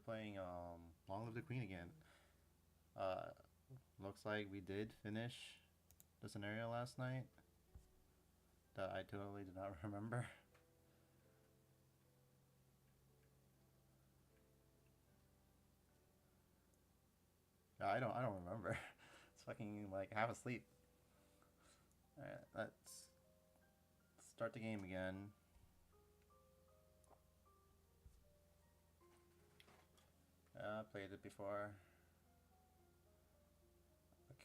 playing Long Live the Queen again. Uh, Looks like we did finish the scenario last night that I totally did not remember. Yeah, I don't remember. It's fucking like half asleep. Alright, let's start the game again. I played it before.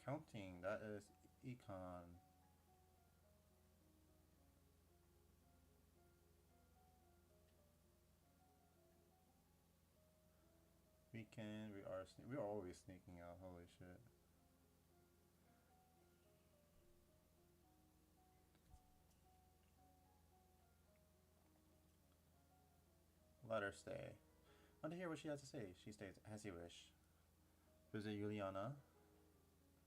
Accounting, that is econ. Weekend, we are always sneaking out, holy shit. Let her stay. I want to hear what she has to say. She states, as you wish. Visit Juliana.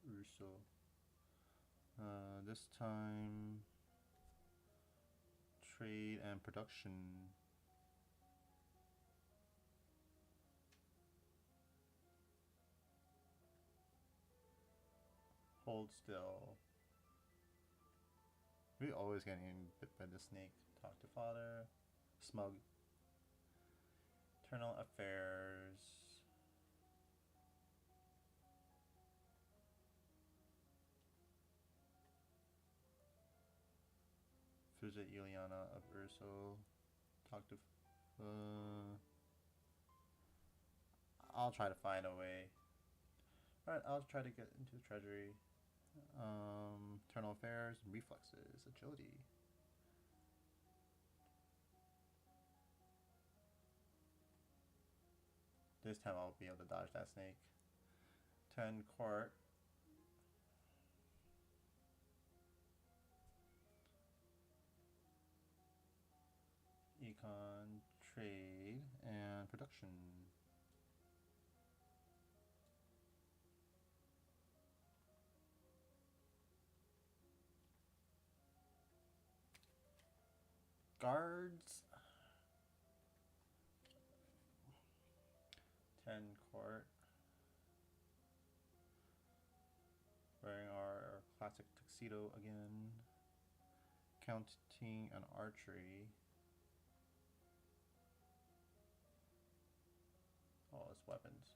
Russo. This time, trade and production. Hold still. We always getting bit by the snake. Talk to father. Smug. Internal affairs. Visit Juliana of Urso. Talk to. I'll try to find a way. Alright, I'll try to get into the treasury. Internal affairs, reflexes, agility. This time I'll be able to dodge that snake. 10 court. Econ, trade, and production. Guards. 10 court. Wearing our classic tuxedo again. Counting and archery. Oh, it's weapons.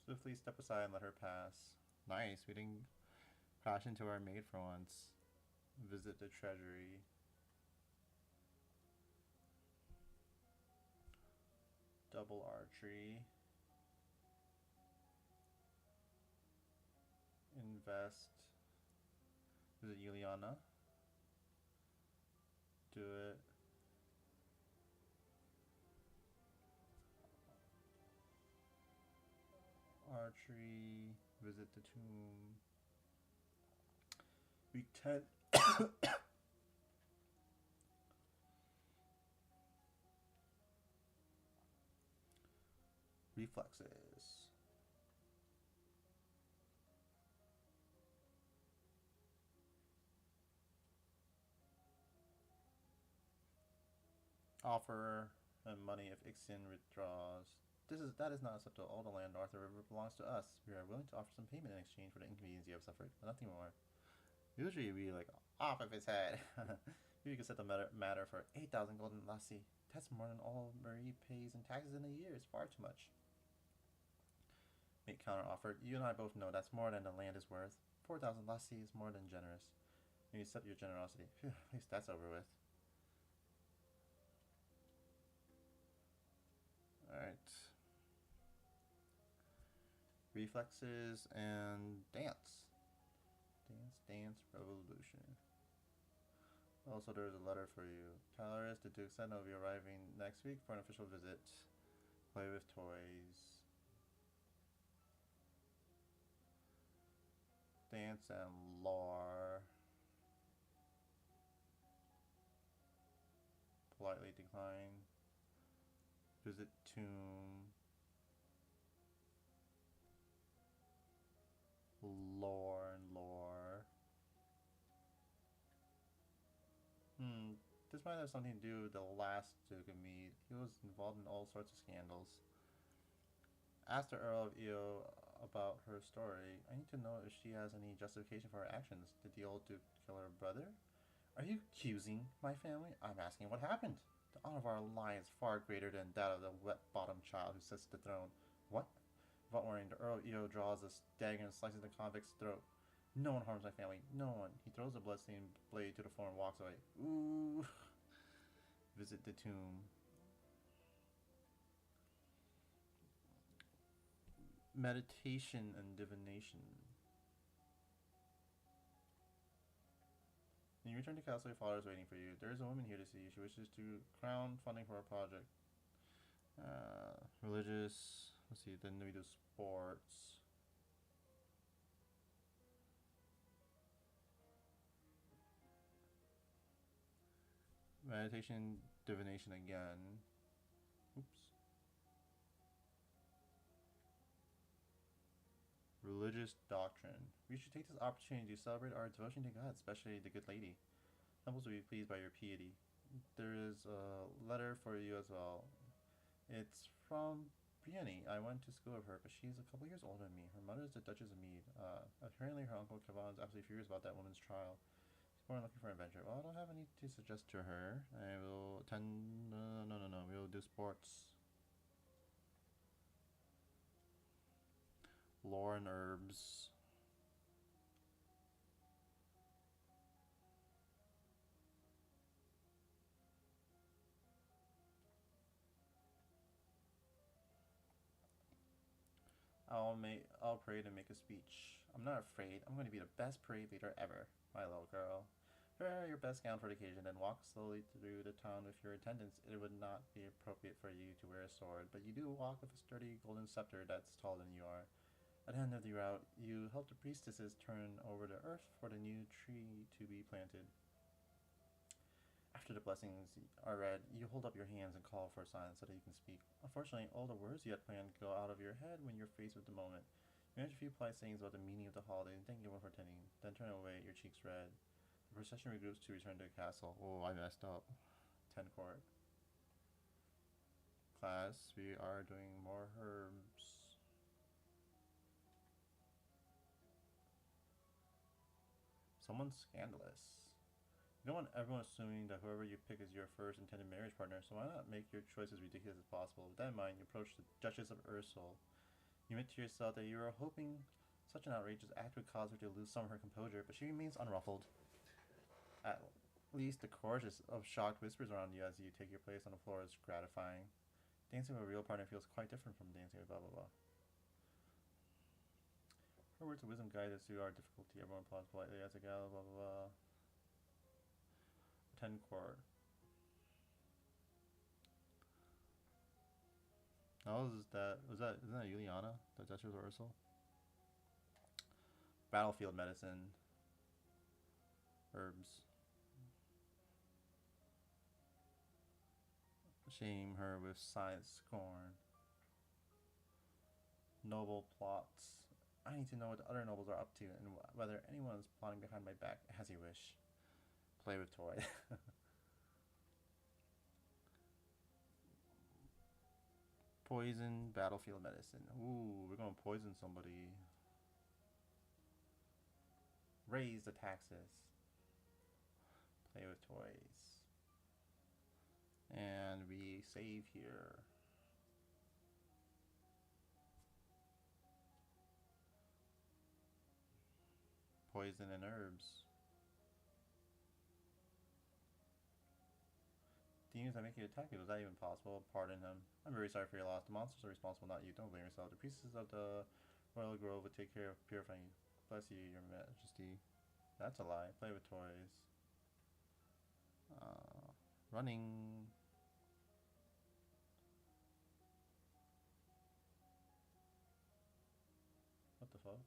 Swiftly step aside and let her pass. Nice, we didn't crash into our maid for once. Visit the treasury. Double archery. Invest. Visit Juliana. Do it. Archery. Visit the tomb. Week 10. Reflexes. Offer and money if Ixin withdraws. That is not acceptable. All the land north of the river belongs to us. We are willing to offer some payment in exchange for the inconvenience you have suffered, but nothing more. Usually we like off of his head. Maybe you could set the matter for 8,000 golden lassi. That's more than all Marie pays in taxes in a year. It's far too much. Make counter offer. You and I both know that's more than the land is worth. 4,000 lassi is more than generous. You accept your generosity. Phew, at least that's over with. Alright. Reflexes and dance. Dance, revolution. Also, there's a letter for you. Tyler, the Duke said will be arriving next week for an official visit. Play with toys. Dance and lore. Politely decline. Visit tomb. Lore and lore. This might have something to do with the last Duke of Mead. He was involved in all sorts of scandals. Ask the Earl of Eo about her story. I need to know if she has any justification for her actions. Did the old Duke kill her brother? Are you accusing my family? I'm asking what happened. The honor of our line is far greater than that of the wet-bottomed child who sits at the throne. What? Without warning, the Earl of Eo draws a dagger and slices the convict's throat. No one harms my family. No one. He throws the bloodstained blade to the floor and walks away. Ooh. Visit the tomb. Meditation and divination. When you return to castle, your father is waiting for you. There is a woman here to see you. She wishes to crown funding for a project. Religious. Let's see. Then we do sports. Meditation, divination again. Oops. Religious doctrine. We should take this opportunity to celebrate our devotion to God, especially the good lady. Temples will be pleased by your piety. There is a letter for you as well. It's from Brienne. I went to school with her, but she's a couple years older than me. Her mother is the Duchess of Mead. Apparently her uncle Kevon is absolutely furious about that woman's trial. She's born looking for adventure. Well, I don't have any to suggest to her. I will attend... No. We will do sports. Lore and herbs. I'll pray to make a speech. I'm not afraid. I'm going to be the best parade leader ever, my little girl. Wear your best gown for the occasion, then walk slowly through the town with your attendants. It would not be appropriate for you to wear a sword, but you do walk with a sturdy golden scepter that's taller than you are. At the end of the route, you help the priestesses turn over the earth for the new tree to be planted. After the blessings are read, you hold up your hands and call for silence so that you can speak. Unfortunately, all the words you had planned go out of your head when you're faced with the moment. You mention a few polite sayings about the meaning of the holiday and thank everyone for attending, then turn away, your cheeks red. The procession regroups to return to the castle. Oh, I messed up. 10 court. Class, we are doing more herbs. Someone's scandalous. You don't want everyone assuming that whoever you pick is your first intended marriage partner, so why not make your choice as ridiculous as possible? With that in mind, you approach the Duchess of Ursel. You admit to yourself that you are hoping such an outrageous act would cause her to lose some of her composure, but she remains unruffled. At least the chorus of shocked whispers around you as you take your place on the floor is gratifying. Dancing with a real partner feels quite different from dancing with blah blah blah. Her words of wisdom guide us through our difficulty. Everyone applauds politely as a gal, blah blah blah. 10 chord. How is that? Isn't that Juliana? The Duchess of Ursel? Battlefield medicine. Herbs. Shame her with silent scorn. Noble plots. I need to know what the other nobles are up to and whether anyone's plotting behind my back, as you wish. Play with toy. Poison, battlefield medicine. Ooh, we're gonna poison somebody. Raise the taxes. Play with toys. And we save here. Poison and herbs. Demons that make you attack people, is that even possible? Pardon them. I'm very sorry for your loss. The monsters are responsible, not you. Don't blame yourself. The priestesses of the Royal Grove would take care of purifying you. Bless you, your majesty. That's a lie. Play with toys. Running. What the fuck?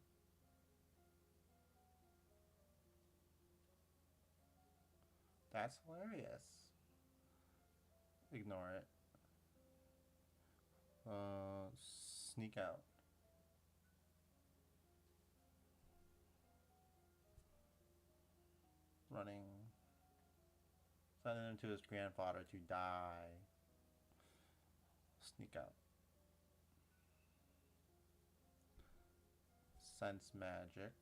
That's hilarious. Ignore it. Sneak out. Running. Sending him to his grandfather to die. Sneak out. Sense magic.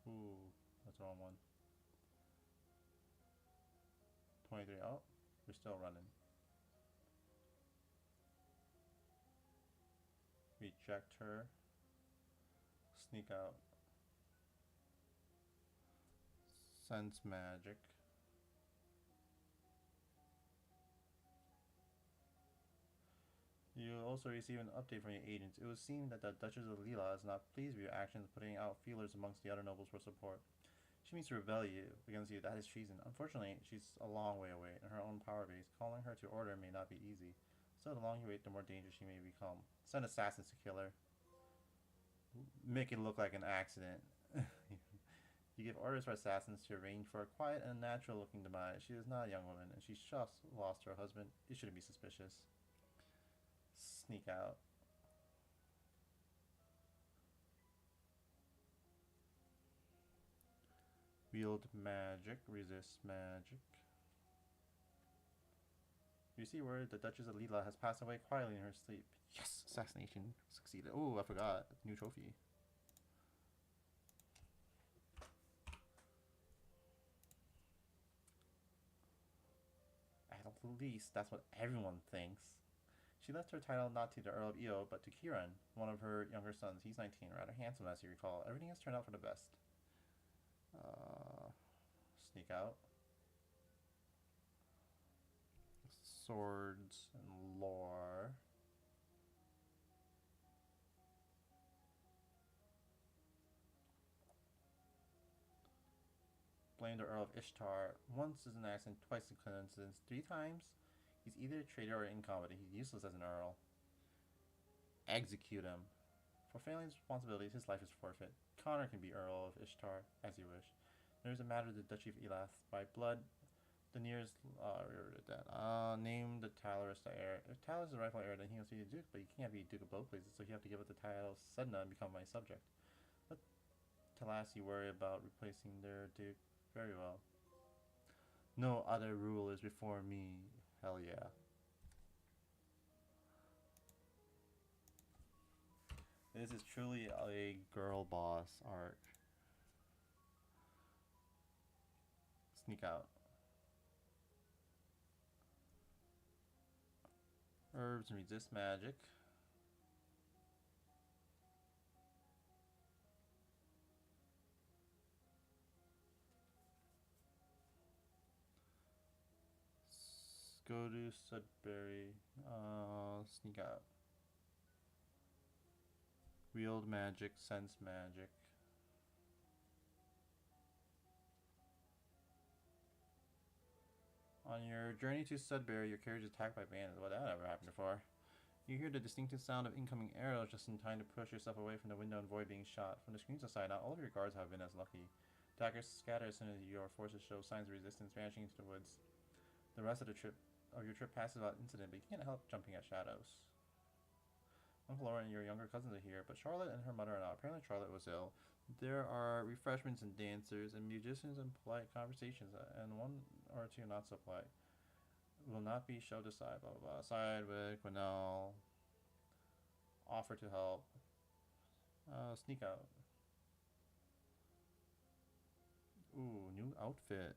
Ooh, that's the wrong one. 23. Oh, we're still running. Reject her. Sneak out. Sense magic. You also receive an update from your agents. It would seem that the Duchess of Lila is not pleased with your actions, putting out feelers amongst the other nobles for support. She means to rebel against you. That is treason. Unfortunately, she's a long way away in her own power base. Calling her to order may not be easy. So the longer you wait, the more dangerous she may become. Send assassins to kill her. Make it look like an accident. You give orders for assassins to arrange for a quiet and natural-looking demise. She is not a young woman, and she's just lost her husband. You shouldn't be suspicious. Sneak out. Wield magic. Resist magic. You see word the Duchess of Lila has passed away quietly in her sleep. Yes! Assassination succeeded. Oh, I forgot. New trophy. At least that's what everyone thinks. She left her title not to the Earl of Io, but to Kieran, one of her younger sons. He's 19, rather handsome as you recall. Everything has turned out for the best. Sneak out. Swords and lore. Blame the Earl of Ishtar. Once is an accident, twice a coincidence, 3 times? He's either a traitor or incompetent. He's useless as an Earl. Execute him. For failing his responsibilities, his life is forfeit. Connor can be Earl of Ishtar, as you wish. There is a matter of the Duchy of Elath. By blood, the nearest name the Talarus the heir. If Talarus is the rightful heir, then he must be the Duke, but he can't be Duke of both places, so you have to give up the title Sedna and become my subject. Let Talassi worry about replacing their Duke. Very well. No other rulers before me. Hell yeah. This is truly a girl boss arc. Sneak out. Herbs and resist magic. Go to Sudbury. Sneak out. Wield magic, sense magic. On your journey to Sudbury, your carriage is attacked by bandits. Well, that never happened before. You hear the distinctive sound of incoming arrows just in time to push yourself away from the window and avoid being shot. From the screens aside, not all of your guards have been as lucky. Attackers scatter as soon as your forces show signs of resistance, vanishing into the woods. The rest of your trip passes without incident, but you can't help jumping at shadows. Uncle Lauren and your younger cousins are here, but Charlotte and her mother are not. Apparently Charlotte was ill. There are refreshments and dancers and musicians and polite conversations, and one or two not so polite. Will not be shoved aside, blah blah blah. Side with Quinnell. Offer to help. Sneak out. Ooh, new outfit.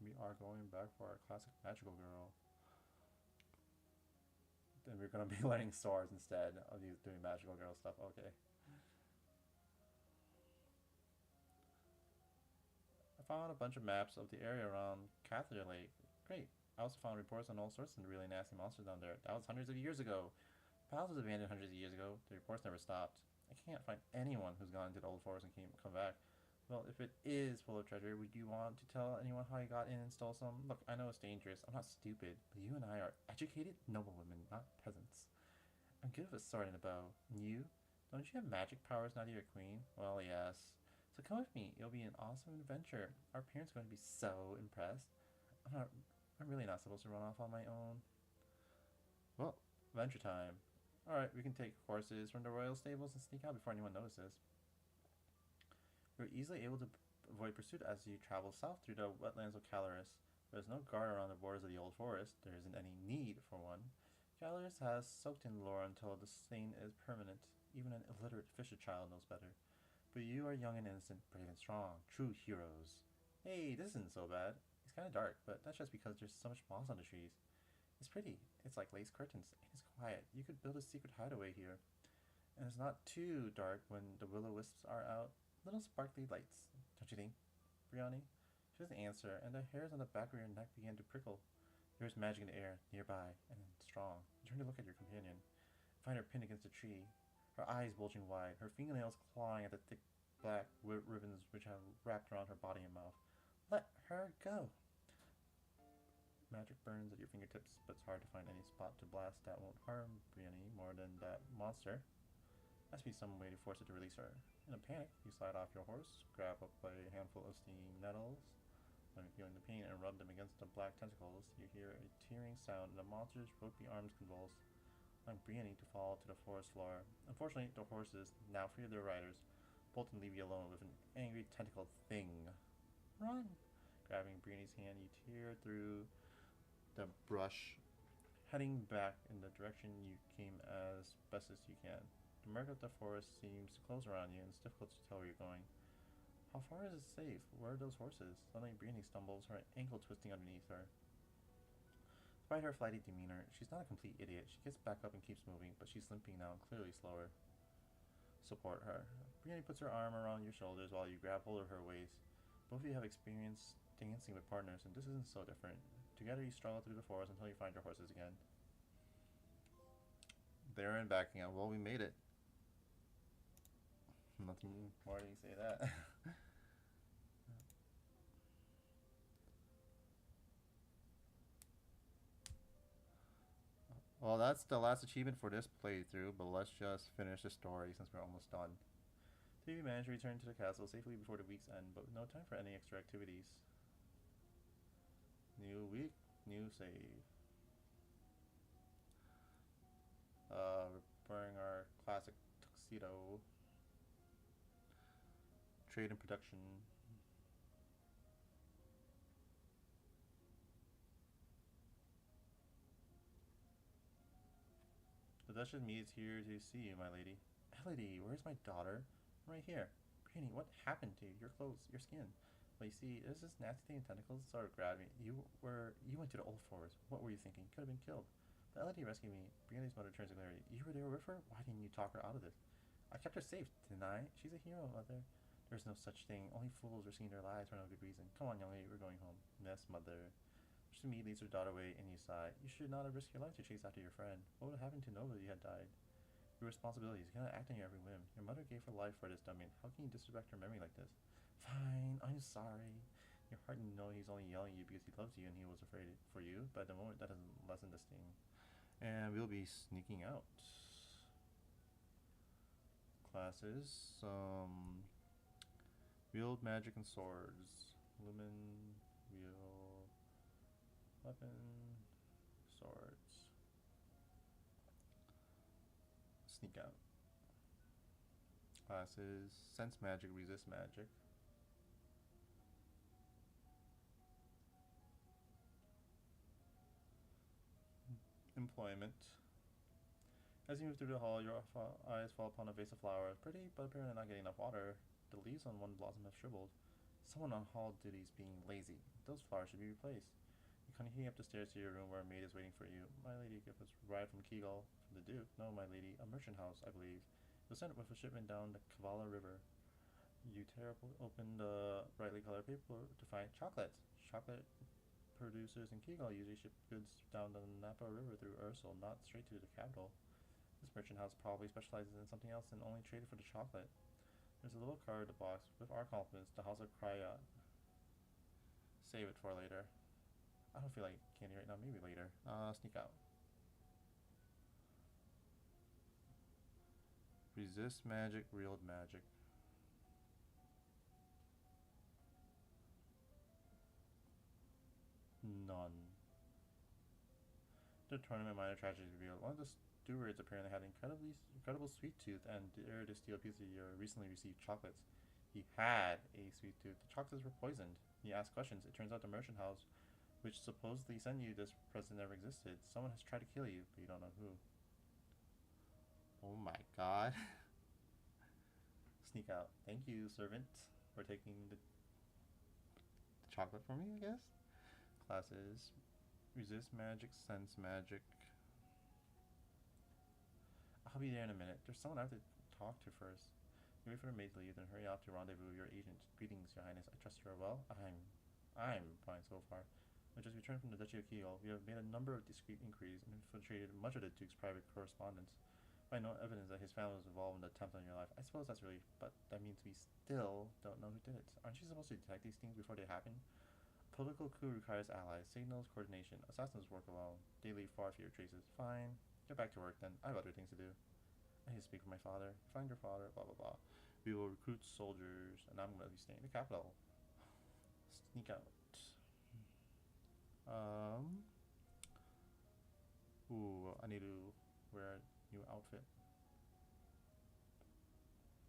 We are going back for our classic magical girl. Then we're gonna be learning swords instead of doing magical girl stuff. Okay. I found a bunch of maps of the area around Catheter Lake. Great. I also found reports on all sorts of really nasty monsters down there. That was hundreds of years ago. The palace was abandoned hundreds of years ago. The reports never stopped. I can't find anyone who's gone into the old forest and come back. Well, if it is full of treasure, would you want to tell anyone how you got in and stole some? Look, I know it's dangerous. I'm not stupid, but you and I are educated, noble women, not peasants. I'm good with a sword and a bow. And you? Don't you have magic powers now that you're a queen? Well, yes. So come with me. It'll be an awesome adventure. Our parents are going to be so impressed. I'm really not supposed to run off on my own. Well, adventure time. Alright, we can take horses from the royal stables and sneak out before anyone notices. We're easily able to avoid pursuit as you travel south through the wetlands of Caloris. There's no guard around the borders of the old forest. There isn't any need for one. Caloris has soaked in lore until the stain is permanent. Even an illiterate fisher child knows better. But you are young and innocent, brave and strong. True heroes. Hey, this isn't so bad. It's kind of dark, but that's just because there's so much moss on the trees. It's pretty. It's like lace curtains, and it's quiet. You could build a secret hideaway here. And it's not too dark when the will-o-wisps are out. Little sparkly lights, don't you think, Brianni? She doesn't answer, and the hairs on the back of your neck begin to prickle. There's magic in the air, nearby, and strong. You turn to look at your companion. Find her pinned against a tree, her eyes bulging wide, her fingernails clawing at the thick black ribbons which have wrapped around her body and mouth. Let her go! Magic burns at your fingertips, but it's hard to find any spot to blast that won't harm Brianni more than that monster. There must be some way to force it to release her. In a panic, you slide off your horse, grab up a handful of steam nettles. When feeling the pain and rub them against the black tentacles, you hear a tearing sound and the monster's ropey arms convulse, allowing Brianni to fall to the forest floor. Unfortunately, the horses, now free of their riders, bolt and leave you alone with an angry tentacled thing. Run! Grabbing Brianni's hand, you tear through the brush, heading back in the direction you came as best as you can. The murk of the forest seems to close around you, and it's difficult to tell where you're going. How far is it safe? Where are those horses? Suddenly, Brianni stumbles, her ankle twisting underneath her. Despite her flighty demeanor, she's not a complete idiot. She gets back up and keeps moving, but she's limping now, clearly slower. Support her. Brianni puts her arm around your shoulders while you grab hold of her waist. Both of you have experience dancing with partners, and this isn't so different. Together, you struggle through the forest until you find your horses again. There and backing up. Well, we made it. Nothing more to say that. Well, that's the last achievement for this playthrough, but let's just finish the story since we're almost done. TV managed to return to the castle safely before the week's end, but with no time for any extra activities. New week, new save. We're wearing our classic tuxedo. Trade and production. The Duchess is here to see you, my lady. Elodie, where's my daughter? I'm right here. Brianni, what happened to you? Your clothes, your skin. Well, you see, there's this nasty thing in tentacles that sort of grabbed me. You went to the old forest. What were you thinking? Could have been killed. But Elodie rescued me. Brianni's mother turns to Larry. You were there with her? Why didn't you talk her out of this? I kept her safe, didn't I? She's a hero, mother. There's no such thing. Only fools risking their lives for no good reason. Come on, young lady, we're going home. Yes, mother. Shimi leads her daughter away, and you sigh. You should not have risked your life to chase after your friend. What would have happened to Nova if you had died? Your responsibilities. You cannot act on your every whim. Your mother gave her life for this dummy. How can you disrespect her memory like this? Fine, I'm sorry. Your heart knows he's only yelling at you because he loves you and he was afraid for you, but at the moment that doesn't lessen the sting. And we'll be sneaking out. Classes. Wield magic and swords. Lumen, wield, weapon, swords. Sneak out. Classes. Sense magic, resist magic. Employment. As you move through the hall, your eyes fall upon a vase of flowers. Pretty, but apparently not getting enough water. The leaves on one blossom have shriveled. Someone on hall duties being lazy. Those flowers should be replaced. You continue up the stairs to your room where a maid is waiting for you. My lady, give us a ride from Kegel, from the Duke. No, my lady, a merchant house, I believe. It was sent with a shipment down the Kavala River. You tear open the brightly colored paper to find chocolates. Chocolate producers in Kegel usually ship goods down the Napa River through Ursel, not straight to the capital. This merchant house probably specializes in something else and only traded for the chocolate. There's a little card in the box. With our compliments, the House of Kryot. Save it for later. I don't feel like candy right now. Maybe later. Sneak out. Resist magic, wield magic. None. The tournament minor tragedy revealed. One of the stewards apparently had incredible sweet tooth and dared to steal a piece of your recently received chocolates. He had a sweet tooth. The chocolates were poisoned. He asked questions. It turns out the merchant house, which supposedly sent you this present, never existed. Someone has tried to kill you, but you don't know who. Oh my god. Sneak out. Thank you, servant, for taking the chocolate for me, I guess. Classes. Resist magic, sense magic. I'll be there in a minute. There's someone I have to talk to first. You wait for the maid to leave, then hurry off to rendezvous with your agent. Greetings, your highness. I trust you are well. I'm fine so far. I just returned from the Duchy of Kiel. We have made a number of discreet inquiries and infiltrated much of the Duke's private correspondence. Find no evidence that his family was involved in the attempt on your life. I suppose that's relief, but that means we still don't know who did it. Aren't you supposed to detect these things before they happen? A political coup requires allies, signals, coordination. Assassins work alone. They leave far fewer traces. Fine. Get back to work then. I have other things to do. I need to speak with my father. Find your father. Blah blah blah. We will recruit soldiers, and I'm going to be staying in the capital. Sneak out. Um. Ooh, I need to wear a new outfit.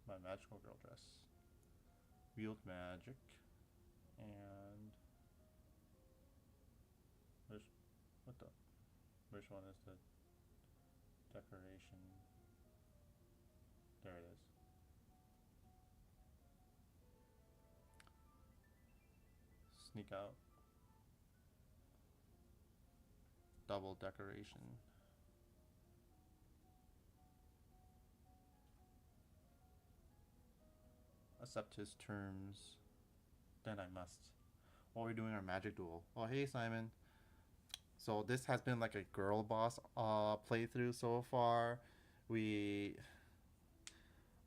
My magical girl dress. Wield magic. And. Where's. What the? Which one is the decoration? There it is. Sneak out. Double decoration. Accept his terms. Then I must. While we're doing our magic duel. Oh, hey, Simon. So this has been like a girl boss playthrough so far. We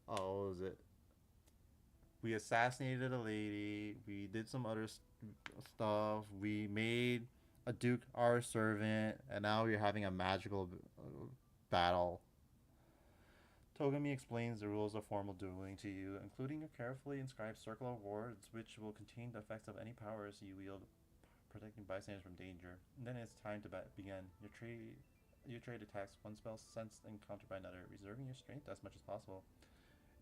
what was it? We assassinated a lady. We did some other stuff. We made a duke our servant, and now we're having a magical battle. Togami explains the rules of formal dueling to you, including a carefully inscribed circle of wards, which will contain the effects of any powers you wield, protecting bystanders from danger. And then it's time to begin. Your trade attacks one spell sensed and countered by another, reserving your strength as much as possible.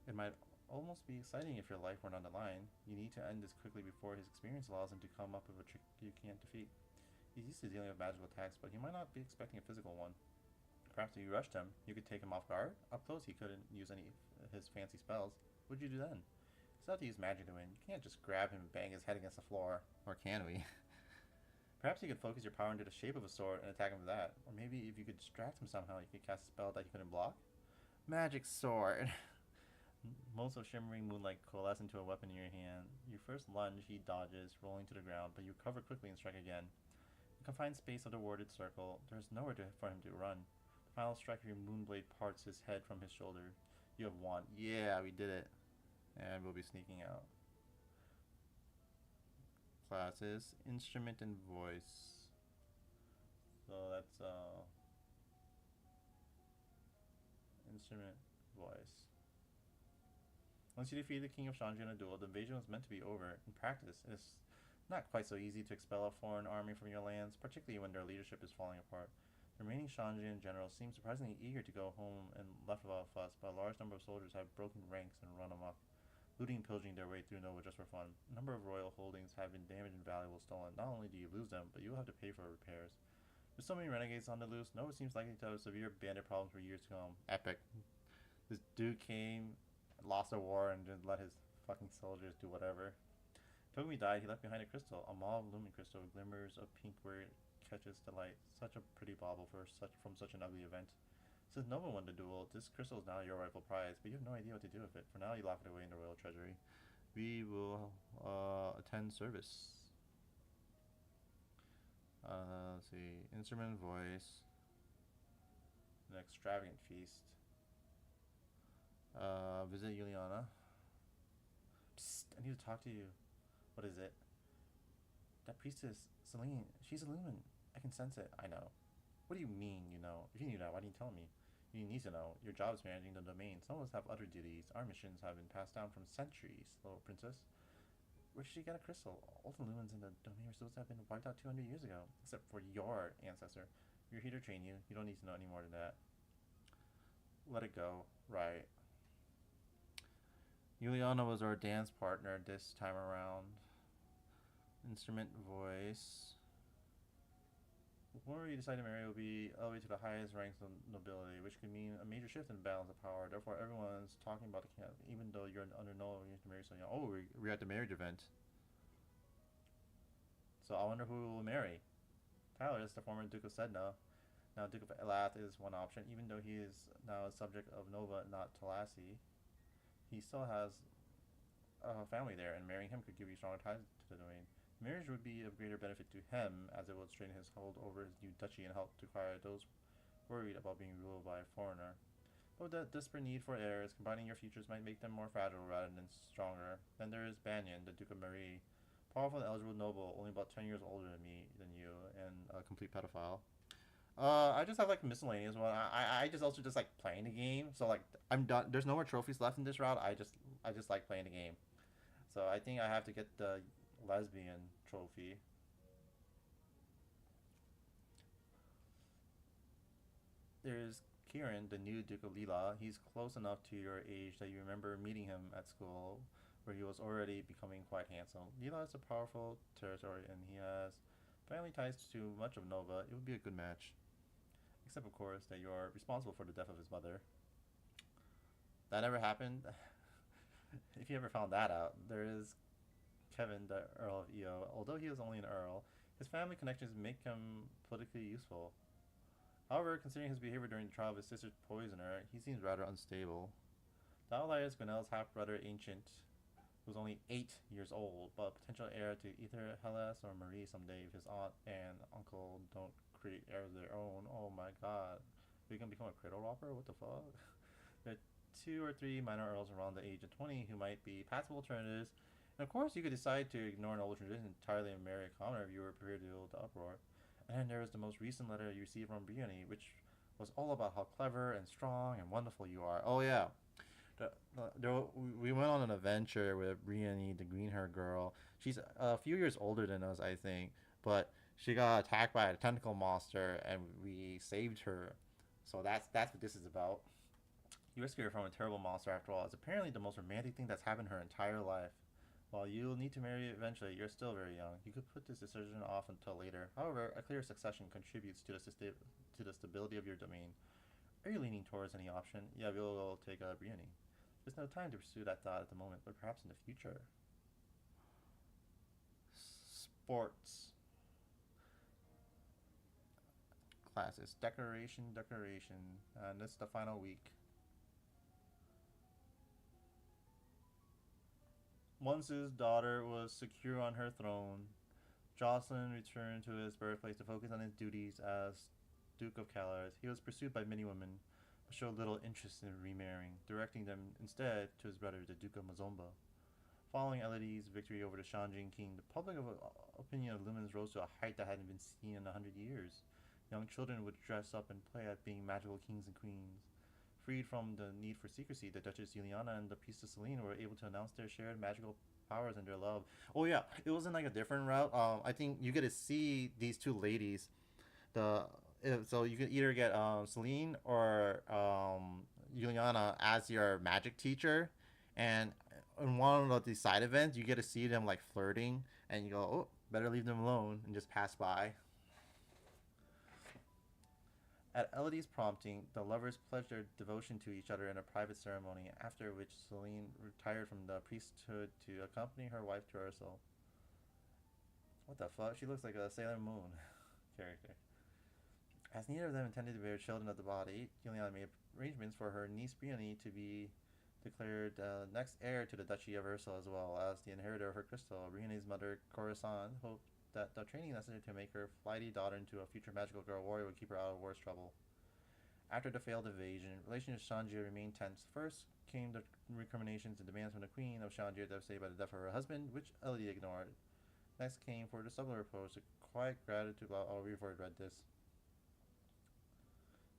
It might almost be exciting if your life weren't on the line. You need to end this quickly before his experience allows him to come up with a trick you can't defeat. He's used to dealing with magical attacks, but he might not be expecting a physical one. Perhaps if you rushed him, you could take him off guard. Up close, he couldn't use any of his fancy spells. What'd you do then? It's not to use magic to win. You can't just grab him and bang his head against the floor. Or can we? Perhaps you could focus your power into the shape of a sword and attack him with that. Or maybe if you could distract him somehow, you could cast a spell that you couldn't block. Magic sword. Most of shimmering moonlight coalesce into a weapon in your hand. Your first lunge, he dodges, rolling to the ground, but you recover quickly and strike again. In the confined space of the warded circle, there's nowhere for him to run. The final strike of your moonblade parts his head from his shoulder. You have won. Yeah, we did it. And we'll be sneaking out. Classes, instrument and voice. So that's instrument, voice. Once you defeat the king of Shanji in a duel, the invasion was meant to be over. In practice, it is not quite so easy to expel a foreign army from your lands, particularly when their leadership is falling apart. The remaining Shanji in general seem surprisingly eager to go home and left without a fuss, but a large number of soldiers have broken ranks and run amok, looting and pillaging their way through Nova just for fun. A number of royal holdings have been damaged and valuables stolen. Not only do you lose them, but you will have to pay for repairs. With so many renegades on the loose, Nova seems likely to have severe bandit problems for years to come. Epic. This dude came, lost a war, and just let his fucking soldiers do whatever. Togami died, he left behind a crystal, a mauve lumen crystal with glimmers of pink where it catches the light. Such a pretty bauble from such an ugly event. Since no one won the duel, this crystal is now your rightful prize, but you have no idea what to do with it. For now, you lock it away in the royal treasury. We will attend service. Let's see. Instrument voice. An extravagant feast. Visit Juliana. Psst, I need to talk to you. What is it? That priestess, Celine, she's a lumen. I can sense it. I know. What do you mean, you know? If you knew that, why didn't you tell me? You need to know. Your job is managing the domain. Some of us have other duties. Our missions have been passed down from centuries, little princess. Where did she get a crystal? All the lumens in the domain are supposed to have been wiped out 200 years ago. Except for your ancestor. You're here to train you. You don't need to know any more than that. Let it go. Right. Juliana was our dance partner this time around. Instrument voice. Whoever you decide to marry will be elevated to the highest ranks of nobility, which could mean a major shift in balance of power. Therefore, everyone's talking about the king, even though you're under no obligation to marry someone young. Oh, we're at the marriage event. So I wonder who will marry. Tyler is the former Duke of Sedna. Now, Duke of Elath is one option, even though he is now a subject of Nova, not Talassi. He still has a family there, and marrying him could give you stronger ties to the domain. Marriage would be of greater benefit to him, as it would strengthen his hold over his new duchy and help to quiet those worried about being ruled by a foreigner. But the desperate need for heirs, combining your futures might make them more fragile rather than stronger. Then there is Banyan, the Duke of Marie. Powerful and eligible noble, only about 10 years older than you, and a complete pedophile. I just have like a miscellaneous one. I just also just like playing the game. So like I'm done. There's no more trophies left in this route. I just like playing the game. So I think I have to get the lesbian trophy. There's Kieran, the new Duke of Lila. He's close enough to your age that you remember meeting him at school, where he was already becoming quite handsome. Lila is a powerful territory, and he has family ties to much of Nova. It would be a good match. Except, of course, that you're responsible for the death of his mother. That never happened. If you ever found that out, there is Kevin, the Earl of Eo. Although he is only an Earl, his family connections make him politically useful. However, considering his behavior during the trial of his sister's poisoner, he seems rather unstable. The outlier is Gwenelle's half brother, Ancient, who's only 8 years old, but a potential heir to either Hellas or Marie someday if his aunt and uncle don't create heirs of their own. Oh my god. Are you gonna become a cradle robber? What the fuck? There are two or three minor earls around the age of 20 who might be passable alternatives. And of course, you could decide to ignore an old tradition entirely and marry a commoner if you were prepared to deal with the uproar. And there was the most recent letter you received from Briony, which was all about how clever and strong and wonderful you are. Oh yeah, we went on an adventure with Brienne, the green haired girl. She's a few years older than us, I think, but she got attacked by a tentacle monster, and we saved her. So that's what this is about. You rescued her from a terrible monster after all. It's apparently the most romantic thing that's happened her entire life. While you'll need to marry eventually, you're still very young. You could put this decision off until later. However, a clear succession contributes to the stability of your domain. Are you leaning towards any option? Yeah, we'll take Brienne. There's no time to pursue that thought at the moment, but perhaps in the future. Sports classes, decoration, and this is the final week. Once his daughter was secure on her throne, Jocelyn returned to his birthplace to focus on his duties as Duke of Calais. He was pursued by many women, but showed little interest in remarrying, directing them instead to his brother, the Duke of Mazomba. Following Elodie's victory over the Shanjin king, the public opinion of Lumens rose to a height that hadn't been seen in 100 years. Young children would dress up and play at being magical kings and queens. Freed from the need for secrecy, the Duchess Juliana and the Priestess Celine were able to announce their shared magical powers and their love. Oh yeah, it was in like a different route. I think you get to see these two ladies. The so you could either get Celine or Juliana as your magic teacher, and in one of the side events, you get to see them like flirting, and you go, "Oh, better leave them alone," and just pass by. At Elodie's prompting, the lovers pledged their devotion to each other in a private ceremony, after which Celine retired from the priesthood to accompany her wife to Ursel. What the fuck? She looks like a Sailor Moon character. As neither of them intended to bear children of the body, Juliana made arrangements for her niece Briony to be declared next heir to the Duchy of Ursel as well as the inheritor of her crystal. Briony's mother, Corazon, hoped that the training necessary to make her flighty daughter into a future magical girl warrior would keep her out of worse trouble. After the failed invasion, relations with Shanjir remained tense. First came the recriminations and demands from the Queen of Shanjir devastated by the death of her husband, which Elodie ignored. Next came for the subtler approach to quiet gratitude. Oh, we've already read this.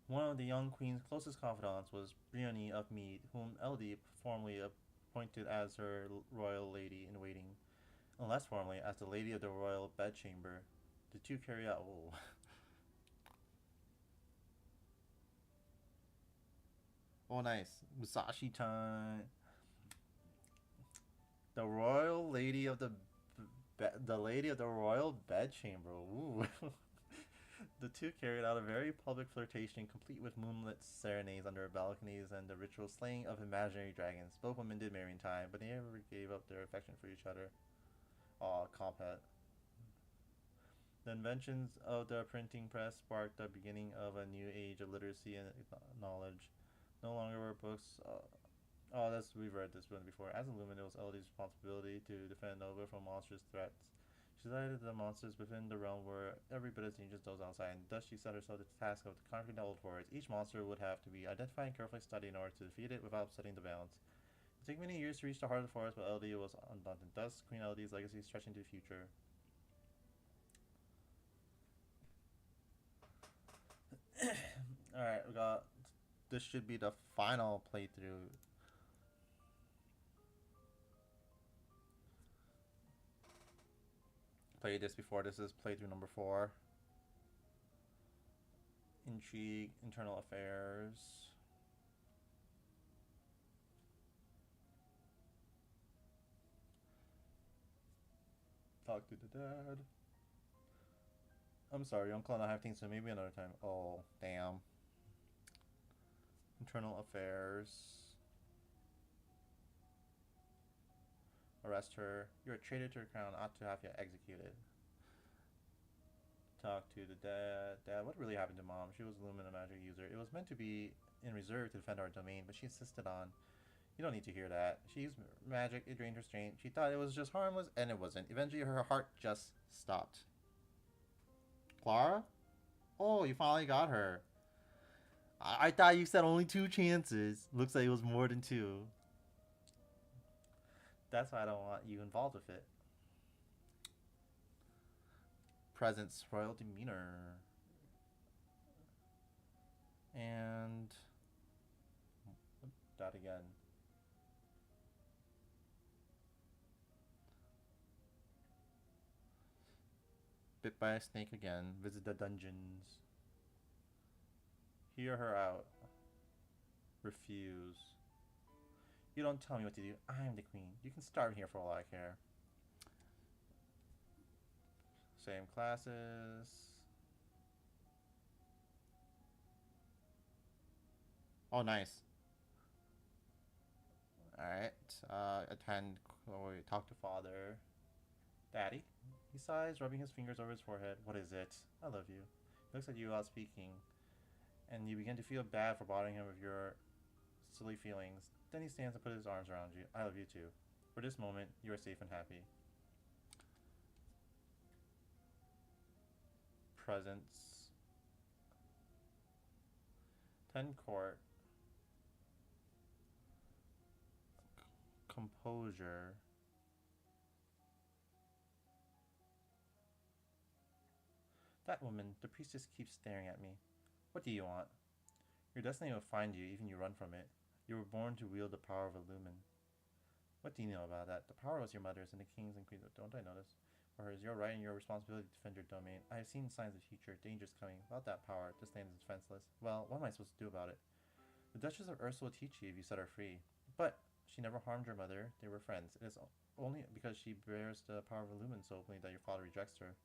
One of the young queen's closest confidants was Briony of Mead, whom Elodie formally appointed as her royal lady in waiting, and less formally as the lady of the royal bedchamber. The two carry out. Oh. Oh, nice. Musashi time. The royal lady of the lady of the royal bedchamber. Ooh. The two carried out a very public flirtation, complete with moonlit serenades under balconies and the ritual slaying of imaginary dragons. Both women did marry in time, but they never gave up their affection for each other. Aw, compet. The inventions of the printing press sparked the beginning of a new age of literacy and knowledge. No longer were books. We've read this one before. As a lumen, it was Elodie's responsibility to defend Nova from monstrous threats. She decided the monsters within the realm were every bit as dangerous as those outside, and thus she set herself the task of conquering the old forest. Each monster would have to be identified and carefully studied in order to defeat it without upsetting the balance. It took many years to reach the heart of the forest, but Elodie was undaunted. Thus, Queen Elodie's legacy stretched into the future. Alright, we got. This should be the final playthrough. Played this before. This is playthrough number 4. Intrigue, internal affairs. Talk to the dad. I'm sorry, Uncle and I have things, so maybe another time. Oh, damn. Internal affairs. Arrest her. You're a traitor to her crown. Ought to have you executed. Talk to the dad. Dad, what really happened to Mom? She was a Lumina magic user. It was meant to be in reserve to defend our domain, but she insisted on. You don't need to hear that. She used magic, it drained her strength. She thought it was just harmless, and it wasn't. Eventually, her heart just stopped. Clara? Oh, you finally got her. I thought you said only 2 chances. Looks like it was more than 2. That's why I don't want you involved with it. Presence, royal demeanor. And that again. Bit by a snake again. Visit the dungeons. Hear her out. Refuse. You don't tell me what to do. I'm the queen. You can starve here for all I care. Same classes. Oh, nice. Alright. Attend. Oh, wait, talk to father. Daddy. He sighs, rubbing his fingers over his forehead. What is it? I love you. He looks at you while speaking, and you begin to feel bad for bothering him with your silly feelings. Then he stands and puts his arms around you. I love you too. For this moment, you are safe and happy. Presence. 10 court. Composure. That woman, the priestess, keeps staring at me. What do you want? Your destiny will find you, even you run from it. You were born to wield the power of a lumen. What do you know about that? The power was your mother's and the kings and queens. Don't I notice? For hers, your right and your responsibility to defend your domain. I have seen signs of future dangers coming. Without that power, this land is defenseless. Well, what am I supposed to do about it? The Duchess of Ursa will teach you if you set her free. But she never harmed your mother. They were friends. It is only because she bears the power of a lumen so openly that your father rejects her.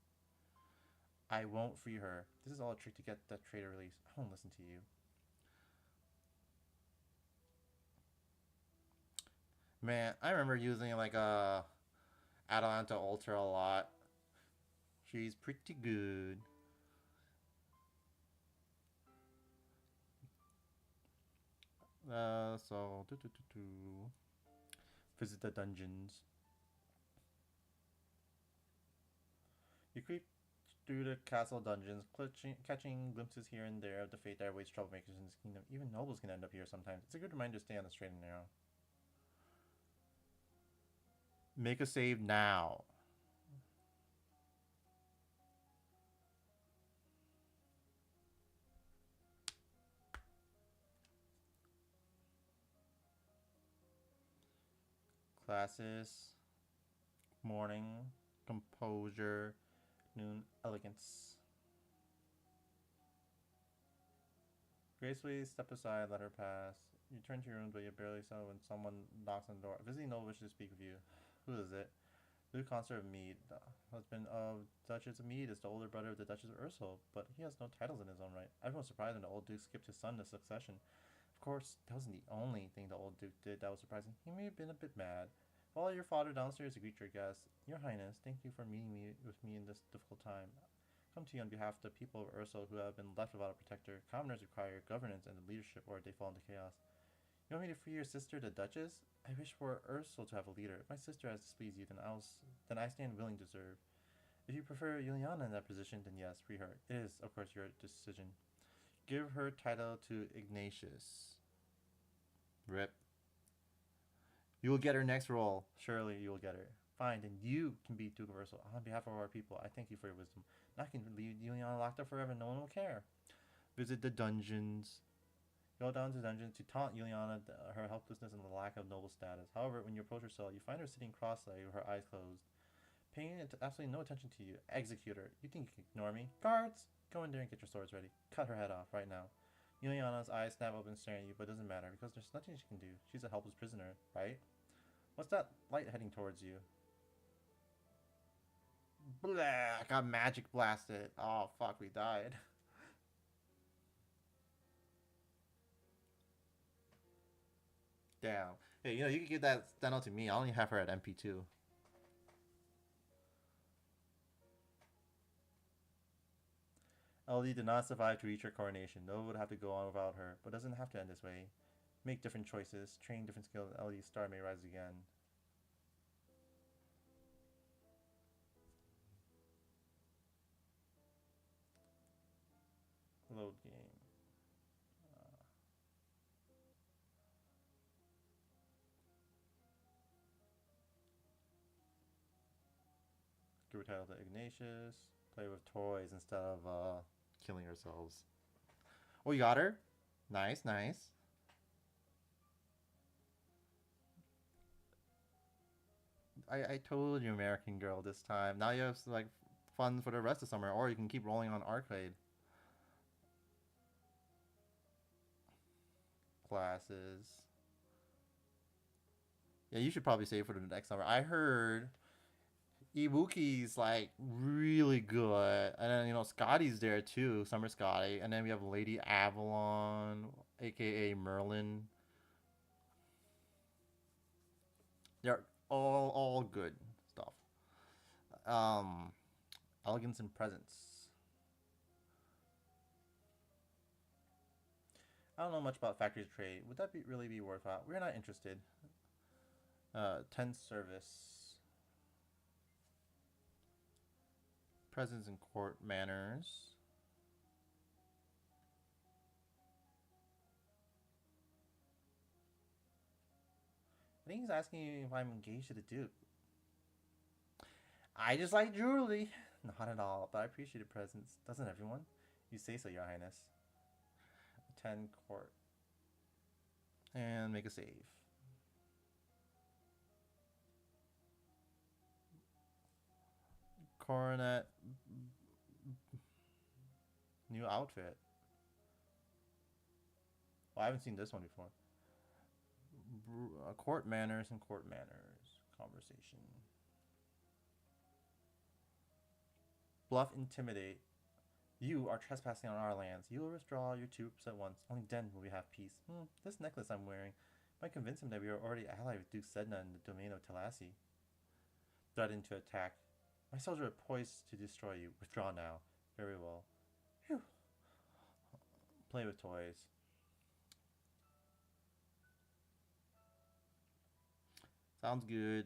I won't free her. This is all a trick to get that traitor released. I won't listen to you. Man, I remember using like a Atalanta Ultra a lot. She's pretty good. So visit the dungeons. You creep through the castle dungeons, catching glimpses here and there of the fate that awaits troublemakers in this kingdom. Even nobles can end up here sometimes. It's a good reminder to stay on the straight and narrow. Make a save now. Classes. Morning. Composure. Noon. Elegance. Gracefully step aside, let her pass. You turn to your room, but you barely saw when someone knocks on the door. A visiting noble wishes to speak with you. Who is it? Luke Consort of Mead, the husband of Duchess of Mead, is the older brother of the Duchess of Ursul, but he has no titles in his own right. Everyone was surprised when the old Duke skipped his son to succession. Of course, that wasn't the only thing the old Duke did that was surprising. He may have been a bit mad. Follow your father downstairs to greet your guests. Your Highness, thank you for meeting me with me in this difficult time. Come to you on behalf of the people of Ursul who have been left without a protector. Commoners require governance and leadership, or they fall into chaos. You want me to free your sister, the Duchess? I wish for Ursul to have a leader. If my sister has displeased you, then I stand willing to serve. If you prefer Juliana in that position, then yes, free her. It is, of course, your decision. Give her title to Ignatius. Rip. You will get her next role. Surely you will get her. Fine, then you can be Duke of Ursul. On behalf of our people, I thank you for your wisdom. Now I can leave Juliana locked up forever. No one will care. Visit the dungeons. Go down to the dungeons to taunt Juliana her helplessness and the lack of noble status. However, when you approach her cell, you find her sitting cross-legged with her eyes closed, paying absolutely no attention to you. Executor. You think you can ignore me? Guards! Go in there and get your swords ready. Cut her head off right now. Juliana's eyes snap open staring at you, but it doesn't matter because there's nothing she can do. She's a helpless prisoner, right? What's that light heading towards you? Blah! I got magic blasted. Oh, fuck, we died. Damn. Hey, you can give that steno to me. I only have her at MP2. Elodie did not survive to reach her coronation. Nova would have to go on without her, but doesn't have to end this way. Make different choices, train different skills, and Elodie's star may rise again. Load game. Give her title to Ignatius. Play with toys instead of killing ourselves. Oh, you got her? Nice, nice. I told you American Girl this time. Now you have like fun for the rest of summer, or you can keep rolling on arcade classes. Yeah, you should probably save for the next summer. I heard Ibuki's like really good, and then Scotty's there too, Summer Scotty, and then we have Lady Avalon, aka Merlin. They're all good stuff. Um, Elegance and Presence. I don't know much about factory trade. Would that really be worthwhile? We're not interested. 10 service. Presence and court manners. I think he's asking if I'm engaged to the Duke. I just like jewelry. Not at all, but I appreciate the presents. Doesn't everyone? You say so, Your Highness. 10 court. And make a save. Coronet. New outfit. Well, I haven't seen this one before. Court manners and court manners. Conversation. Bluff, intimidate. You are trespassing on our lands. You will withdraw your troops at once. Only then will we have peace. This necklace I'm wearing might convince him that we are already allied with Duke Sedna in the domain of Talassi. Threatened to attack. My soldiers are poised to destroy you. Withdraw now. Very well. Phew. Play with toys. Sounds good.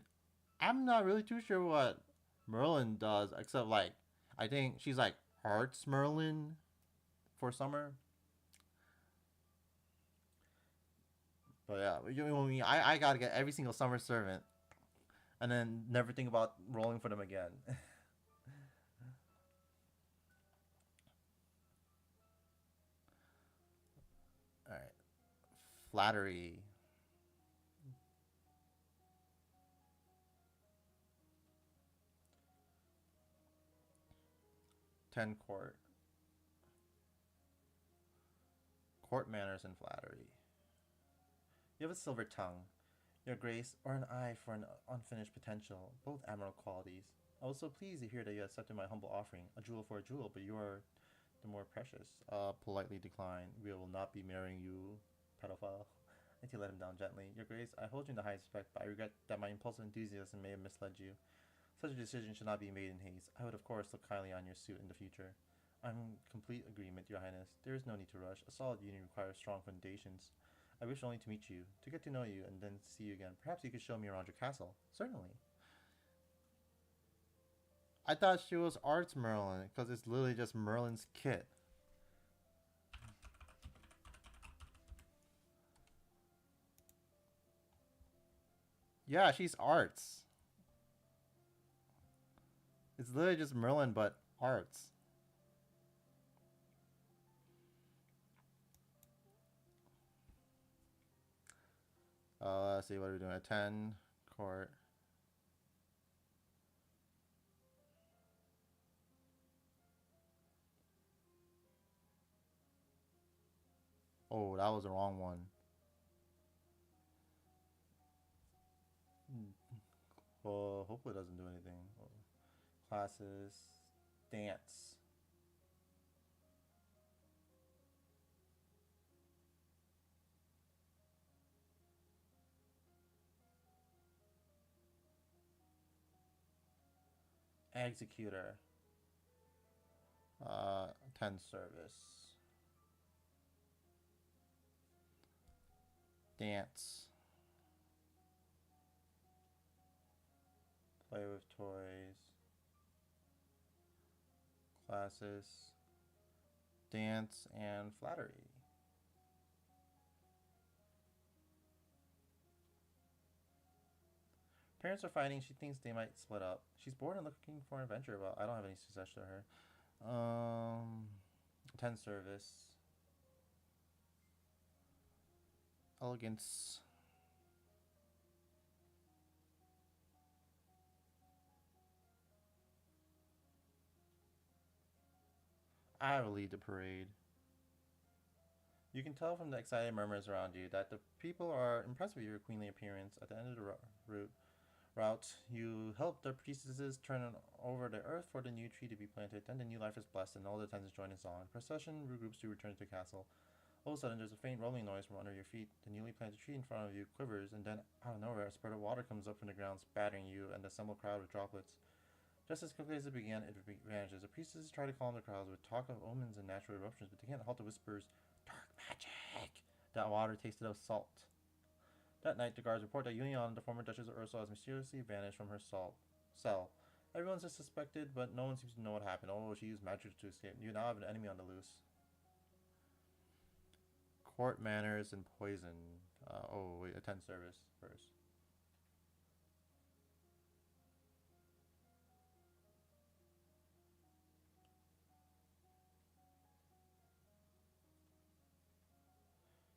I'm not really too sure what Merlin does, except like I think she's like Hearts Merlin for summer. But yeah, I gotta get every single summer servant, and then never think about rolling for them again. All right, flattery. 10 court. Court manners and flattery. You have a silver tongue. Your grace, or an eye for an unfinished potential, both admirable qualities. I was so pleased to hear that you accepted my humble offering, a jewel for a jewel, but you are the more precious. Politely decline. We will not be marrying you, pedophile. Auntie let him down gently. Your grace, I hold you in the highest respect, but I regret that my impulsive enthusiasm may have misled you. Such a decision should not be made in haste. I would, of course, look kindly on your suit in the future. I'm in complete agreement, Your Highness. There is no need to rush. A solid union requires strong foundations. I wish only to meet you, to get to know you, and then see you again. Perhaps you could show me around your castle. Certainly. I thought she was Arts Merlin, because it's literally just Merlin's kit. Yeah, she's Arts. It's literally just Merlin, but Arts. Let's see what we're doing. A 10 court. Oh, that was the wrong one. Well, hopefully it doesn't do anything. Classes. Dance. Executor. 10 service. Dance. Play with toys. Classes. Dance and flattery. Parents are fighting. She thinks they might split up. She's bored and looking for an adventure, but I don't have any success to her. 10 service. Elegance. I will lead the parade. You can tell from the excited murmurs around you that the people are impressed with your queenly appearance. At the end of the route, you help the priestesses turn over the earth for the new tree to be planted. Then the new life is blessed, and all the attendants join in song. Procession regroups to return to the castle. All of a sudden, there's a faint rolling noise from under your feet. The newly planted tree in front of you quivers, and then, out of nowhere, a spurt of water comes up from the ground, spattering you and the assembled crowd with droplets. Just as quickly as it began, it vanishes. The priestesses try to calm the crowds with talk of omens and natural eruptions, but they can't halt the whispers, "Dark magic!" That water tasted of salt. That night, the guards report that Union, the former Duchess of Ursula, has mysteriously vanished from her cell. Everyone's suspected, but no one seems to know what happened. Oh, she used magic to escape. You now have an enemy on the loose. Court manners and poison. Oh, wait, attend service first.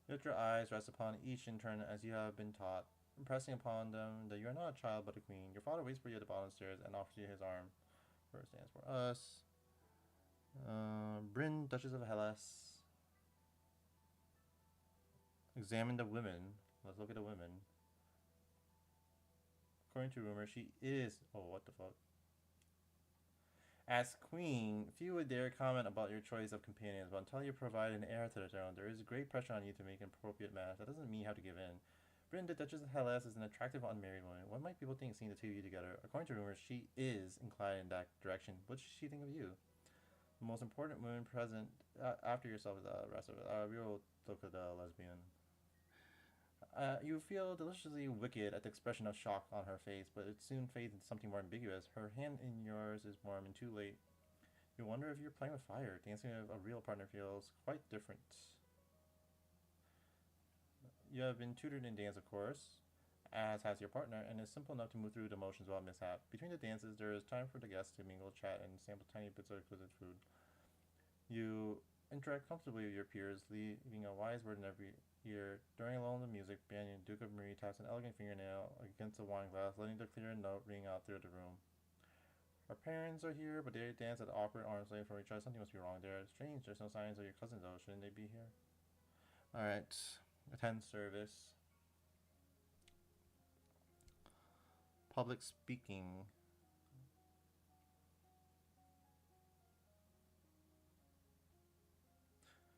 Let your eyes rest upon each in turn as you have been taught, impressing upon them that you are not a child but a queen. Your father waits for you at the bottom of the stairs and offers you his arm. First stands for us. Bryn, Duchess of Hellas. Examine the women. Let's look at the women. According to rumor, she is. Oh, what the fuck? As queen, few would dare comment about your choice of companions, but until you provide an heir to the throne, there is great pressure on you to make an appropriate match. That doesn't mean you have to give in. Britain, the Duchess of Hellas, is an attractive unmarried woman. What might people think seeing the two of you together? According to rumors, she is inclined in that direction. What should she think of you? The most important woman present after yourself is the rest of it. We will look at the lesbian. You feel deliciously wicked at the expression of shock on her face, but it soon fades into something more ambiguous. Her hand in yours is warm and too late. You wonder if you're playing with fire. Dancing with a real partner feels quite different. You have been tutored in dance, of course, as has your partner, and it's simple enough to move through the motions without mishap. Between the dances, there is time for the guests to mingle, chat, and sample tiny bits of exquisite food. You interact comfortably with your peers, leaving a wise word in every ear. During a lull in the music, Banyan, Duke of Marie, taps an elegant fingernail against a wine glass, letting the clear note ring out through the room. Our parents are here, but they dance at awkward arm's length from each other. Something must be wrong there. Strange, there's no signs of your cousins though. Shouldn't they be here? Alright. Attend service. public speaking.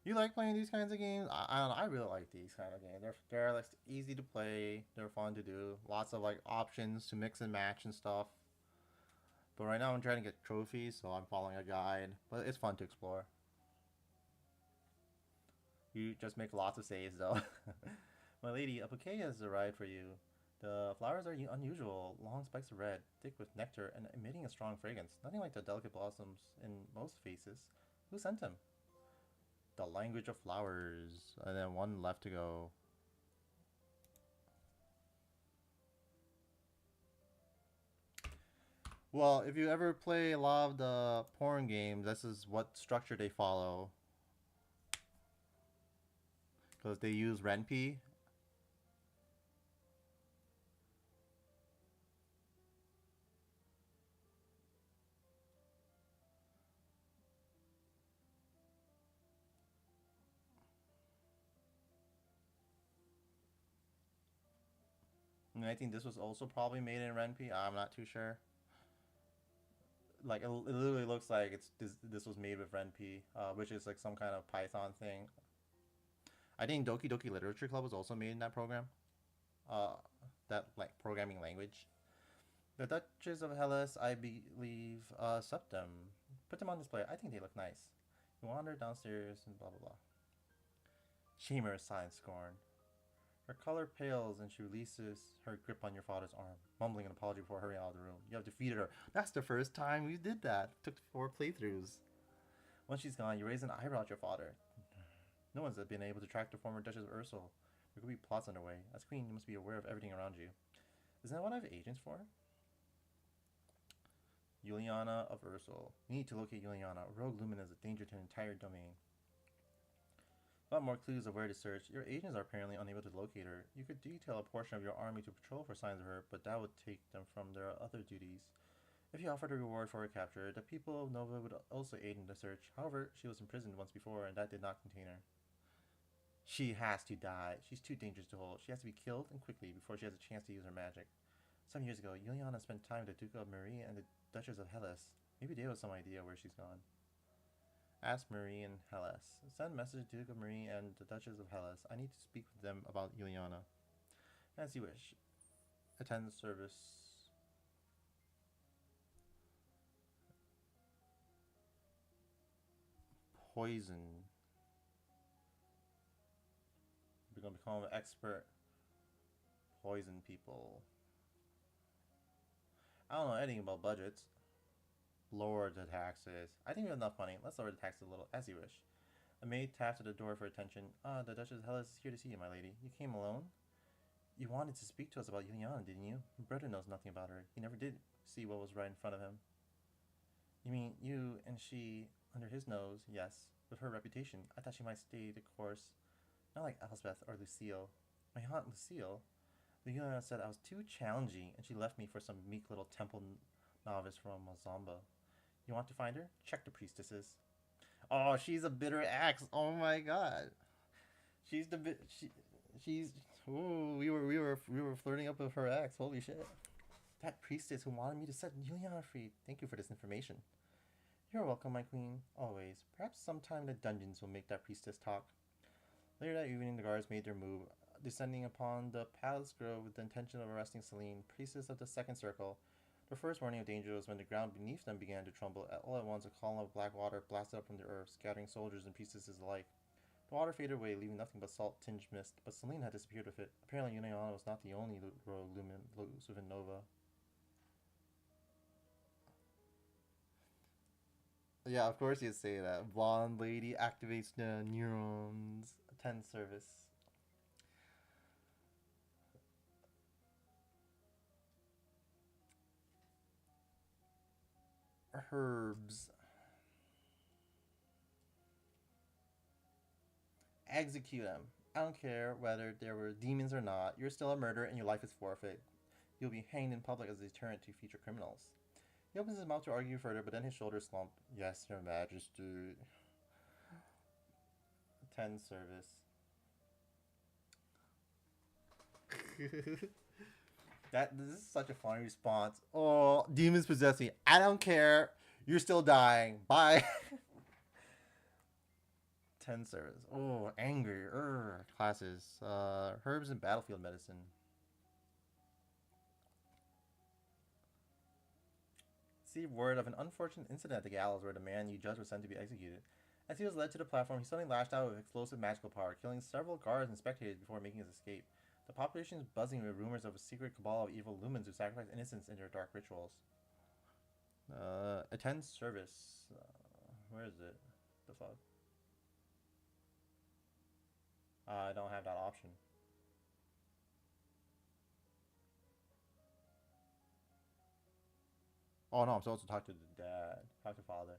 You like playing these kinds of games? I don't know. I really like these kind of games. They're like easy to play. They're fun to do. Lots of like options to mix and match and stuff. But right now I'm trying to get trophies, so I'm following a guide. But it's fun to explore. You just make lots of saves though. My lady, a bouquet has arrived for you. The flowers are unusual, long spikes of red, thick with nectar, and emitting a strong fragrance. Nothing like the delicate blossoms in most faces. Who sent them? The language of flowers. And then one left to go. Well, if you ever play a lot of the porn games, this is what structure they follow. Because they use Ren'Py. And I think this was also probably made in Ren'Py. I'm not too sure. Like it literally looks like this was made with Ren'Py, which is like some kind of Python thing. I think Doki Doki Literature Club was also made in that program. Uh, that like programming language. The Duchess of Hellas, I believe, swept them. Put them on display. I think they look nice. You wander downstairs and blah blah blah. Shamer sighed scorn. Her color pales and she releases her grip on your father's arm, mumbling an apology before hurrying out of the room. You have defeated her. That's the first time we did that. It took 4 playthroughs. Once she's gone, you raise an eyebrow at your father. No one's been able to track the former Duchess of Ursel. There could be plots underway. As queen, you must be aware of everything around you. Isn't that what I have agents for? Juliana of Ursel. You need to locate Juliana. Rogue Lumen is a danger to an entire domain. Without more clues of where to search, your agents are apparently unable to locate her. You could detail a portion of your army to patrol for signs of her, but that would take them from their other duties. If you offered a reward for her capture, the people of Nova would also aid in the search. However, she was imprisoned once before, and that did not contain her. She has to die. She's too dangerous to hold. She has to be killed, and quickly, before she has a chance to use her magic. Some years ago, Juliana spent time with the Duke of Marie and the Duchess of Hellas. Maybe they have some idea where she's gone. Ask Marie and Hellas. Send message to Duke of Marie and the Duchess of Hellas. I need to speak with them about Juliana. As you wish. Attend service. Poison. We're going to become an expert. Poison people. I don't know anything about budgets. Lower the taxes. I think we have enough money. Let's lower the taxes a little, as you wish. A maid tapped at the door for attention. Ah, the Duchess of Hellas is here to see you, my lady. You came alone? You wanted to speak to us about Juliana, didn't you? Your brother knows nothing about her. He never did see what was right in front of him. You mean you and she under his nose? Yes. With her reputation, I thought she might stay the course. Not like Elspeth or Lucille. My aunt Lucille. Juliana said I was too challenging, and she left me for some meek little temple novice from Mazamba. You want to find her? Check the priestesses. Oh, she's a bitter axe. Oh my god. She's the bit. She's. Ooh, we were flirting up with her ex. Holy shit. That priestess who wanted me to set Juliana free. Thank you for this information. You're welcome, my queen. Always. Perhaps sometime the dungeons will make that priestess talk. Later that evening, the guards made their move, descending upon the palace grove with the intention of arresting Celine, priestess of the second circle. The first warning of danger was when the ground beneath them began to tremble. All at once, a column of black water blasted up from the earth, scattering soldiers and priestesses alike. The water faded away, leaving nothing but salt-tinged mist, but Celine had disappeared with it. Apparently, Juliana was not the only royal lumen loose within Nova. Yeah, of course you'd say that. Blonde lady activates the neurons. Attend service. Herbs. Execute them. I don't care whether there were demons or not. You're still a murderer and your life is forfeit. You'll be hanged in public as a deterrent to future criminals. He opens his mouth to argue further, but then his shoulders slump. Yes, Your Majesty. Attend service. That this is such a funny response. Oh, demons possess me. I don't care. You're still dying. Bye. 10 service. Oh, angry. Classes. Herbs and battlefield medicine. Received word of an unfortunate incident at the gallows where the man you judged was sent to be executed. As he was led to the platform, he suddenly lashed out with explosive magical power, killing several guards and spectators before making his escape. The population is buzzing with rumors of a secret cabal of evil lumens who sacrifice innocents in their dark rituals. Attend service. Where is it? The fuck? I don't have that option. Oh no, I'm supposed to talk to the dad. Talk to father.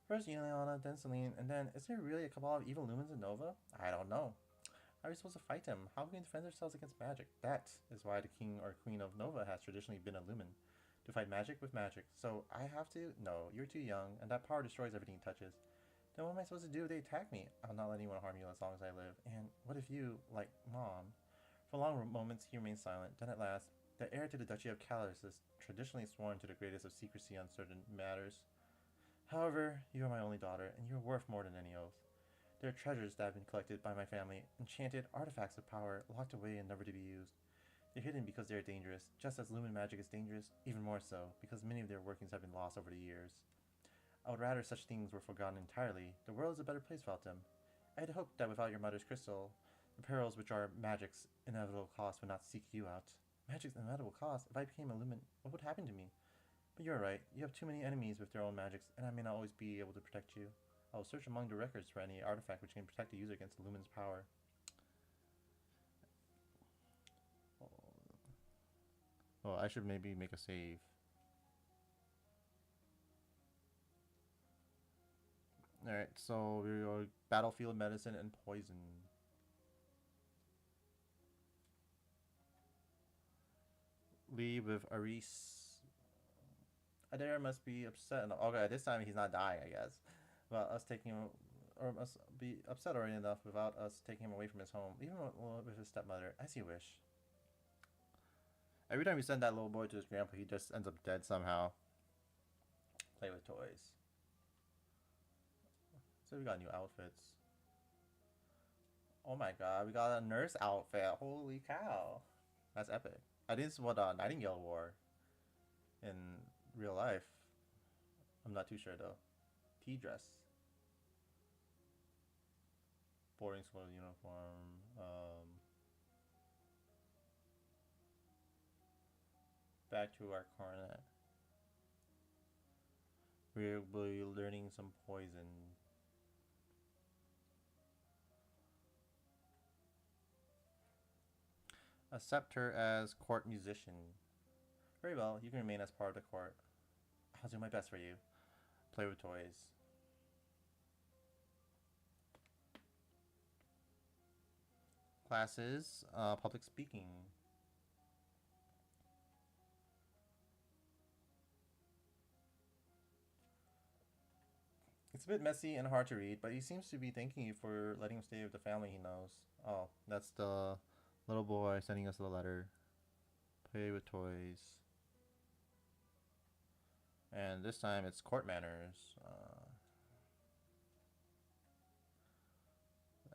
First Juliana, then Celine, and then is there really a cabal of evil lumens in Nova? I don't know. How are we supposed to fight them? How can we defend ourselves against magic? That is why the king or queen of Nova has traditionally been a lumen. To fight magic with magic. So I have to? No, you're too young, and that power destroys everything it touches. Then what am I supposed to do if they attack me? I'll not let anyone harm you as long as I live. And what if you, like Mom? For long moments he remained silent. Then at last, the heir to the Duchy of Kalos is traditionally sworn to the greatest of secrecy on certain matters. However, you are my only daughter, and you are worth more than any oath. They are treasures that have been collected by my family, enchanted artifacts of power, locked away and never to be used. They're hidden because they are dangerous, just as lumen magic is dangerous, even more so, because many of their workings have been lost over the years. I would rather such things were forgotten entirely. The world is a better place without them. I had hoped that without your mother's crystal, the perils which are magic's inevitable cost would not seek you out. Magic's inevitable cost? If I became a lumen, what would happen to me? But you're right. You have too many enemies with their own magics, and I may not always be able to protect you. I will search among the records for any artifact which can protect the user against the lumen's power. Oh, I should maybe make a save. Alright, so we go battlefield medicine and poison. Leave with Aris. Adair must be upset. Okay, this time he's not dying, I guess. About us taking him, or must be upset already enough without us taking him away from his home, even with his stepmother, as you wish. Every time we send that little boy to his grandpa, he just ends up dead somehow. Play with toys. So we got new outfits. Oh my god, we got a nurse outfit. Holy cow. That's epic. I think this is what Nightingale wore in real life. I'm not too sure though. Tea dress. Boarding school uniform. Back to our cornet. We'll be learning some poison. Accept her as court musician. Very well, you can remain as part of the court. I'll do my best for you. Play with toys. Classes, public speaking. It's a bit messy and hard to read, but he seems to be thanking you for letting him stay with the family he knows. Oh, that's the little boy sending us the letter. Play with toys. And this time it's court manners.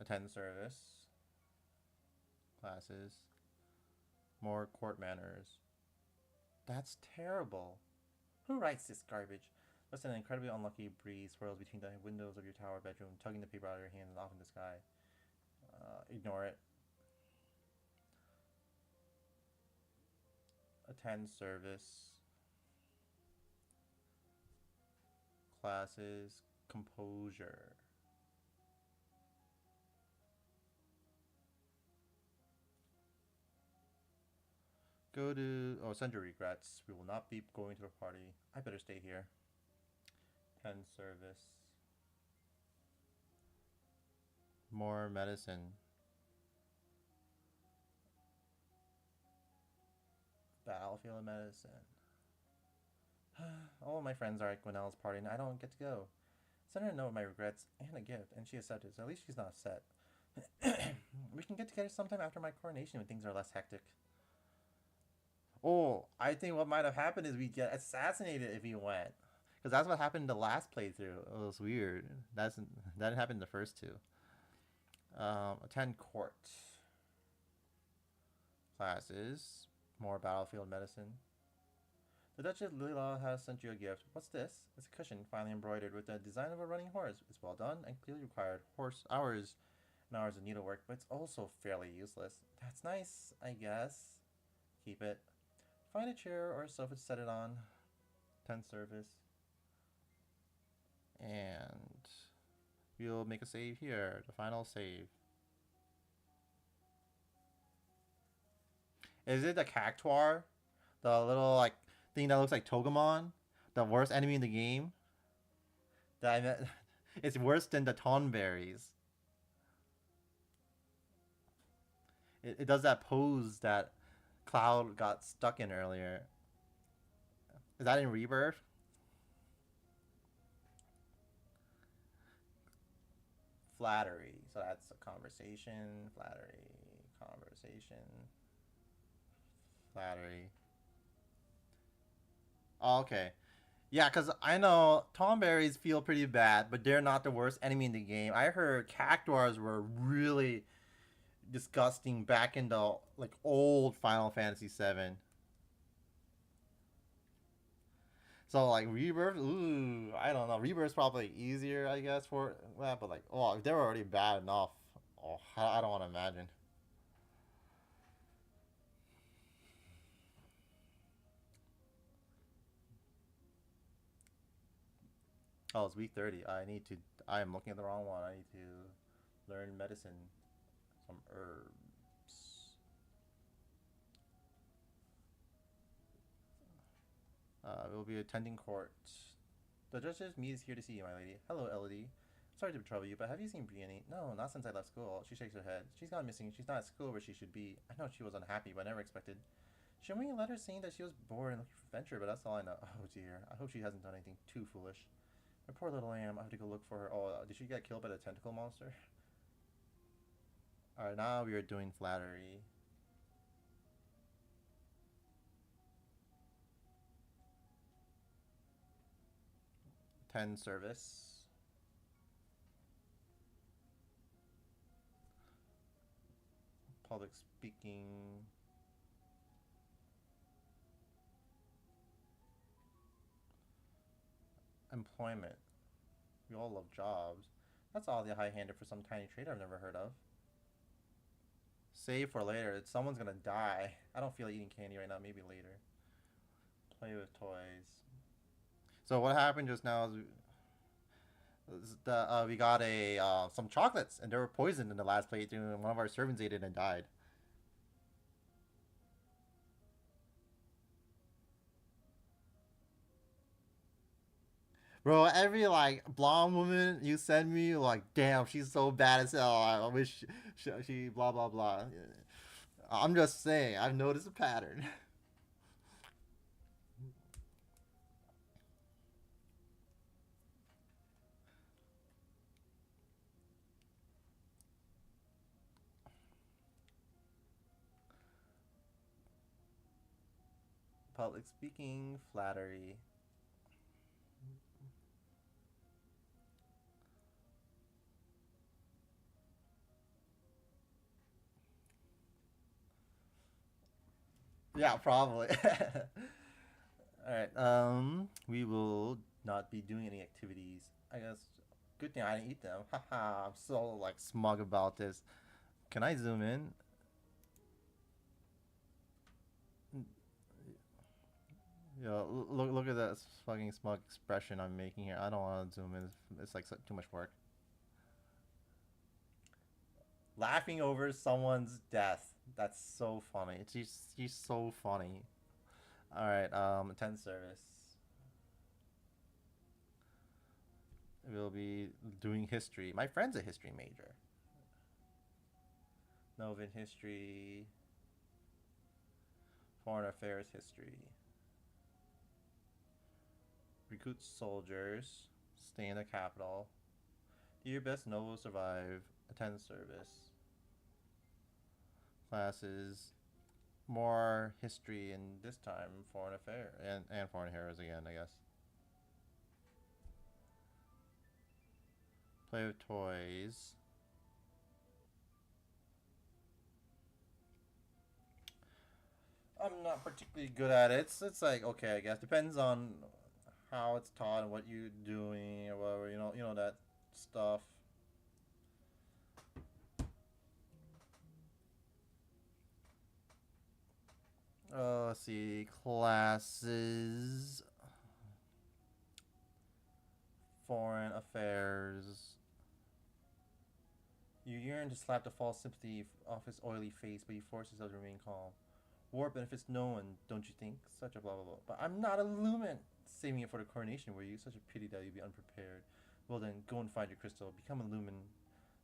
Attend service. Classes. More court manners. That's terrible. Who writes this garbage? Listen, an incredibly unlucky breeze swirls between the windows of your tower bedroom, tugging the paper out of your hand and off in the sky. Ignore it. Attend service. Classes. Composure. Go to. Oh, send your regrets. We will not be going to the party. I better stay here. Attend service. More medicine. Battlefield medicine. All of my friends are at Gwinnell's party and I don't get to go. Send her a note of my regrets and a gift, and she accepted, so at least she's not upset. We can get together sometime after my coronation when things are less hectic. Oh, I think what might have happened is we get assassinated if he went, because that's what happened in the last playthrough. It was weird. That didn't happen in the first two. Attend court. Classes. More battlefield medicine. The Duchess Lila has sent you a gift. What's this? It's a cushion, finely embroidered with the design of a running horse. It's well done and clearly required horse hours and hours of needlework, but it's also fairly useless. That's nice, I guess. Keep it. Find a chair or a sofa to set it on. 10 service. And we'll make a save here. The final save. Is it the Cactuar? The little like thing that looks like Togemon? The worst enemy in the game? That I meant, it's worse than the Tonberries. It does that pose that Cloud got stuck in earlier. Is that in Rebirth? Flattery. So that's a conversation. Flattery. Conversation. Flattery. Oh, okay. Yeah, because I know Tomberries feel pretty bad, but they're not the worst enemy in the game. I heard Cactuars were really disgusting back in the like old Final Fantasy VII. So like Rebirth, ooh, I don't know. Rebirth's probably easier, I guess, for that, but like, oh, if they were already bad enough, oh, I don't want to imagine. Oh, it's week 30. I need to. I am looking at the wrong one. I need to learn medicine, some herbs. We'll be attending court. The judge's meet is here to see you, my lady. Hello, Elodie. Sorry to trouble you, but have you seen Brienne? No, not since I left school. She shakes her head. She's gone missing. She's not at school where she should be. I know she was unhappy, but I never expected. She only let her saying that she was bored and looking for adventure, but that's all I know. Oh dear. I hope she hasn't done anything too foolish. My poor little lamb. I have to go look for her. Oh, did she get killed by the tentacle monster? Alright, now we are doing flattery. 10 service. Public speaking. Employment. We all love jobs. That's oddly high-handed for some tiny trade I've never heard of. Save for later. Someone's gonna die. I don't feel like eating candy right now. Maybe later. Play with toys. So what happened just now is we got a some chocolates and they were poisoned in the last playthrough, and one of our servants ate it and died. Bro, every like blonde woman you send me, like, damn, she's so bad as hell. I wish she blah blah blah. I'm just saying, I've noticed a pattern. Public speaking, flattery. Yeah, probably. All right. We will not be doing any activities. I guess. Good thing I didn't eat them. Haha. I'm so like smug about this. Can I zoom in? Yo, look at that fucking smug expression I'm making here. I don't want to zoom in. It's like too much work. Laughing over someone's death. That's so funny. She's so funny. All right. Attend service. We'll be doing history. My friend's a history major. Novin history. Foreign affairs history. Recruit soldiers. Stay in the capital. Do your best, Novo will survive. Attend service. Classes. more history and this time foreign affair and foreign affairs again, I guess. Play with toys. I'm not particularly good at it. It's like okay, I guess depends on how it's taught and what you're doing or whatever. You know that stuff. Let's see classes, foreign affairs. You yearn to slap the false sympathy off his oily face, but you force yourself to remain calm. War benefits no one, don't you think? Such a blah blah blah. But I'm not a lumen. Saving it for the coronation, were you? Such a pity that you'd be unprepared. Well then, go and find your crystal. Become a lumen.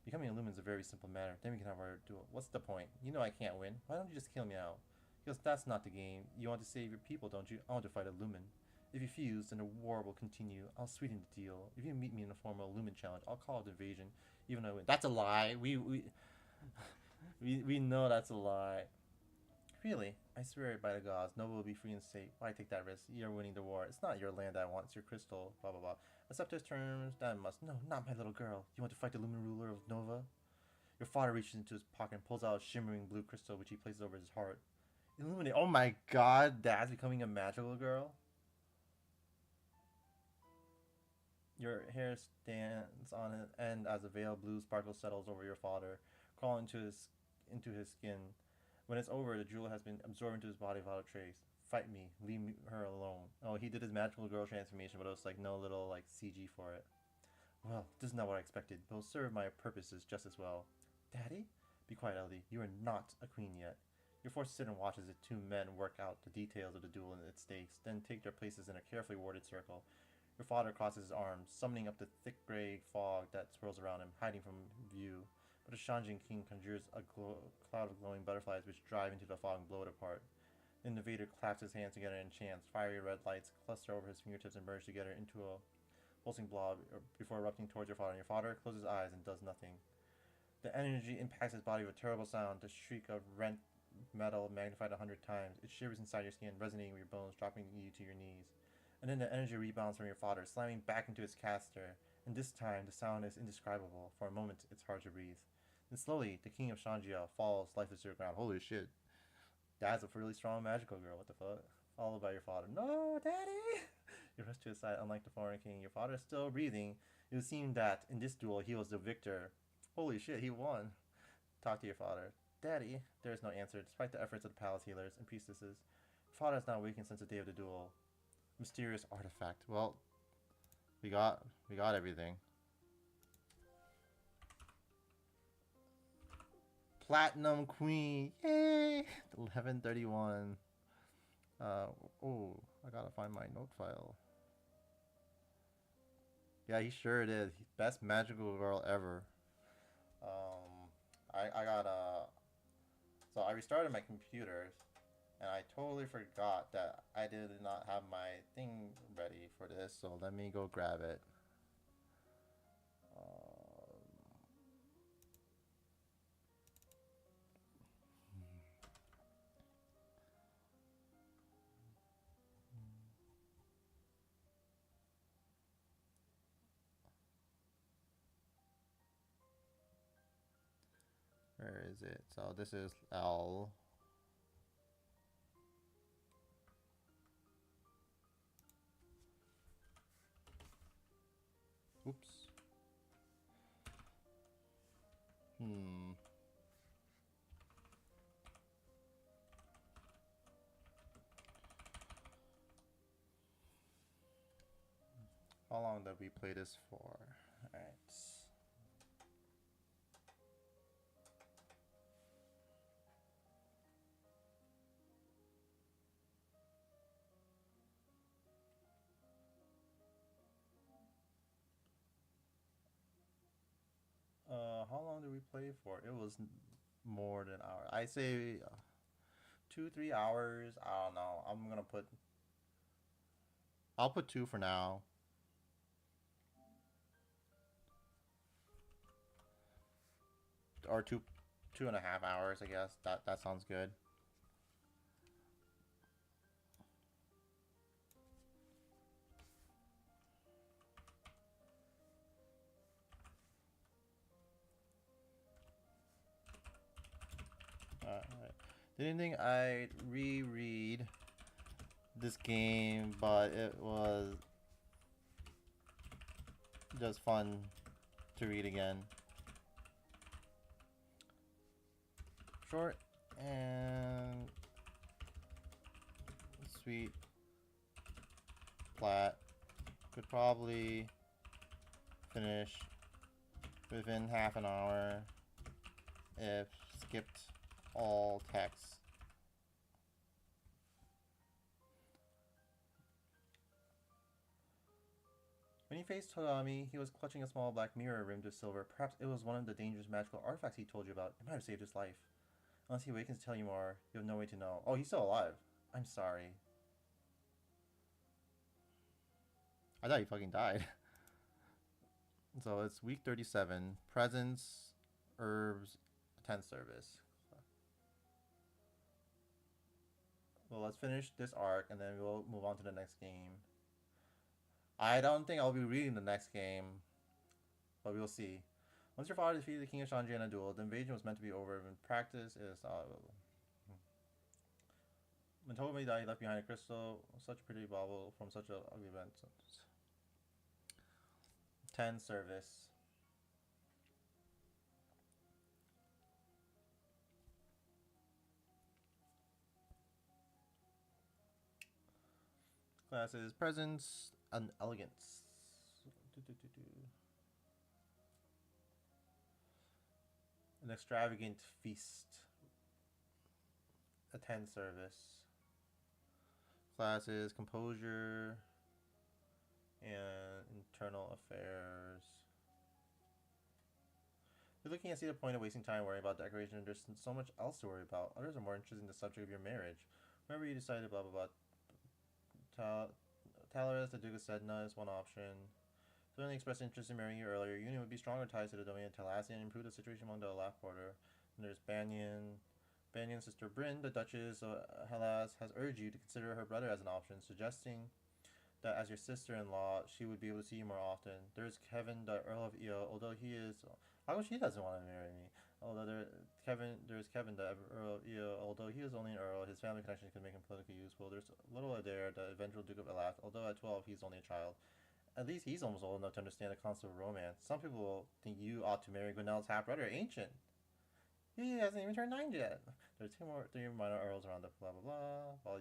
Becoming a lumen is a very simple matter. Then we can have our duel. What's the point? You know I can't win. Why don't you just kill me out? Because that's not the game. You want to save your people, don't you? I want to fight a lumen. If you fuse, then the war will continue. I'll sweeten the deal. If you meet me in a formal lumen challenge, I'll call it invasion, even though I win. That's a lie. We know that's a lie. Really? I swear it by the gods, Nova will be free and safe. Why take that risk? You're winning the war. It's not your land I want, it's your crystal. Blah blah blah. Accept his terms, that must. No, not my little girl. You want to fight the Lumen ruler of Nova? Your father reaches into his pocket and pulls out a shimmering blue crystal which he places over his heart. Illuminate. Oh my god, Dad's becoming a magical girl? Your hair stands on end as a veil of blue sparkle settles over your father, crawling into his skin. When it's over, the jewel has been absorbed into his body without a trace. Fight me. Leave her alone. Oh, he did his magical girl transformation, but it was like no little like CG for it. Well, this is not what I expected, but it'll serve my purposes just as well. Daddy? Be quiet, Ellie. You are not a queen yet. You're forced to sit and watch as the two men work out the details of the duel and its stakes, then take their places in a carefully worded circle. Your father crosses his arms, summoning up the thick gray fog that swirls around him, hiding from view. But the Shanjin king conjures a cloud of glowing butterflies which drive into the fog and blow it apart. Then the Vader claps his hands together and chants. Fiery red lights cluster over his fingertips and merge together into a pulsing blob before erupting towards your father. And your father closes his eyes and does nothing. The energy impacts his body with a terrible sound, the shriek of rent metal magnified 100 times. It shivers inside your skin, resonating with your bones, dropping you to your knees. And then the energy rebounds from your father, slamming back into his caster. And this time, the sound is indescribable. For a moment, it's hard to breathe. Then slowly, the king of Shanjia falls lifeless to the ground. Holy shit. Dad's a really strong magical girl. What the fuck? Followed by your father. No, daddy! You rush to his side. Unlike the foreign king, your father is still breathing. It would seem that in this duel, he was the victor. Holy shit, he won. Talk to your father. Daddy, there is no answer, despite the efforts of the palace healers and priestesses. Father has not awakened since the day of the duel. Mysterious artifact. Well, we got everything. Platinum Queen. Yay! 1131. Oh, I gotta find my note file. Yeah, he sure did. Best magical girl ever. I got so I restarted my computer and I totally forgot that I did not have my thing ready for this. So let me go grab it. Where is it? So this is L. Oops. How long did we play this for? Alright. How long did we play for? It was more than an hour. I say 2-3 hours. I don't know. I'll put 2 for now. Or 2.5 hours, I guess. That sounds good. Didn't think I'd reread this game, but it was just fun to read again. Short and sweet. Flat. Could probably finish within half an hour if skipped all text. When he faced Todami, he was clutching a small black mirror rimmed with silver. Perhaps it was one of the dangerous magical artifacts he told you about. It might have saved his life. Unless he awakens to tell you more, you have no way to know. Oh, he's still alive. I'm sorry. I thought he fucking died. So it's week 37. Presents, herbs, 10 service. Well, let's finish this arc and then we'll move on to the next game. I don't think I'll be reading the next game, but we'll see. Once your father defeated the King of Shanji in a duel, the invasion was meant to be over. In practice, it is not. When Tomomi died, he left behind a crystal, such a pretty bauble from such an ugly event. 10 service. Classes, presence, and elegance. An extravagant feast. A 10 service. Classes, composure, and internal affairs. You're looking at see the point of wasting time worrying about decoration. There's so much else to worry about. Others are more interested in the subject of your marriage. Whenever you decided blah blah blah. Talaris, the Duke of Sedna is one option. Certainly expressed interest in marrying you earlier. Union would be stronger ties to the domain of Talassian and improve the situation among the Olaf border. And there's Banyan. Banyan's sister Bryn, the Duchess of Hellas, has urged you to consider her brother as an option, suggesting that as your sister-in-law, she would be able to see you more often. There's Kevin, the Earl of Eo, although he is... How come she doesn't want to marry me? Although there's Kevin, the Earl of Eo, although he is only an earl, his family connections can make him politically useful. There's little Adair, the eventual Duke of Elath, although at 12 he's only a child. At least he's almost old enough to understand the concept of romance. Some people will think you ought to marry Gwinnell's half-brother, Ancient. He hasn't even turned 9 yet. There's three minor earls around the blah blah blah.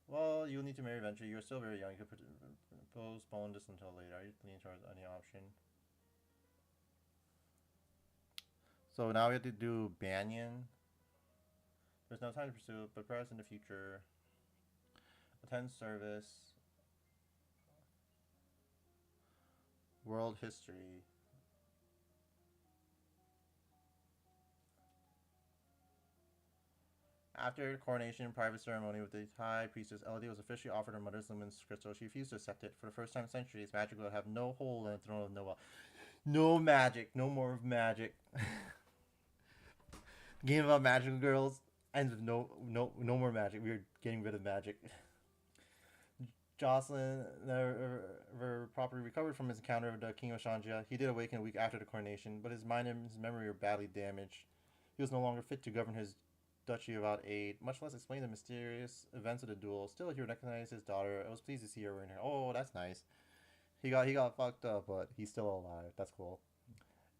Well, you'll need to marry eventually. You're still very young. You could postpone this until later. Are you leaning towards any option? So now we have to do Banyan. There's no time to pursue it, but perhaps in the future. Attend service. World history. After the coronation and private ceremony with the High Priestess, Elodie was officially offered her mother's luminous crystal. She refused to accept it. For the first time in centuries, magic will have no hold in the throne of Noah. No magic. No more magic. Game about magical girls ends with no more magic. We're getting rid of magic. Jocelyn never properly recovered from his encounter with the King of Shanjia. He did awaken a week after the coronation, but his mind and his memory were badly damaged. He was no longer fit to govern his duchy without aid, much less explain the mysterious events of the duel. Still, he recognized his daughter. I was pleased to see her wearing her. Oh, that's nice. He got fucked up, but he's still alive. That's cool.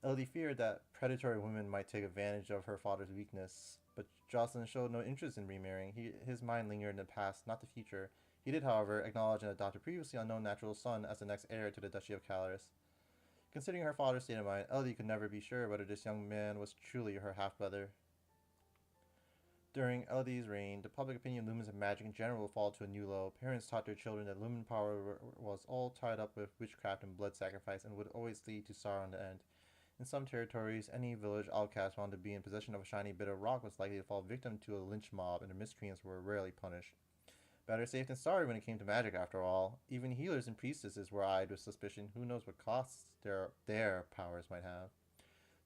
Elodie feared that predatory women might take advantage of her father's weakness, but Jocelyn showed no interest in remarrying. His mind lingered in the past, not the future. He did, however, acknowledge and adopt a previously unknown natural son as the next heir to the Duchy of Calaris. Considering her father's state of mind, Elodie could never be sure whether this young man was truly her half-brother. During Elodie's reign, the public opinion of lumens and magic in general would fall to a new low. Parents taught their children that lumen power was all tied up with witchcraft and blood sacrifice and would always lead to sorrow in the end. In some territories, any village outcast found to be in possession of a shiny bit of rock was likely to fall victim to a lynch mob, and the miscreants were rarely punished. Better safe than sorry when it came to magic, after all. Even healers and priestesses were eyed with suspicion. Who knows what costs their powers might have.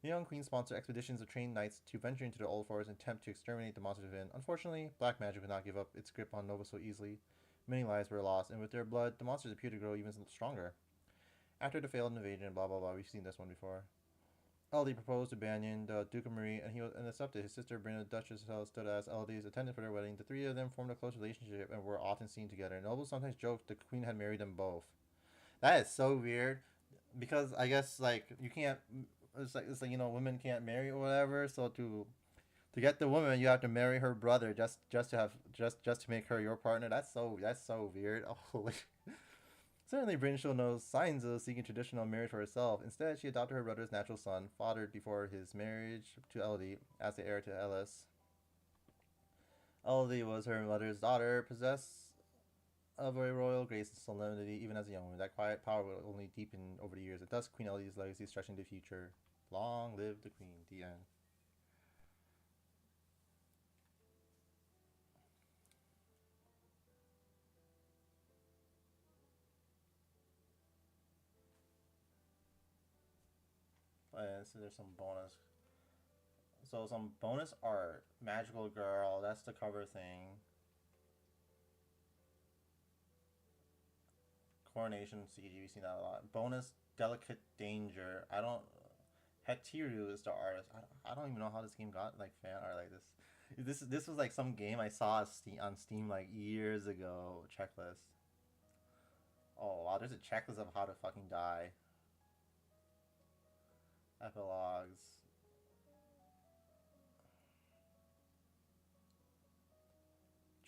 The young queen sponsored expeditions of trained knights to venture into the old forest and attempt to exterminate the monsters within. Unfortunately, black magic would not give up its grip on Nova so easily. Many lives were lost, and with their blood, the monsters appeared to grow even stronger. After the failed invasion, blah blah blah, we've seen this one before. LD proposed to Banyan, the Duke of Marie, and he was and accepted. His sister Brina, Duchess of stood as LD's attendant for their wedding. The three of them formed a close relationship and were often seen together. Nobles sometimes joked the queen had married them both. That is so weird, because I guess like you can't. It's like women can't marry or whatever. So to get the woman, you have to marry her brother just to have just to make her your partner. That's so weird. Oh, certainly, Bryn showed no signs of seeking traditional marriage for herself. Instead, she adopted her brother's natural son, fathered before his marriage to Elodie, as the heir to Ellis. Elodie was her mother's daughter, possessed of a royal grace and solemnity even as a young woman. That quiet power would only deepen over the years, and thus Queen Elodie's legacy stretching into the future. Long live the Queen. The end. And so there's some bonus. So some bonus art. Magical Girl. That's the cover thing. Coronation CG. We've seen that a lot. Bonus Delicate Danger. I don't. Hetiru is the artist. I don't even know how this game got like fan art like this. This was like some game I saw on Steam like years ago. Checklist. Oh wow, there's a checklist of how to fucking die. Epilogues.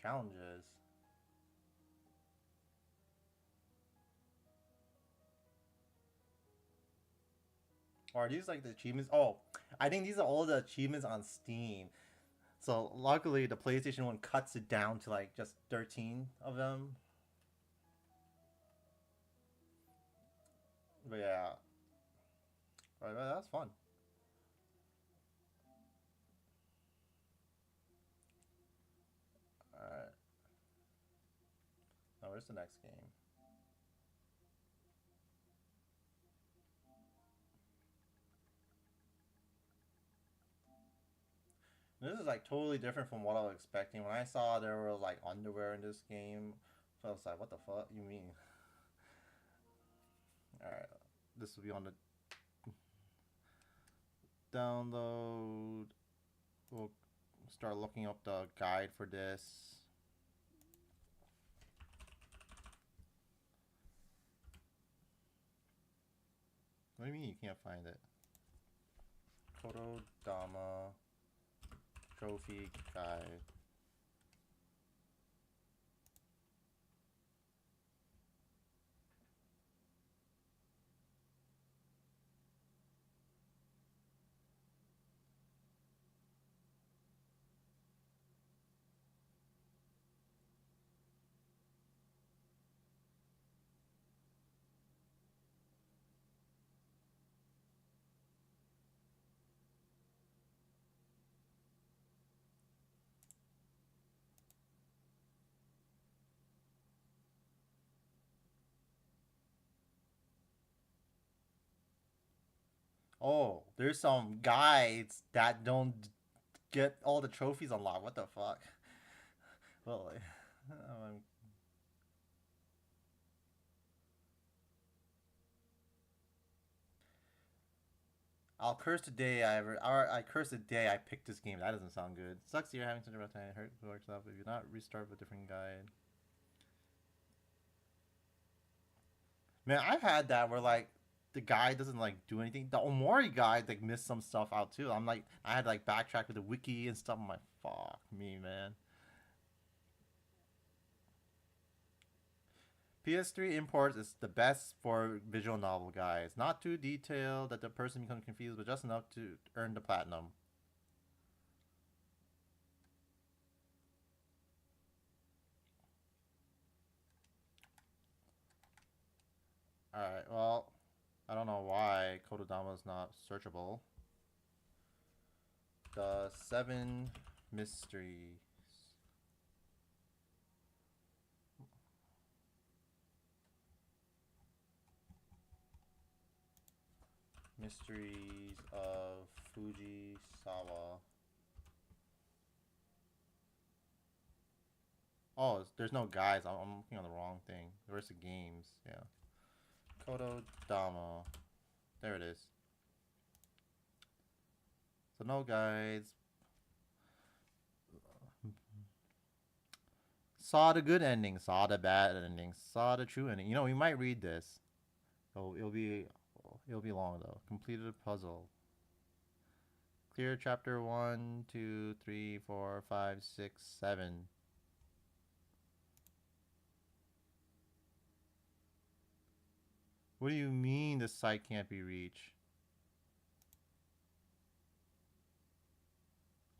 Challenges. Or are these like the achievements? Oh, I think these are all the achievements on Steam. So luckily, the PlayStation one cuts it down to like just 13 of them. But yeah, right, that's fun. All right, now where's the next game? This is like totally different from what I was expecting. When I saw there was like underwear in this game, so I was like, "What the fuck you mean?" All right, this will be on the download. We'll start looking up the guide for this. What do you mean you can't find it? Kotodama trophy guide. Oh, there's some guides that don't get all the trophies unlocked. What the fuck? Well, um, I'll curse the day I ever. Or I curse the day I picked this game. That doesn't sound good. Sucks you're having such a rough time. It hurt works out. If you not restart with a different guide. Man, I've had that where like the guide doesn't like do anything. The Omori guide like missed some stuff out too. I'm like I had to, like backtrack with the wiki and stuff. I'm like, fuck me, man. PS3 imports is the best for visual novel guides. Not too detailed that the person becomes confused, but just enough to earn the platinum. Alright, well, I don't know why Kotodama is not searchable. The Seven Mysteries. Mysteries of Fujisawa. Oh, there's no guides. I'm looking on the wrong thing. Where's the games? Yeah. Kotodama. There it is. So no guides. Saw the good ending, saw the bad ending, saw the true ending. You know, we might read this. Oh, it'll be long though. Completed a puzzle. Clear chapter 1, 2, 3, 4, 5, 6, 7. What do you mean the site can't be reached?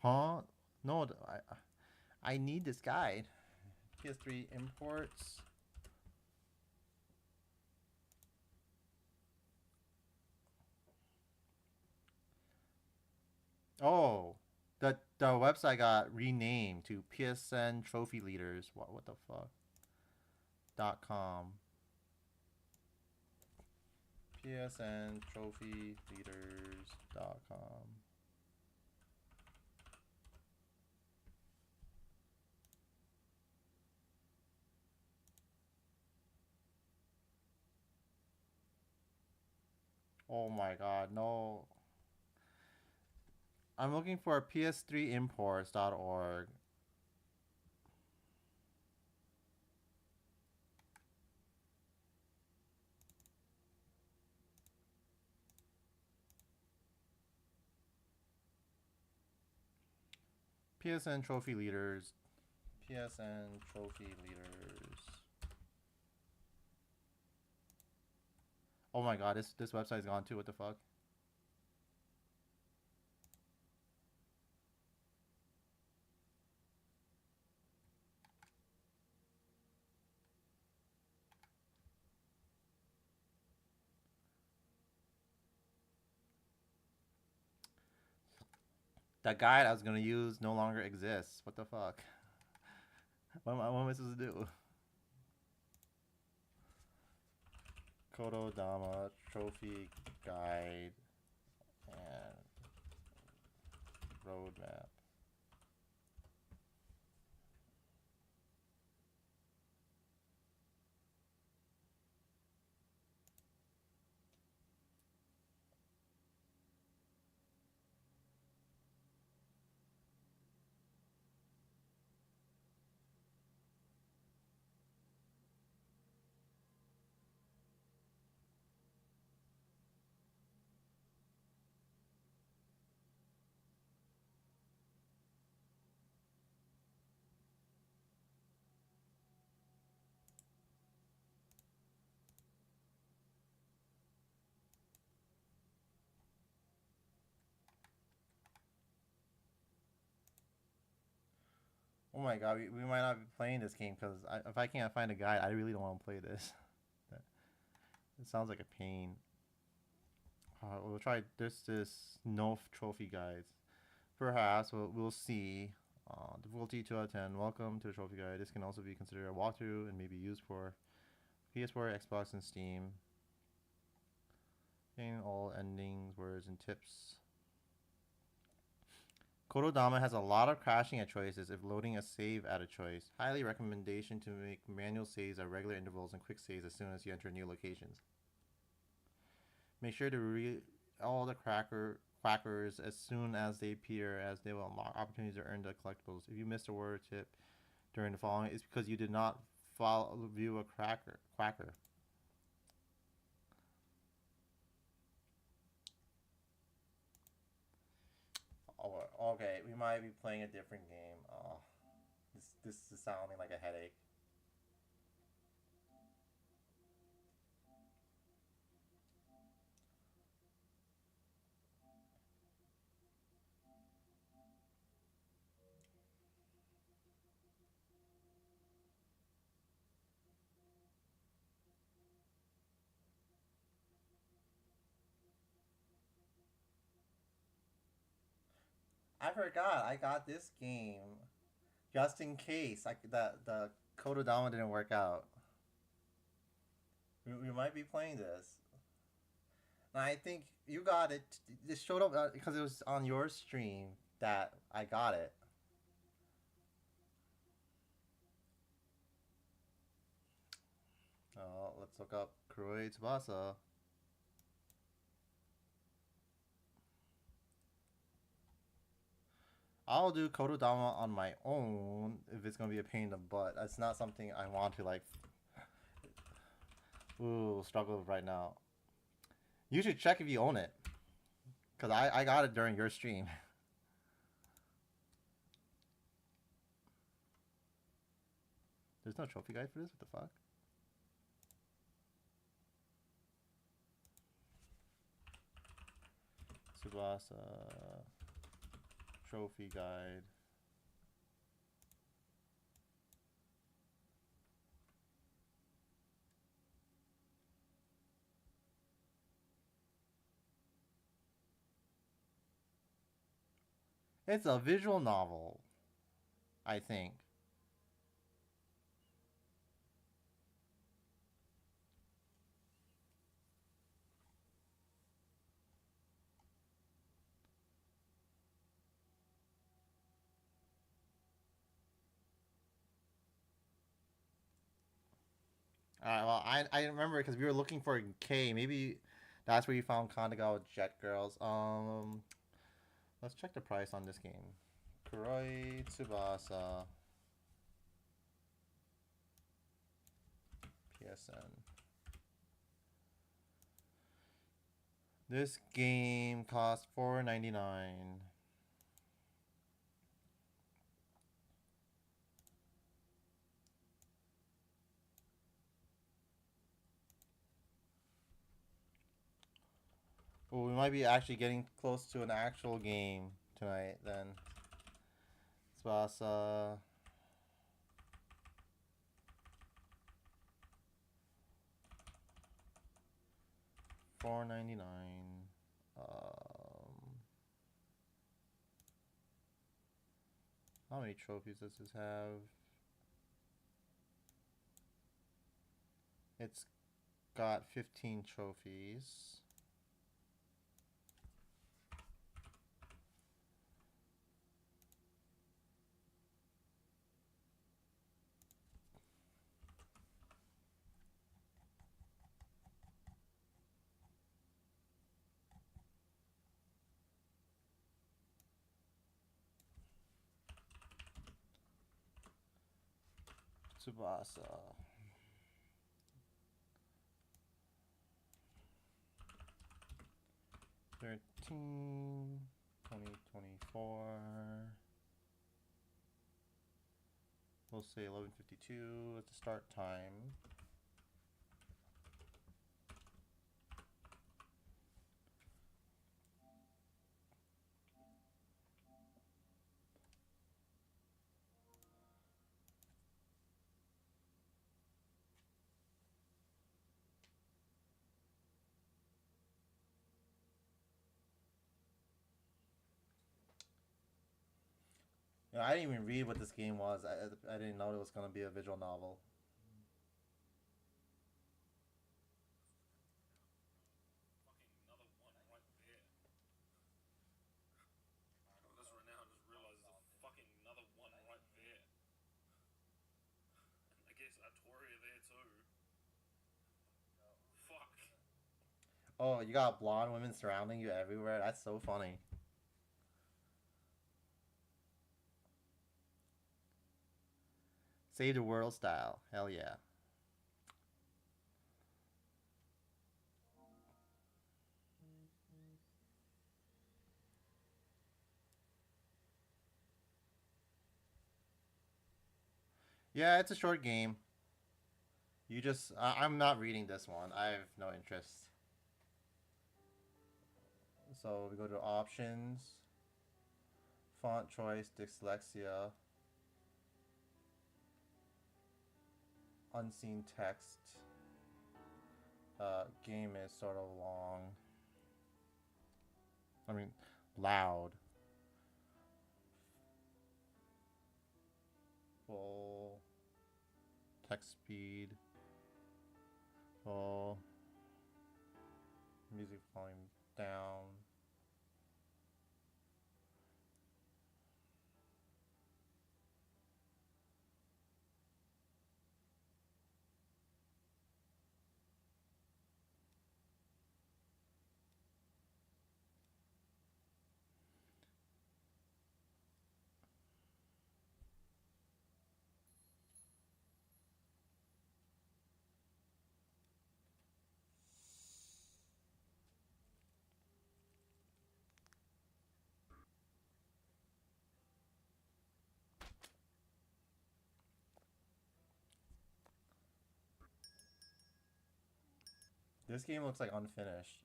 Huh? No, I need this guide. PS3 imports. Oh, the website got renamed to PSN Trophy Leaders. What the fuck? .com. PSN Trophy Leaders.com. Oh my god, no. I'm looking for ps3imports.org. PSN Trophy Leaders. PSN Trophy Leaders. Oh my god, this website's gone too. What the fuck? That guide I was gonna use no longer exists. What the fuck? What am I supposed to do? Kotodama Trophy Guide and Roadmap. Oh my god, we might not be playing this game because if I can't find a guide, I really don't want to play this. It sounds like a pain. We'll try this no trophy guides. Perhaps we'll see. Difficulty 2 out of 10. Welcome to the trophy guide. This can also be considered a walkthrough and may be used for PS4, Xbox, and Steam. Getting all endings, words, and tips. Kotodama has a lot of crashing at choices if loading a save at a choice. Highly recommendation to make manual saves at regular intervals and quick saves as soon as you enter new locations. Make sure to read all the quackers as soon as they appear, as they will unlock opportunities to earn the collectibles. If you missed a word or tip during the following, it's because you did not view a quacker. Oh, okay, we might be playing a different game. Oh, this is sounding like a headache. I forgot I got this game just in case like the Kotodama didn't work out. We might be playing this. And I think you got it. It showed up because it was on your stream that I got it. Let's look up Kuroi Tsubasa. I'll do Kotodama on my own if it's gonna be a pain in the butt. That's not something I want to like. Ooh, struggle with right now. You should check if you own it, cause I got it during your stream. There's no trophy guide for this. What the fuck? Tsubasa trophy guide. It's a visual novel, I think. Well, I remember because we were looking for K. Maybe that's where you found Kanagawa Jet Girls. Let's check the price on this game. Kuroi Tsubasa PSN. This game costs $4.99. Well, we might be actually getting close to an actual game tonight then. Tsubasa. $4.99. How many trophies does this have? It's got 15 trophies. Tsubasa. $13, 2024. We'll say 11:52 at the start time. You know, I didn't even read what this game was. I didn't know it was gonna be a visual novel. Oh, you got blonde women surrounding you everywhere. That's so funny. Save the world style. Hell yeah. Yeah, it's a short game. You just, I'm not reading this one. I have no interest. So we go to options, font choice, dyslexia, unseen text. Game is sort of long. I mean, loud. Full text speed. Full music volume down. This game looks like unfinished.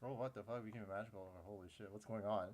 Oh, what the fuck? We became magical. Holy shit, what's going on?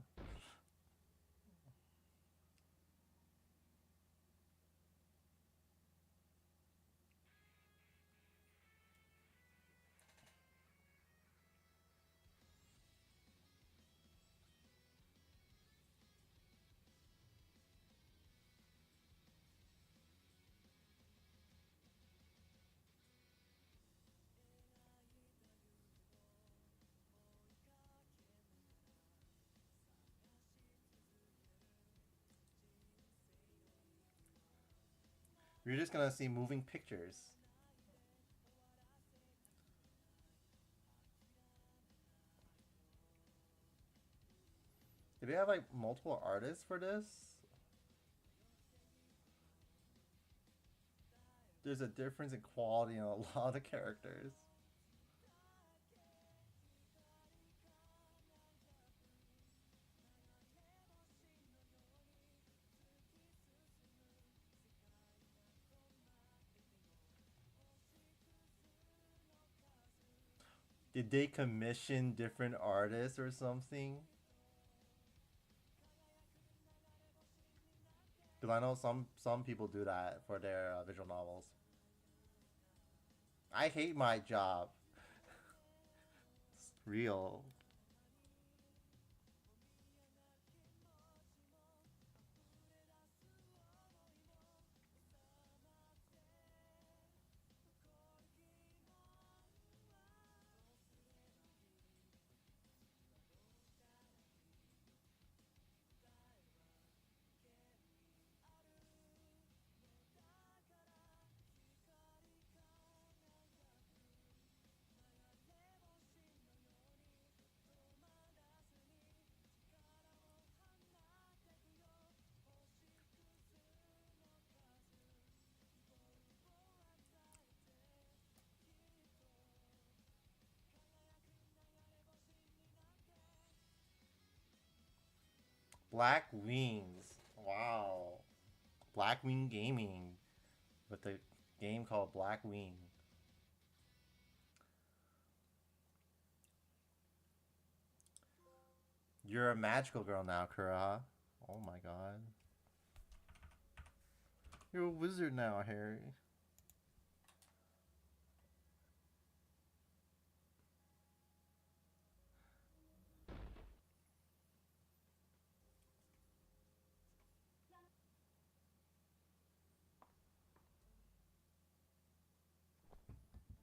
You're just gonna see moving pictures. Do they have like multiple artists for this? There's a difference in quality in a lot of the characters. Did they commission different artists or something? Because I know some people do that for their visual novels. I hate my job. It's real. Black Wings. Wow. Black Wing Gaming with a game called Black Wing. You're a magical girl now, Kura. Oh my god. You're a wizard now, Harry.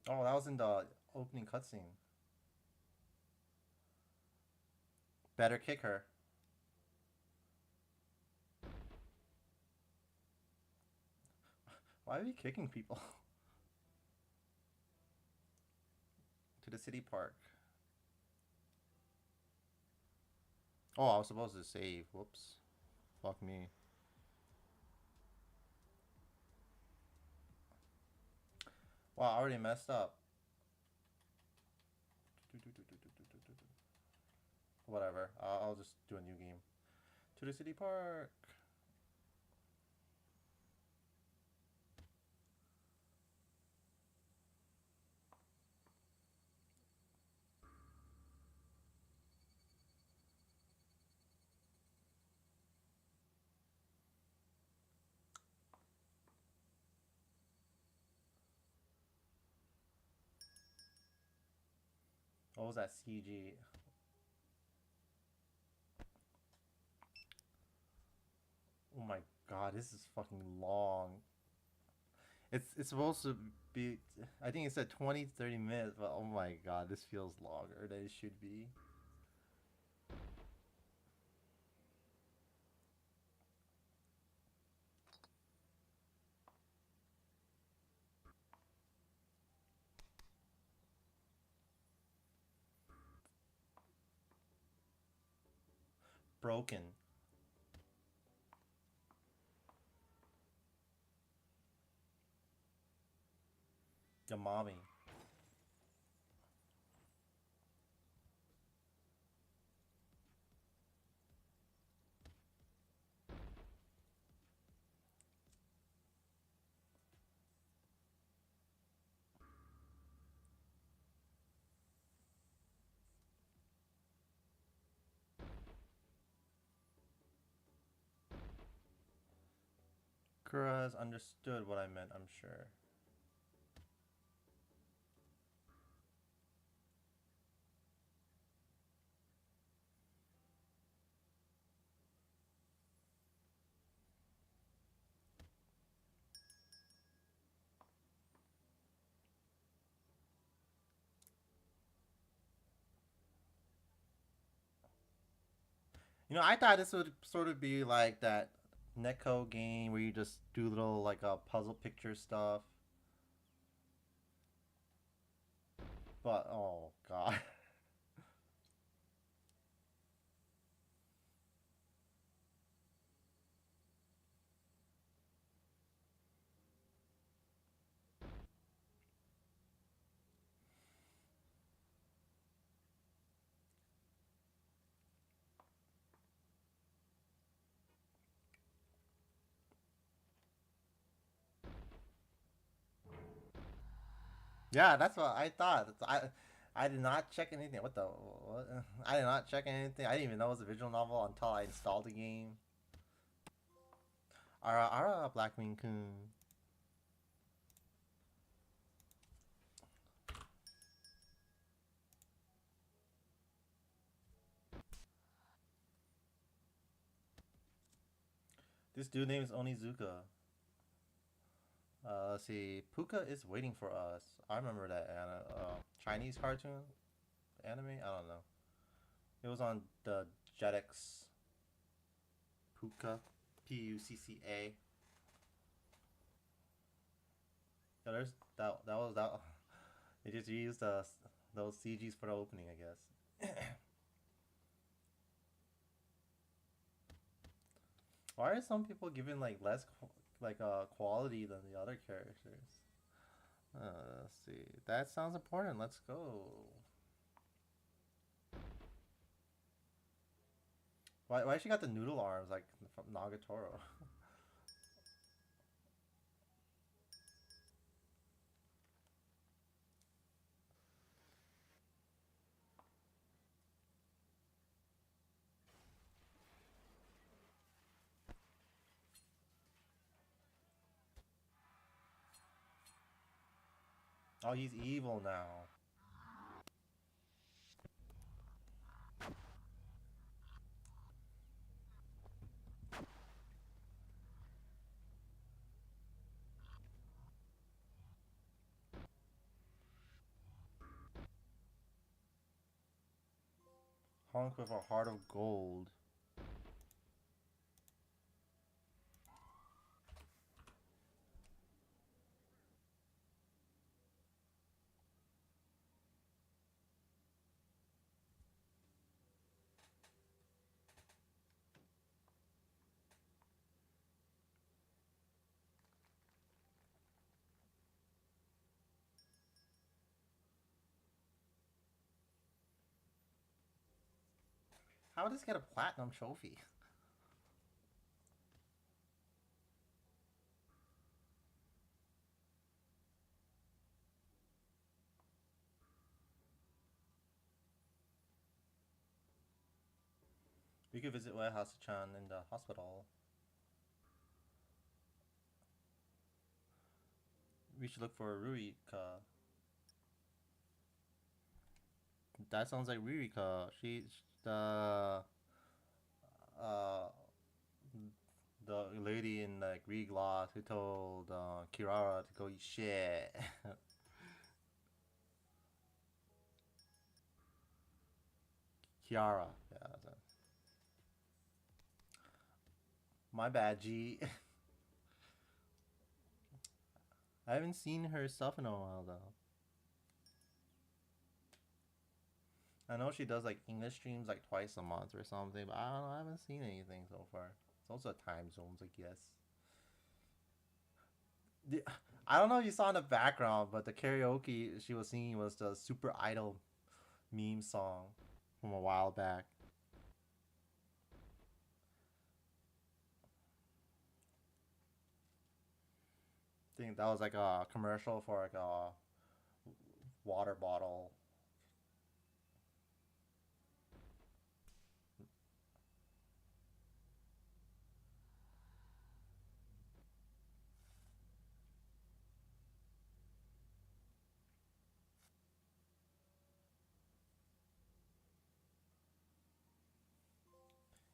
Oh, that was in the opening cutscene. Better kick her. Why are you kicking people? To the city park. Oh, I was supposed to save. Whoops. Fuck me. Wow, I already messed up. Whatever. I'll just do a new game. To the city park. What was that CG? Oh my god, this is fucking long. It's supposed to be, I think it said 20-30 minutes, but oh my god, this feels longer than it should be. Broken. Your mommy. Kura has understood what I meant, I'm sure. I thought this would sort of be like that Netco game where you just do little like puzzle picture stuff. But oh god. Yeah, that's what I thought. I did not check anything. What the what? I did not check anything. I didn't even know it was a visual novel until I installed the game. Ara Ara Blackwing Kun. This dude name is Onizuka. Let's see. Puka is waiting for us. I remember that Chinese cartoon anime. I don't know. It was on the Jetix. Puka, Pucca. Yeah, there's that. That was that. They just used those CGs for the opening, I guess. Why are some people given like less quality than the other characters? Let's see. That sounds important. Let's go. Why she got the noodle arms like from Nagatoro? Oh, he's evil now. Honk with a heart of gold. How would this get a platinum trophy? We could visit Uehasu-chan in the hospital. We should look for Ruika. That sounds like Ruika. She's uh the lady in like Regloss who told Kirara to go eat shit. Kiara. Yeah, that's it. My bad, G. I haven't seen her stuff in a while though. I know she does like English streams like twice a month or something, but I don't know. I haven't seen anything so far. It's also time zones, I guess. The, I don't know if you saw in the background, but the karaoke she was singing was the Super Idol meme song from a while back. I think that was like a commercial for like a water bottle.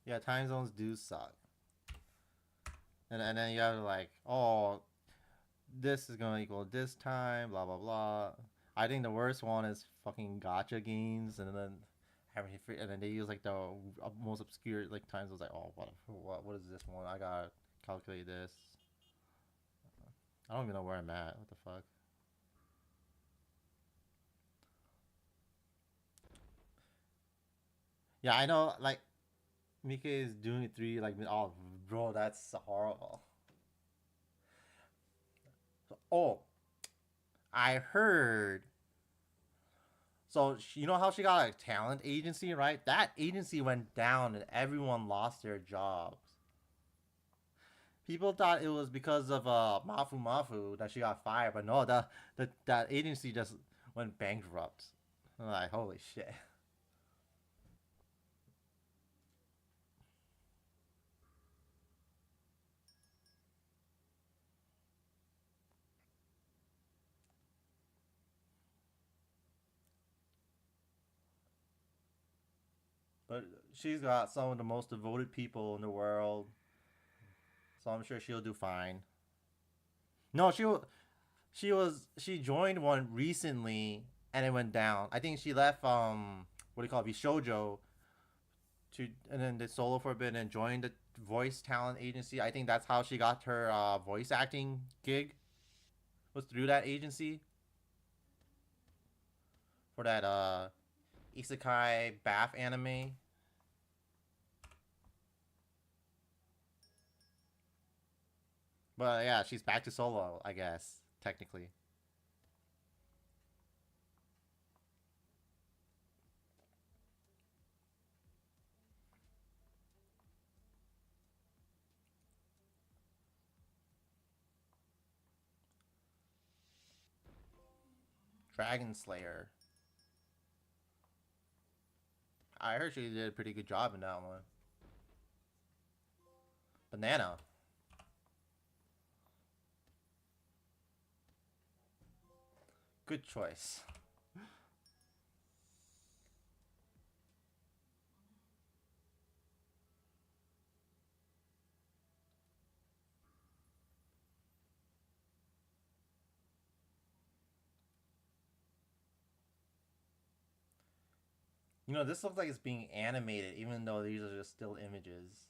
Yeah, time zones do suck. And then you have like, oh, this is gonna equal this time, blah blah blah. I think the worst one is fucking gotcha games, and then and then they use like the most obscure like times. I was like, oh, what is this one? I gotta calculate this. I don't even know where I'm at. What the fuck? Yeah, I know. Like Mika is doing it three. Like, oh, bro, that's horrible. Oh, I heard. So you know how she got a talent agency, right? That agency went down and everyone lost their jobs. People thought it was because of Mafu Mafu that she got fired, but no, that agency just went bankrupt. I'm like, holy shit. But she's got some of the most devoted people in the world, so I'm sure she'll do fine. No, she joined one recently and it went down. I think she left what do you call it, Bishojo to and then did solo for a bit and joined the voice talent agency. I think that's how she got her voice acting gig, was through that agency for that isekai bath anime. But yeah, she's back to solo, I guess, technically. Dragon Slayer. I heard she did a pretty good job in that one. Banana. Good choice. You know, this looks like it's being animated, even though these are just still images.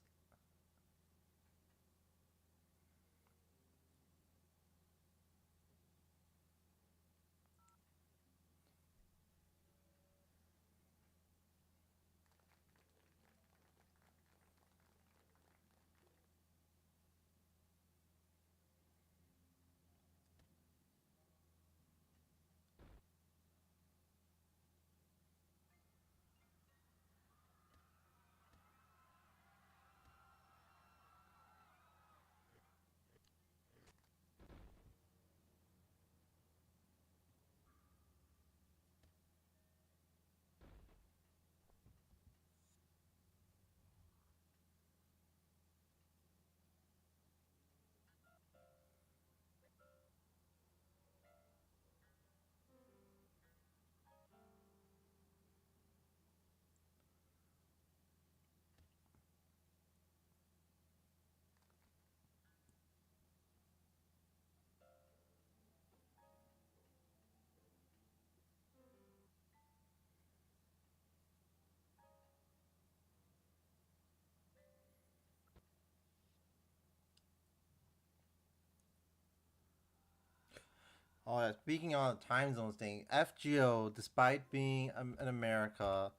Oh yeah, speaking on the time zones thing, FGO, despite being in America,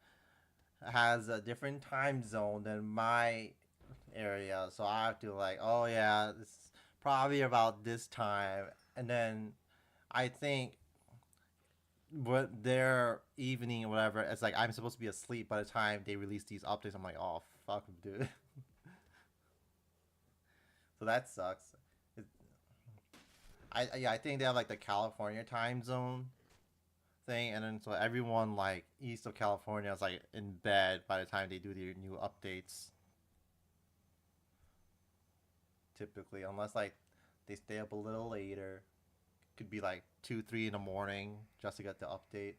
has a different time zone than my area. So I have to like, oh yeah, this is probably about this time. And then I think what their evening or whatever, it's like I'm supposed to be asleep by the time they release these updates. I'm like, oh fuck, dude. So that sucks. It, yeah, I think they have like the California time zone thing, and then so everyone like east of California is like in bed by the time they do their new updates. Typically, unless like they stay up a little later, could be like 2, 3 in the morning just to get the update.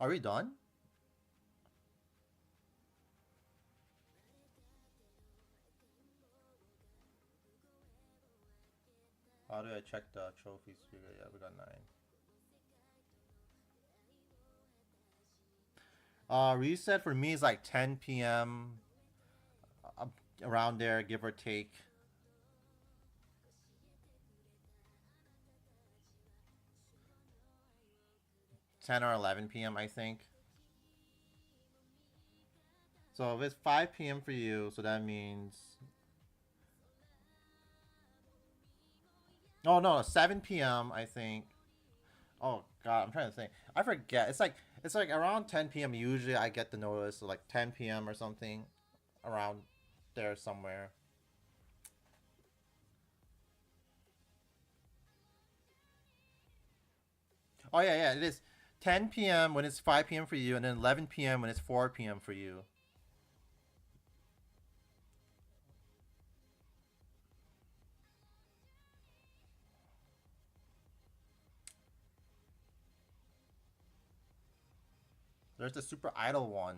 Are we done? How do I check the trophies? Yeah, we got 9. Reset for me is like 10 p.m. Uh, around there, give or take. 10 or 11 p.m. I think. So if it's 5 p.m. for you, so that means. Oh no, 7 p.m. I think. Oh god, I'm trying to think. I forget. It's like around 10 p.m. Usually I get the notice, so like 10 p.m. or something, around there somewhere. Oh yeah, yeah, it is 10 p.m. when it's 5 p.m. for you, and then 11 p.m. when it's 4 p.m. for you. There's the super idle one.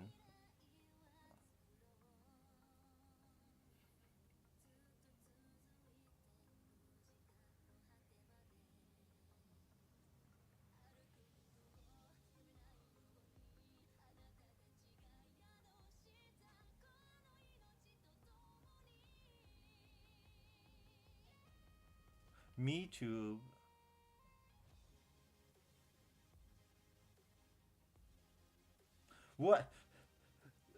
Me too. What?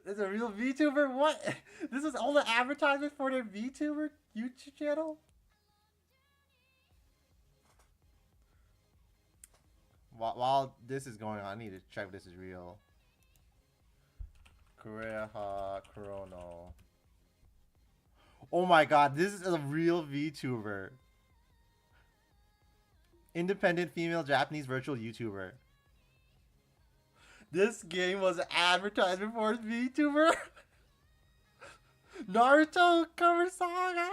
Is a real VTuber? What? This is all the advertisement for their VTuber YouTube channel? While this is going on, I need to check if this is real. Kureha Kurono. Oh my god, this is a real VTuber. Independent female Japanese virtual YouTuber. This game was advertised before its VTuber. Naruto cover saga.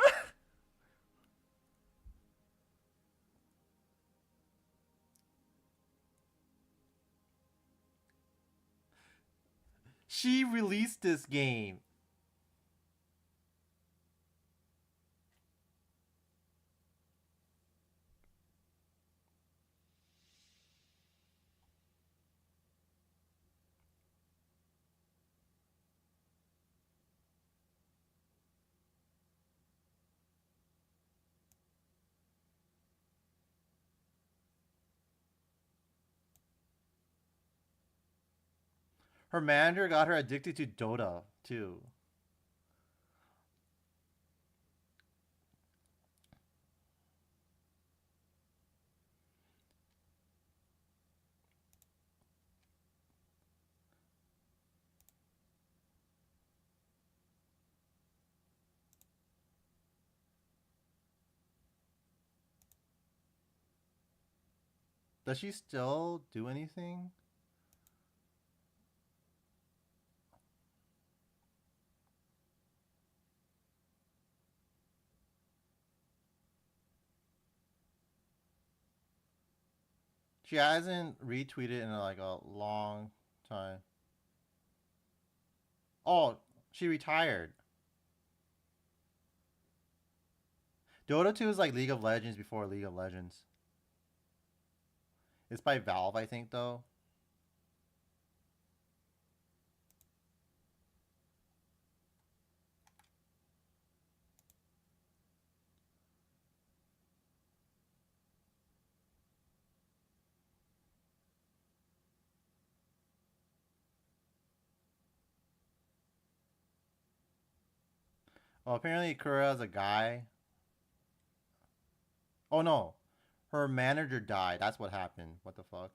She released this game. Her manager got her addicted to Dota too. Does she still do anything? She hasn't retweeted in like a long time. Oh, she retired. Dota 2 is like League of Legends before League of Legends. It's by Valve, I think, though. Well, apparently Kura is a guy. Oh no, her manager died. That's what happened. What the fuck?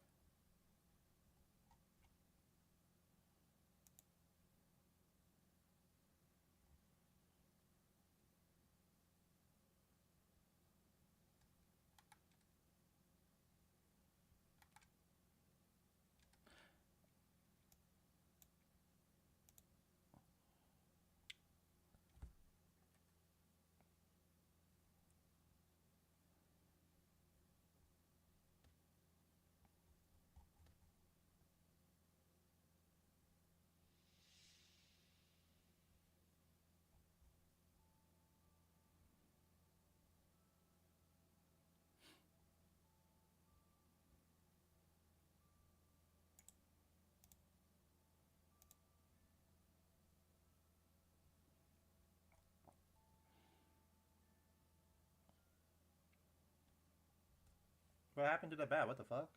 What happened to the bat? What the fuck?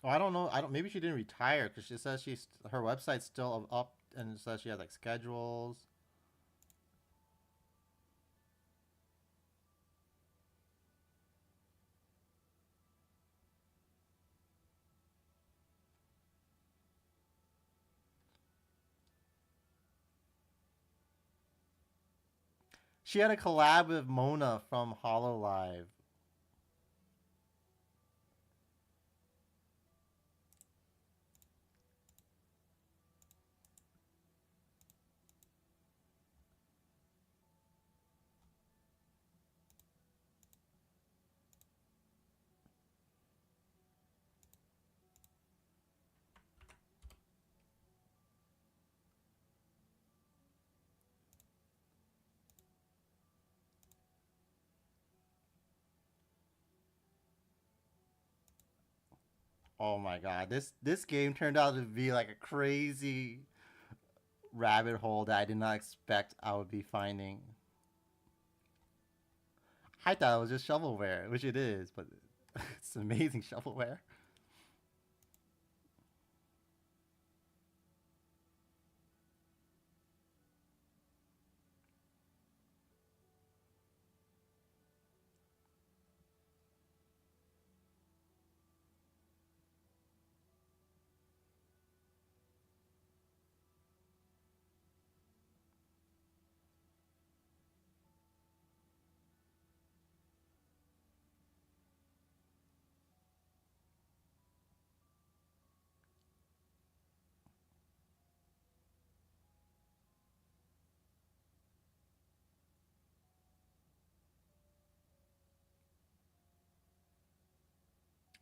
Oh, I don't know. I don't. Maybe she didn't retire because she says she's her website's still up and it says she has like schedules. She had a collab with Mona from Hololive. Oh my god, this game turned out to be like a crazy rabbit hole that I did not expect I would be finding. I thought it was just shovelware, which it is, but it's amazing shovelware.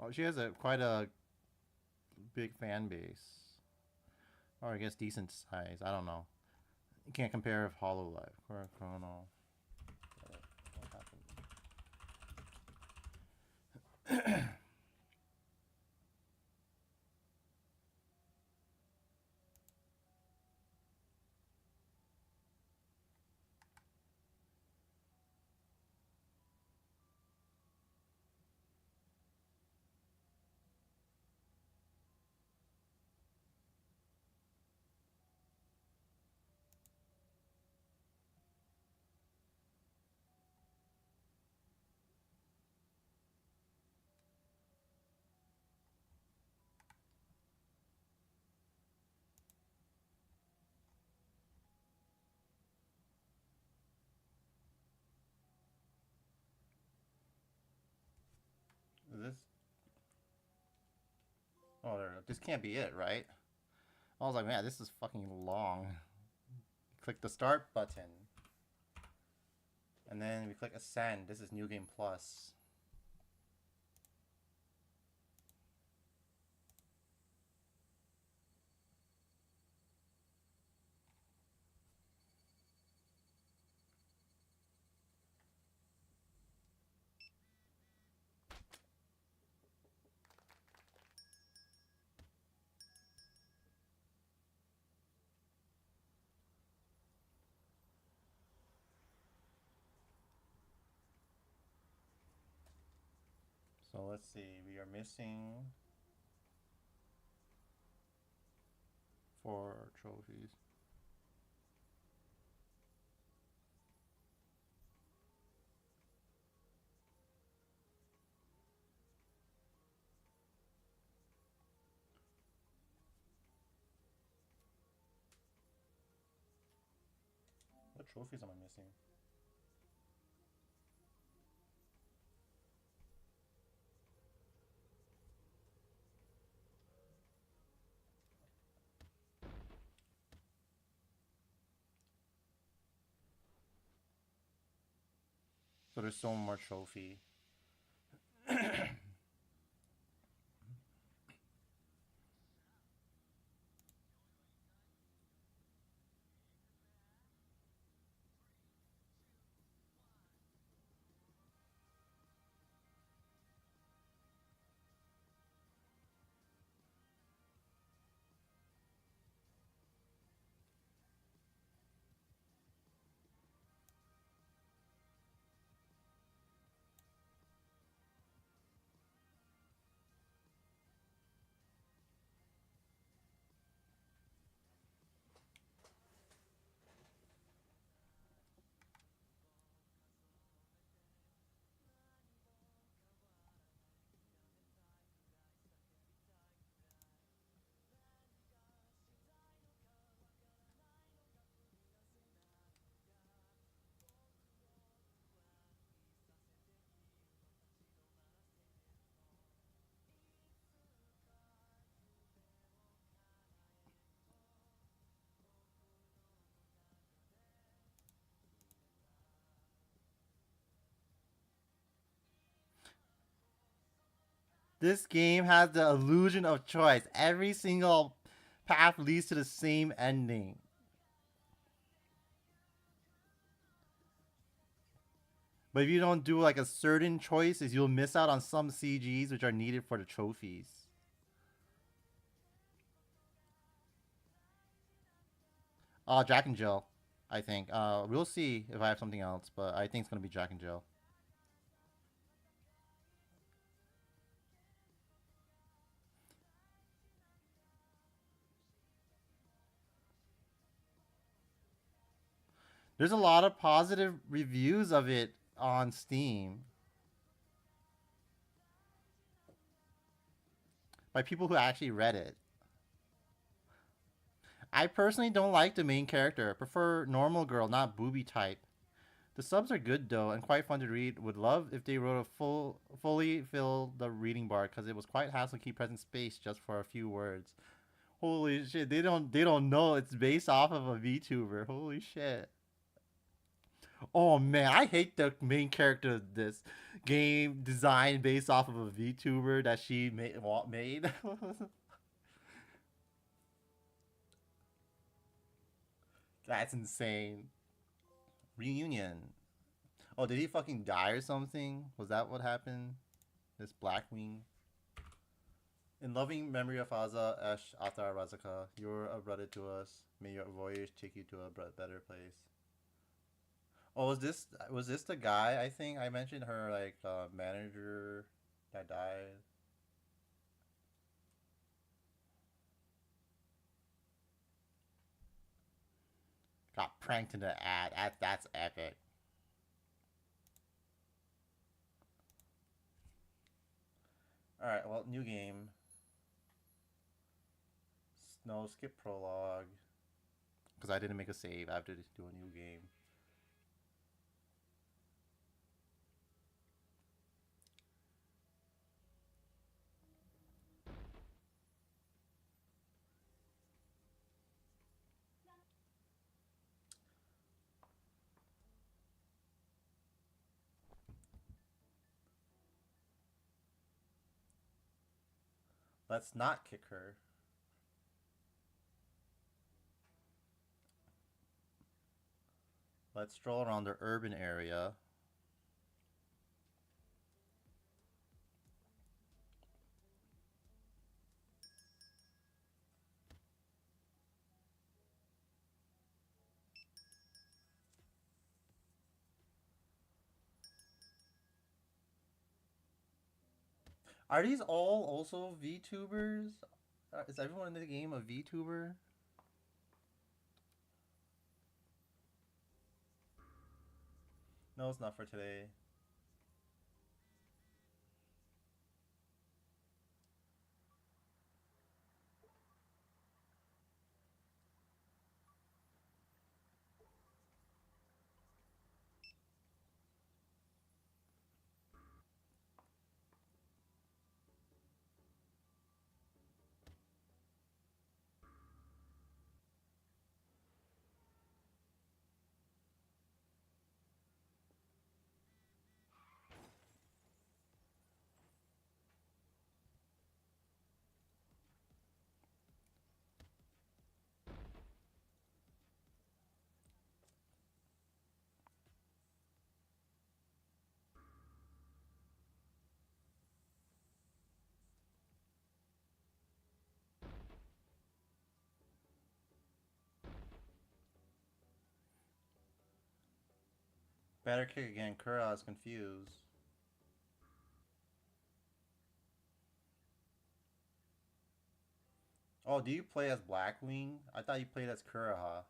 Oh, she has a quite a big fan base, or I guess decent size. I don't know. You can't compare with Hololive. Chrono. What happened? Is this? Oh, there. This can't be it, right? I was like, man, this is fucking long. Click the start button, and then we click ascend. This is New Game Plus. So let's see. We are missing 4 trophies. What trophies am I missing? So there's so more trophy. This game has the illusion of choice. Every single path leads to the same ending. But if you don't do like a certain choices, you'll miss out on some CGs which are needed for the trophies. Jack and Jill, I think. We'll see if I have something else, but I think it's gonna be Jack and Jill. There's a lot of positive reviews of it on Steam by people who actually read it. I personally don't like the main character. I prefer normal girl, not booby type. The subs are good though and quite fun to read. Would love if they wrote a fully filled the reading bar because it was quite hassle to keep present space just for a few words. Holy shit! They don't know it's based off of a VTuber. Holy shit! Oh man, I hate the main character of this game designed based off of a VTuber that she made. That's insane. Reunion. Oh, did he fucking die or something? Was that what happened? This Blackwing. In loving memory of Aza Esh Athar Razaka, you're a brother to us. May your voyage take you to a better place. Oh, was this the guy? I think I mentioned her like manager that died. Got pranked in the ad. That's epic. All right, well, new game. No, skip prologue because I didn't make a save. I have to do a new game. Let's not kick her. Let's stroll around the urban area. Are these all also VTubers? Is everyone in the game a VTuber? No, it's not for today. Better kick again. Kura is confused. Oh, do you play as Blackwing? I thought you played as Kuraha.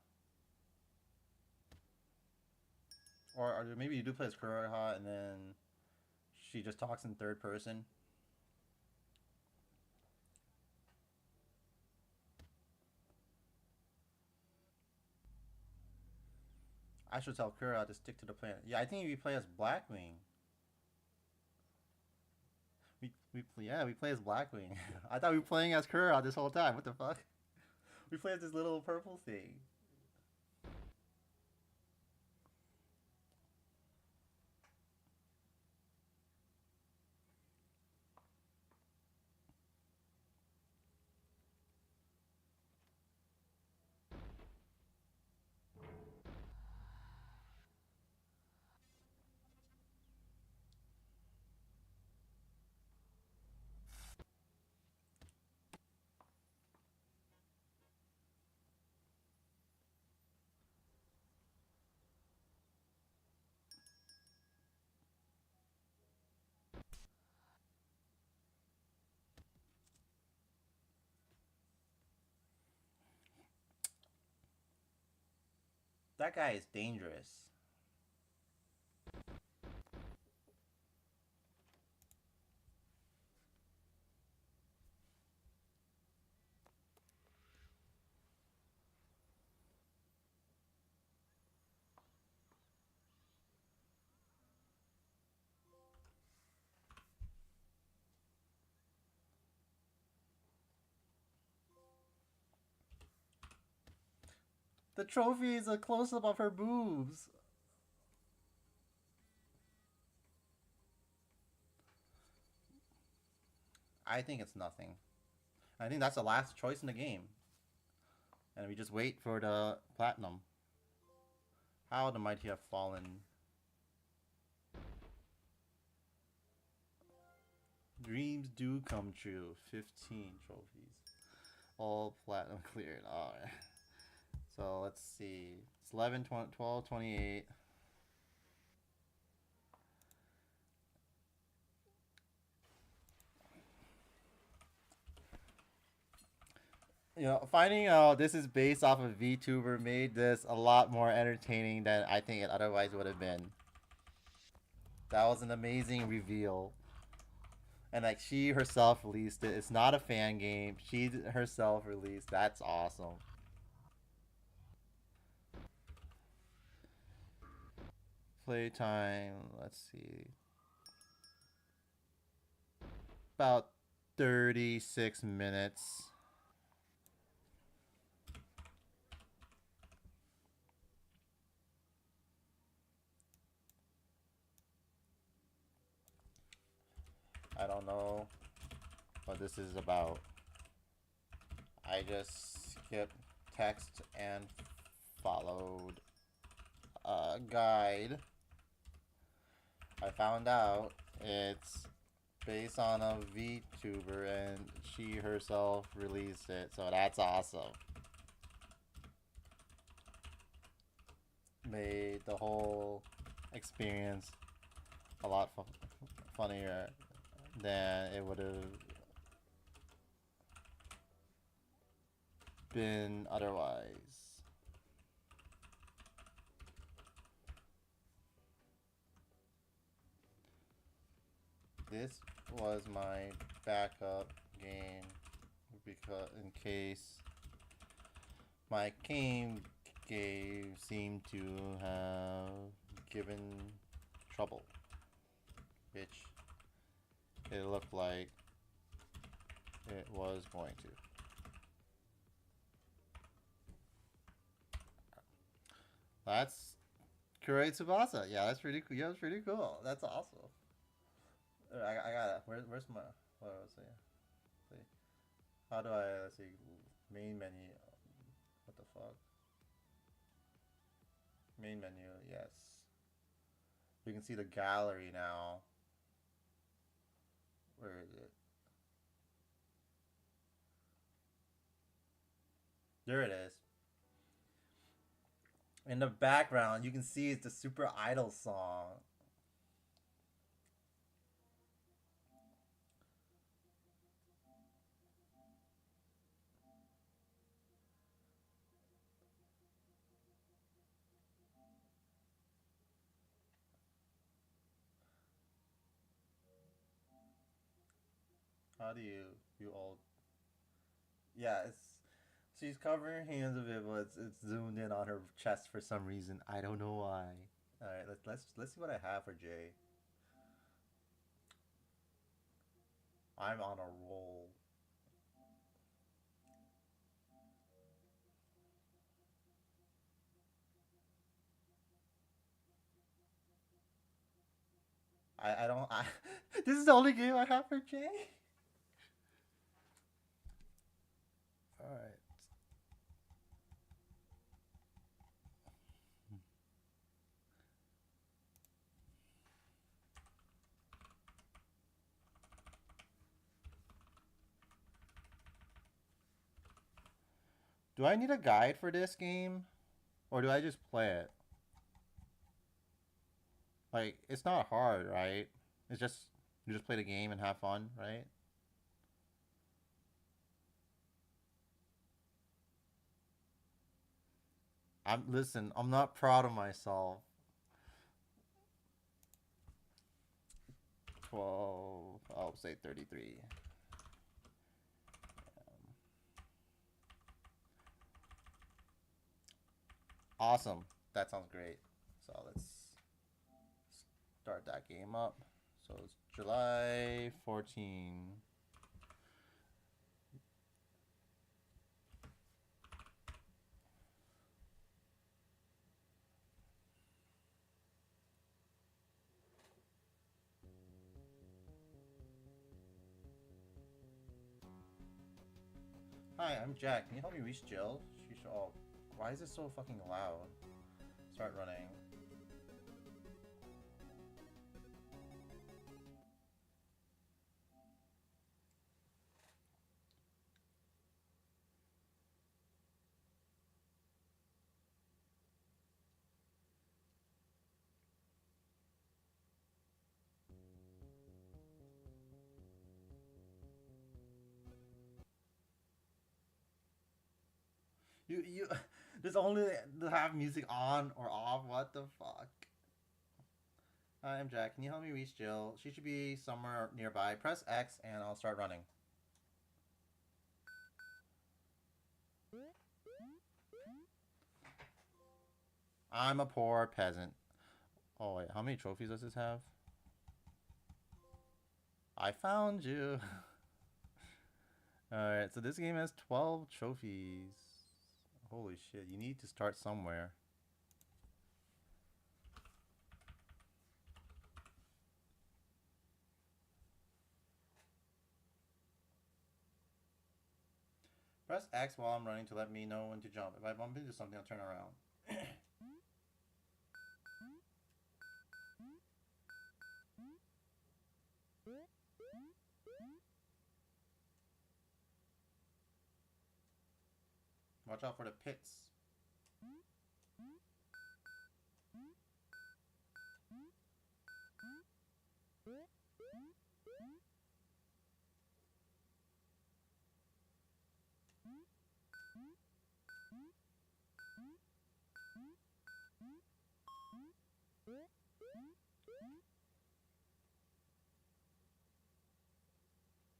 Or maybe you do play as Kuraha and then she just talks in third person. I should tell Kura to stick to the plan. Yeah, I think you play as Blackwing. We play as Blackwing. I thought we were playing as Kura this whole time. What the fuck? We play as this little purple thing. That guy is dangerous. The trophy is a close up of her boobs. I think it's nothing. I think that's the last choice in the game. And we just wait for the platinum. How the mighty have fallen. Dreams do come true. 15 trophies. All platinum cleared. Alright. So let's see. It's 11, 12, 28. You know, finding out this is based off of VTuber made this a lot more entertaining than I think it otherwise would have been. That was an amazing reveal. And like she herself released it. It's not a fan game. She herself released. That's awesome. Playtime. Let's see. About 36 minutes. I don't know what this is about. I just skipped text and followed a guide. I found out it's based on a VTuber and she herself released it, so that's awesome. Made the whole experience a lot funnier than it would have been otherwise. This was my backup game because in case my game seemed to have given trouble, which it looked like it was going to. That's Kurei Tsubasa. Yeah, that's pretty cool. Yeah, that's pretty cool. That's awesome. I got it. Where's my, what was it? See. How do I, let's see, main menu. What the fuck? Main menu, yes. You can see the gallery now. Where is it? There it is. In the background, you can see it's the Super Idol song. How do you all? Yeah, it's she's covering her hands a bit, but it's zoomed in on her chest for some reason. I don't know why. All right, let's see what I have for Jay. I'm on a roll. I don't. This is the only game I have for Jay. All right. Do I need a guide for this game, or do I just play it? Like, it's not hard, right? It's just you just play the game and have fun, right? Listen, I'm not proud of myself. 12, I'll say 33. Awesome. That sounds great. So let's start that game up. So it's July 14. Hi, I'm Jack. Can you help me reach Jill? Oh, why is it so fucking loud? Start running. You there's only to have music on or off. What the fuck? Hi, I'm Jack. Can you help me reach Jill? She should be somewhere nearby. Press X and I'll start running. I'm a poor peasant. Oh wait, how many trophies does this have? I found you. Alright, so this game has 12 trophies. Holy shit, you need to start somewhere. Press X while I'm running to let me know when to jump. If I bump into something, I'll turn around. Watch out for the pits.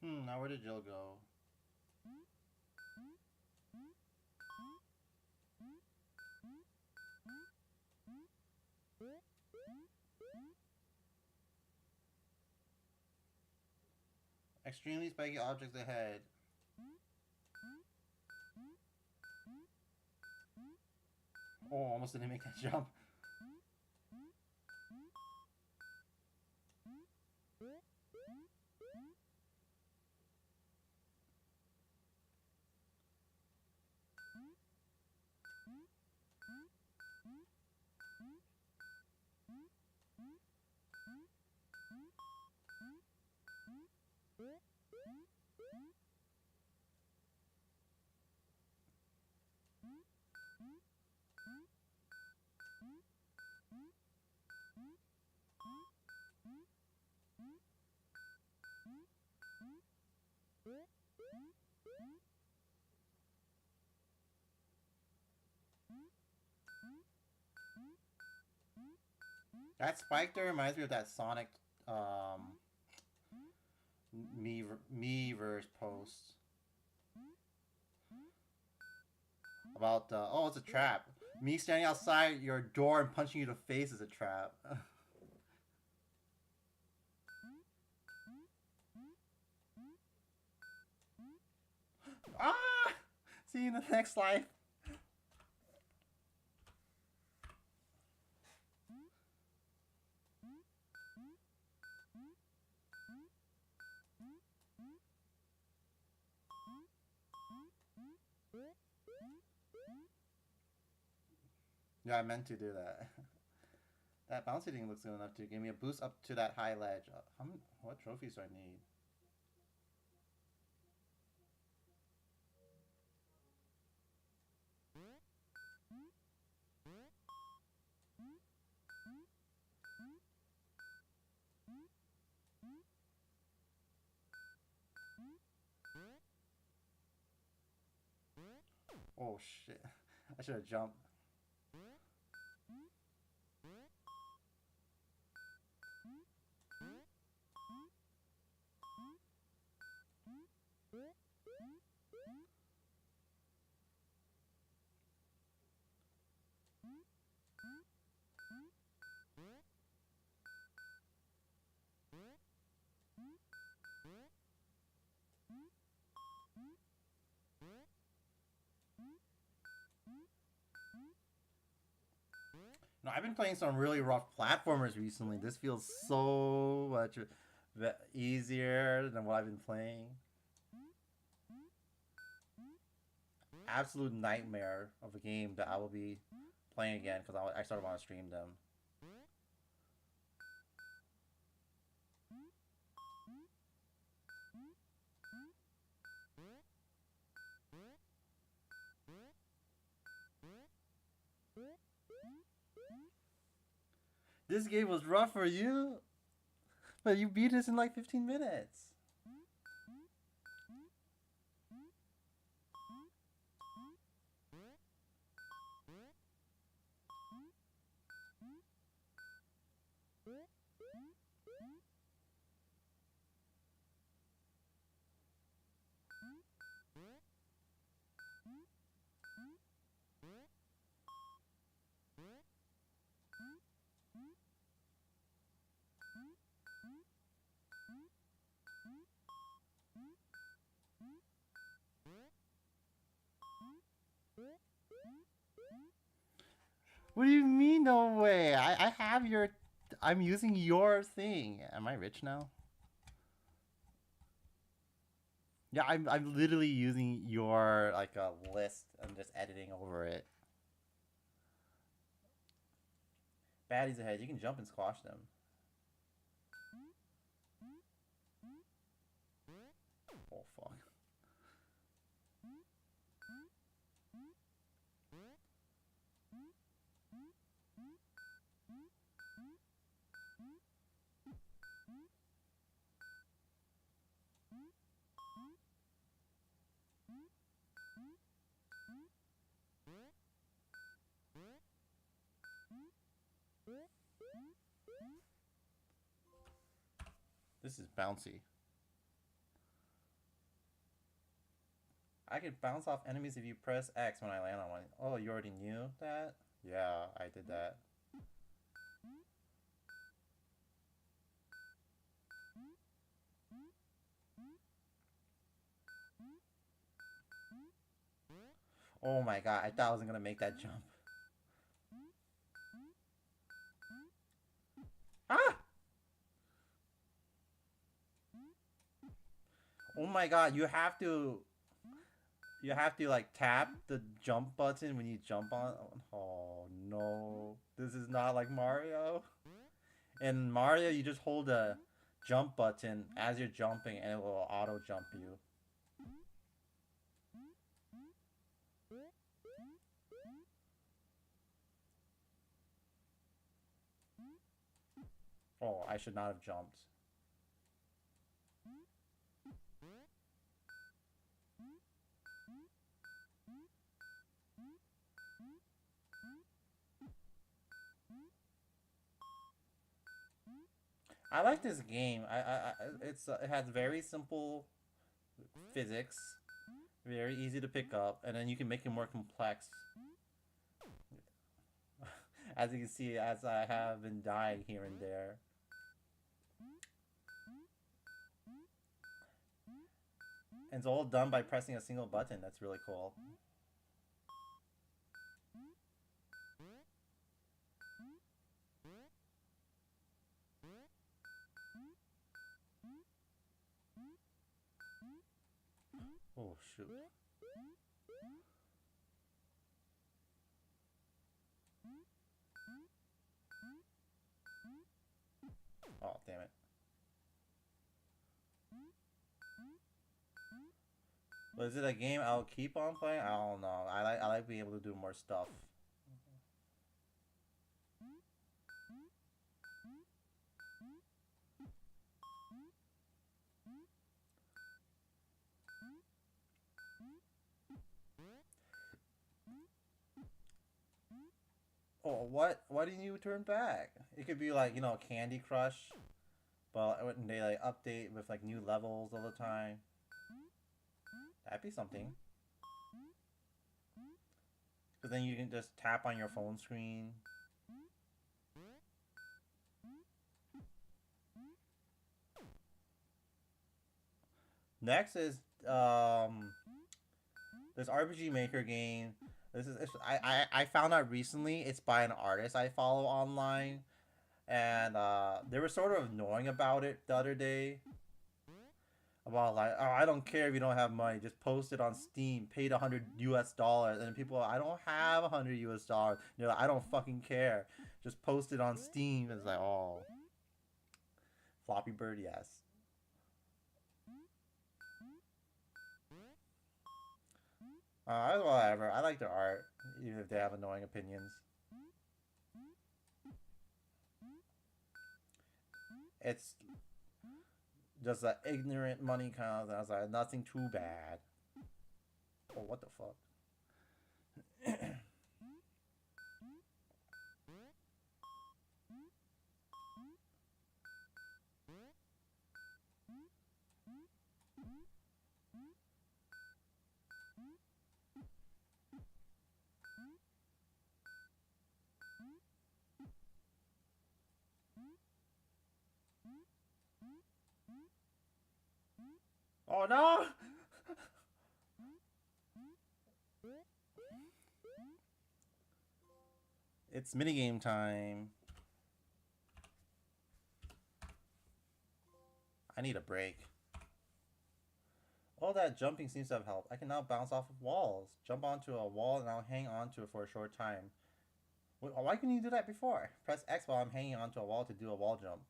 Now where did Jill go? Extremely spiky objects ahead. Oh, almost didn't make that jump. That spike there reminds me of that Sonic um Miiverse post about oh, it's a trap. Me standing outside your door and punching you in the face is a trap. Ah! See you in the next life. Yeah, I meant to do that. That bouncy thing looks good enough to give me a boost up to that high ledge. What trophies do I need? Oh shit. I should have jumped. No, I've been playing some really rough platformers recently. This feels so much easier than what I've been playing. Absolute nightmare of a game that I will be playing again because I started want to stream them. This game was rough for you, but you beat this in like 15 minutes. What do you mean, no way? I have your. I'm using your thing. Am I rich now? Yeah, I'm literally using your like a list and just editing over it. Baddies ahead. You can jump and squash them. Oh fuck. This is bouncy. I can bounce off enemies if you press X when I land on one. Oh, you already knew that? Yeah, I did that. Oh my god, I thought I wasn't gonna make that jump. Ah! Oh my god, you have to... You have to like tap the jump button when you jump on... Oh no. This is not like Mario. In Mario, you just hold the jump button as you're jumping and it will auto jump you. Oh, I should not have jumped. I like this game. It has very simple physics, very easy to pick up, and then you can make it more complex. As you can see, as I have been dying here and there. And it's all done by pressing a single button. That's really cool. Oh, shoot. Oh, damn it. But is it a game I'll keep on playing? I don't know. I like being able to do more stuff. Oh, what? Why didn't you turn back? It could be like, Candy Crush, but when they like update with like new levels all the time. That'd be something. Because then you can just tap on your phone screen. Next is this RPG Maker game I found out recently it's by an artist I follow online, and they were sort of annoying about it the other day. About like, oh, I don't care if you don't have money, just post it on Steam, paid $100 US, and people, I don't have $100 US. They're like, I don't fucking care, just post it on Steam. It's like, oh, Floppy Bird, yes. Whatever. I like their art, even if they have annoying opinions. It's just an ignorant money kind of thing. I was like, nothing too bad. Oh, what the fuck? Oh no! It's minigame time. I need a break. All that jumping seems to have helped. I can now bounce off of walls. Jump onto a wall and I'll hang onto it for a short time. Why couldn't you do that before? Press X while I'm hanging onto a wall to do a wall jump.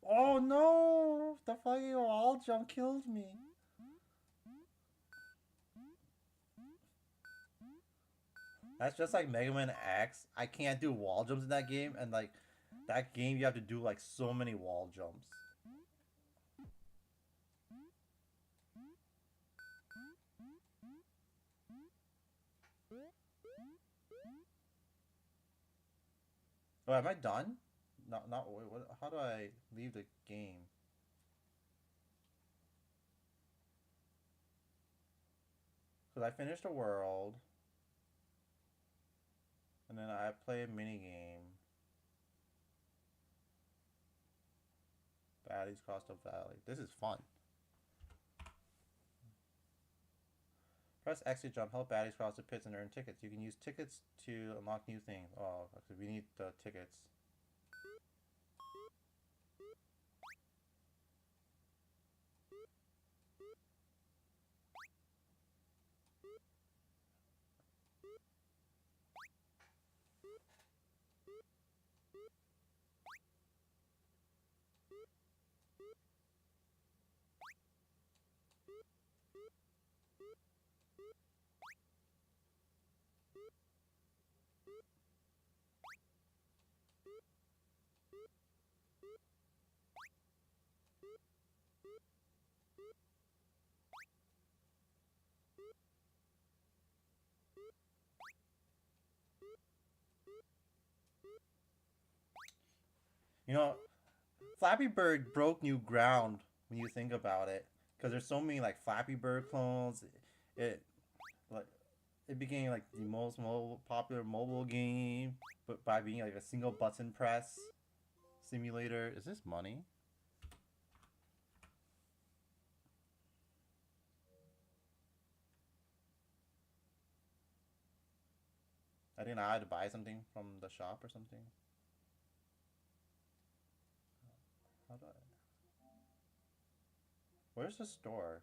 Oh no! The fucking wall jump killed me. That's just like Mega Man X. I can't do wall jumps in that game, and like that game, you have to do like so many wall jumps. Oh, am I done? Not. Wait, what? How do I leave the game? Because I finished a world, and then I play a mini game. Baddies cross the valley. This is fun. Press X to jump. Help baddies cross the pits and earn tickets. You can use tickets to unlock new things. Oh, we need the tickets. You know, Flappy Bird broke new ground when you think about it, because there's so many like Flappy Bird clones. It like it became like the most popular mobile game, but by being like a single button press simulator. Is this money? I didn't know I had to buy something from the shop or something. How do I? Where's the store?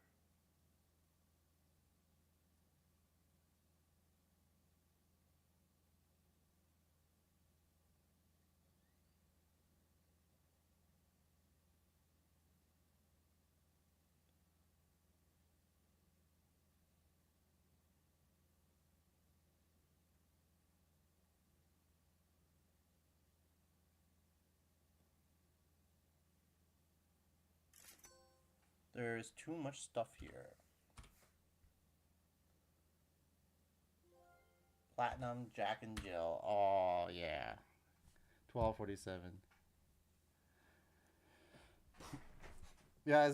There's too much stuff here. Platinum, Jack and Jill. Oh yeah. 1247. Yeah,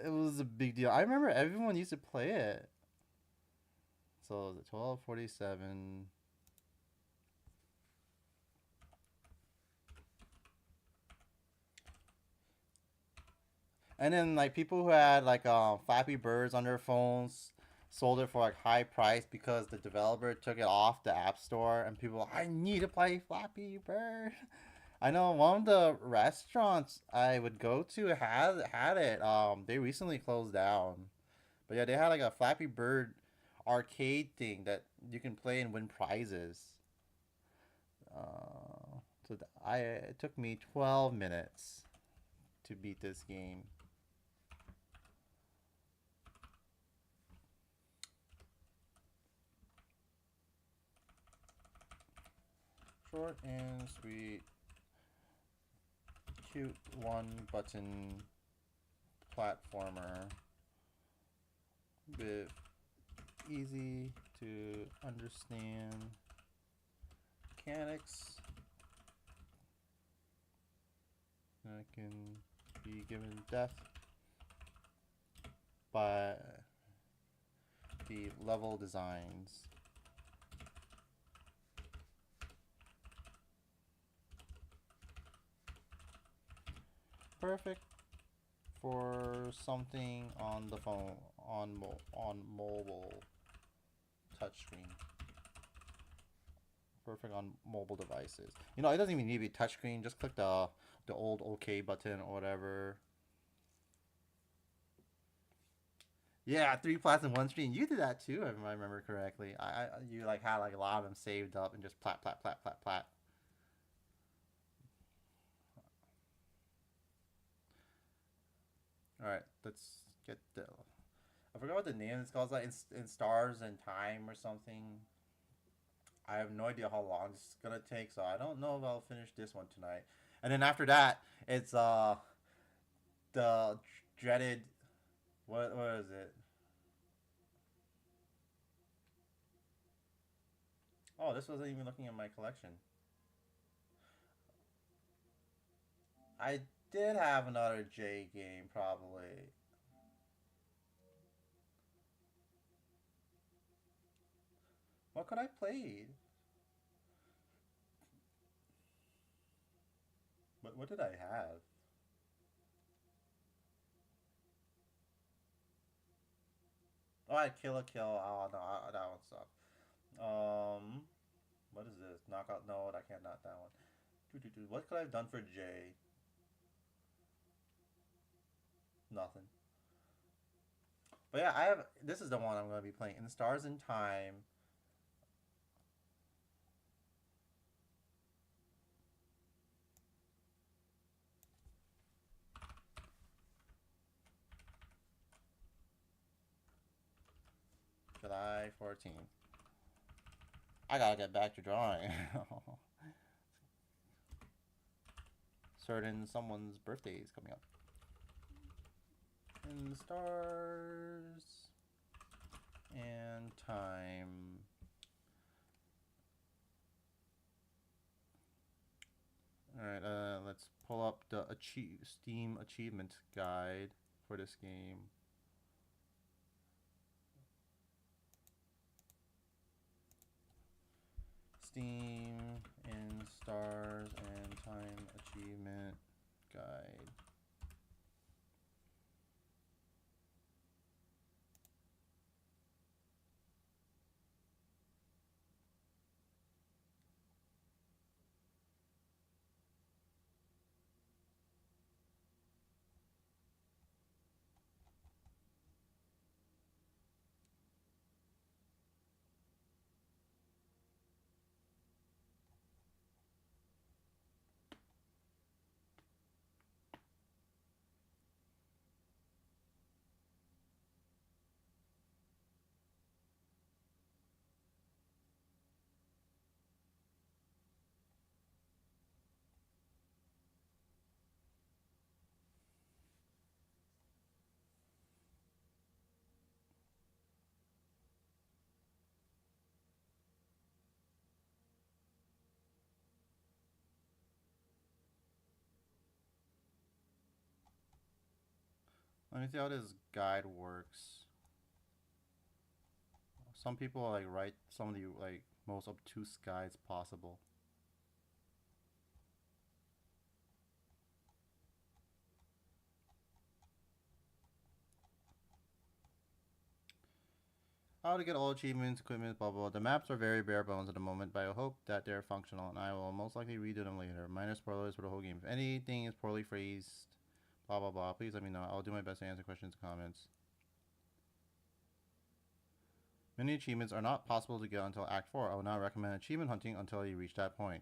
it was a big deal. I remember everyone used to play it. So 1247. And then like people who had like Flappy Birds on their phones sold it for like high price because the developer took it off the App Store, and people I need to play Flappy Bird. I know one of the restaurants I would go to had it. They recently closed down, but yeah, they had like a Flappy Bird arcade thing that you can play and win prizes. It took me 12 minutes to beat this game. Short and sweet, cute one button platformer with easy to understand mechanics. I can be given death by the level designs. Perfect for something on the phone, on mobile touchscreen. Perfect on mobile devices. You know, it doesn't even need to be touchscreen. Just click the old OK button or whatever. Yeah, 3 plots in 1 screen. You did that too, if I remember correctly. You like had like a lot of them saved up and just plat plat plat plat plat. All right, let's get the. I forgot what the name is called. It's like in Stars and Time or something. I have no idea how long this is gonna take, so I don't know if I'll finish this one tonight. And then after that, it's the dreaded what is it? Oh, this wasn't even looking at my collection. I did have another J game probably. What could I play? What did I have? Oh, I had Kill a Kill. Oh no, that one sucked. What is this? Knockout? No, I can't knock that one. What could I have done for J? Nothing. But yeah, I have. This is the one I'm going to be playing. In Stars in Time. July 14th. I gotta get back to drawing. Certain someone's birthday is coming up. In Stars and Time. Alright, let's pull up the Steam achievement guide for this game. Steam in Stars and Time achievement guide. Let me see how this guide works. Some people like write some of the like most obtuse guides possible. How to get all achievements, equipment, blah blah. The maps are very bare bones at the moment, but I hope that they're functional, and I will most likely redo them later. Minor spoilers for the whole game. If anything is poorly phrased, blah blah blah, please let me know. I'll do my best to answer questions and comments. Many achievements are not possible to get until Act 4. I will not recommend achievement hunting until you reach that point.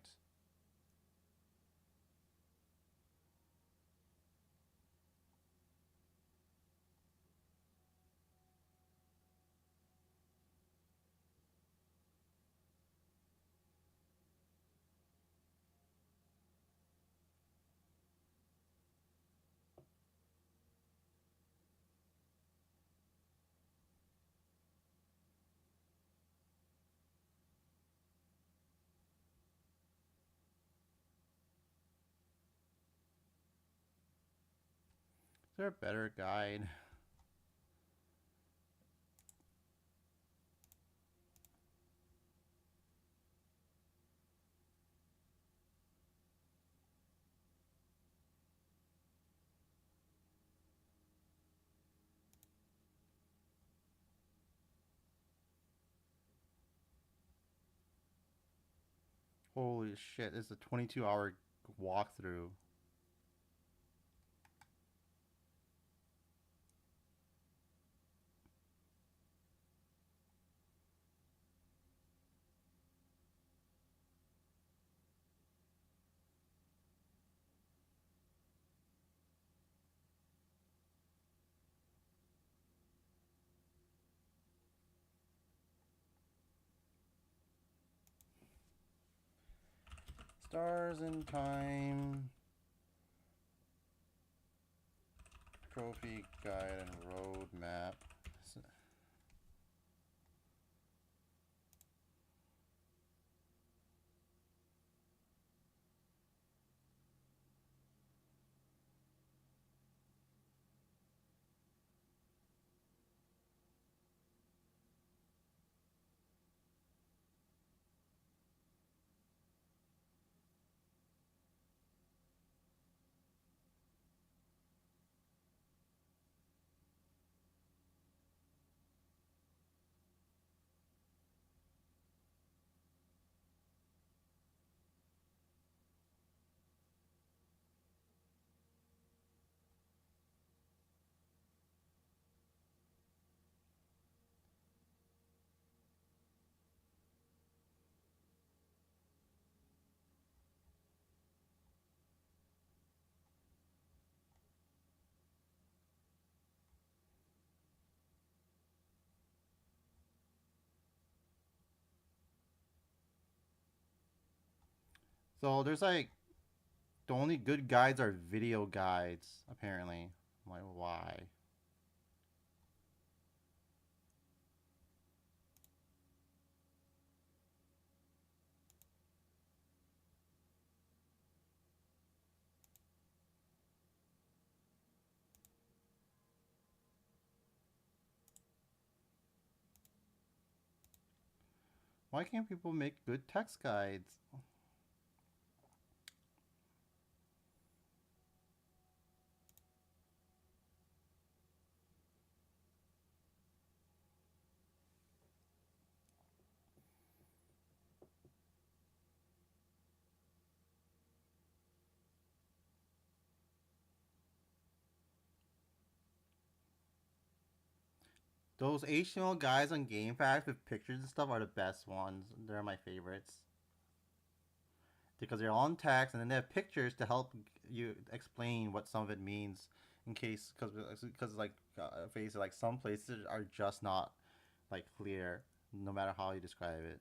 Is there a better guide? Holy shit, this is a 22-hour walkthrough. Stars in Time. Trophy guide and road map. So there's like the only good guides are video guides, apparently. I'm like, why? Why can't people make good text guides? Those HTML guides on GameFAQs with pictures and stuff are the best ones. They're my favorites. Because they're all in text and then they have pictures to help you explain what some of it means in case because like face like some places are just not like clear no matter how you describe it.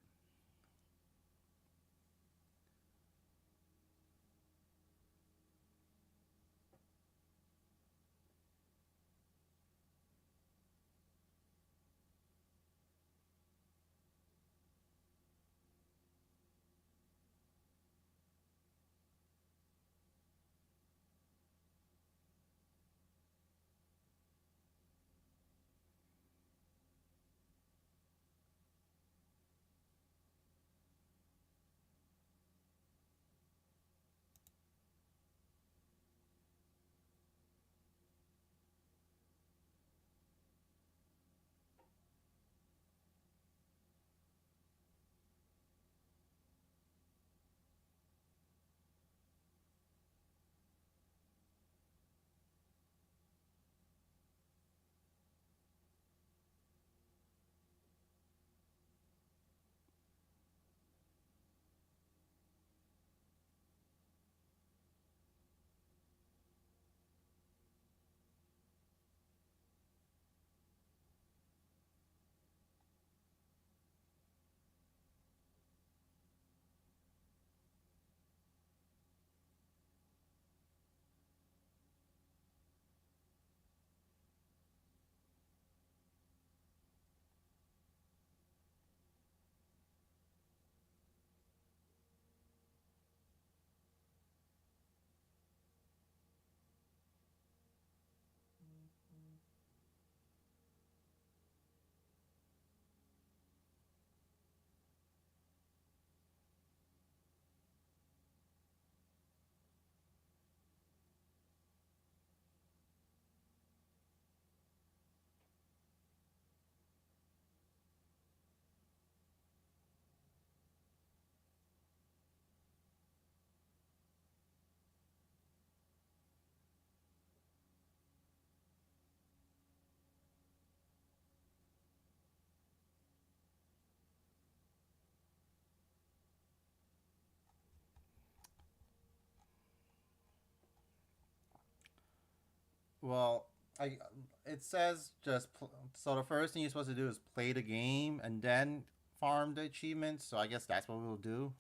Well, I it says so. The first thing you're supposed to do is play the game and then farm the achievements. So I guess that's what we'll do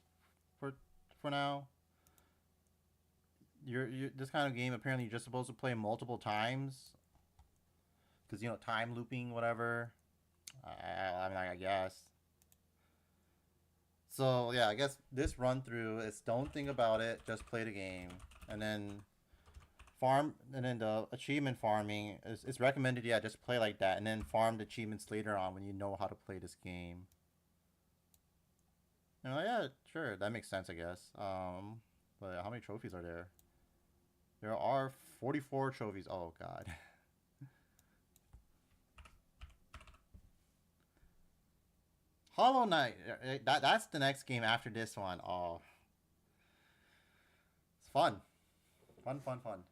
for for now. You're this kind of game apparently you're just supposed to play multiple times because time looping whatever. I mean I guess. So yeah, I guess this run through is don't think about it, just play the game, and then farm, and then the achievement farming is it's recommended. Yeah, just play like that, and then farm the achievements later on when you know how to play this game. Yeah, sure, that makes sense, I guess. But how many trophies are there? There are 44 trophies. Oh god. Hollow Knight. That's the next game after this one. Oh, it's fun, fun, fun, fun.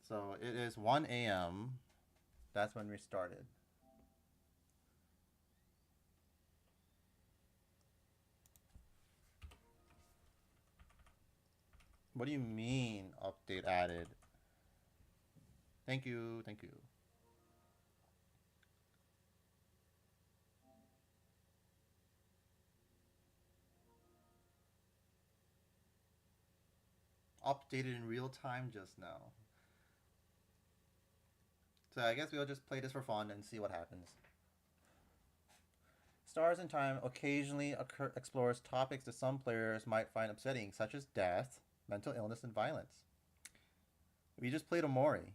So it is 1 a.m. That's when we started. What do you mean update added? Thank you, thank you. Updated in real time just now. So I guess we'll just play this for fun and see what happens. Stars in Time occasionally explores topics that some players might find upsetting, such as death, mental illness, and violence. We just played Omori.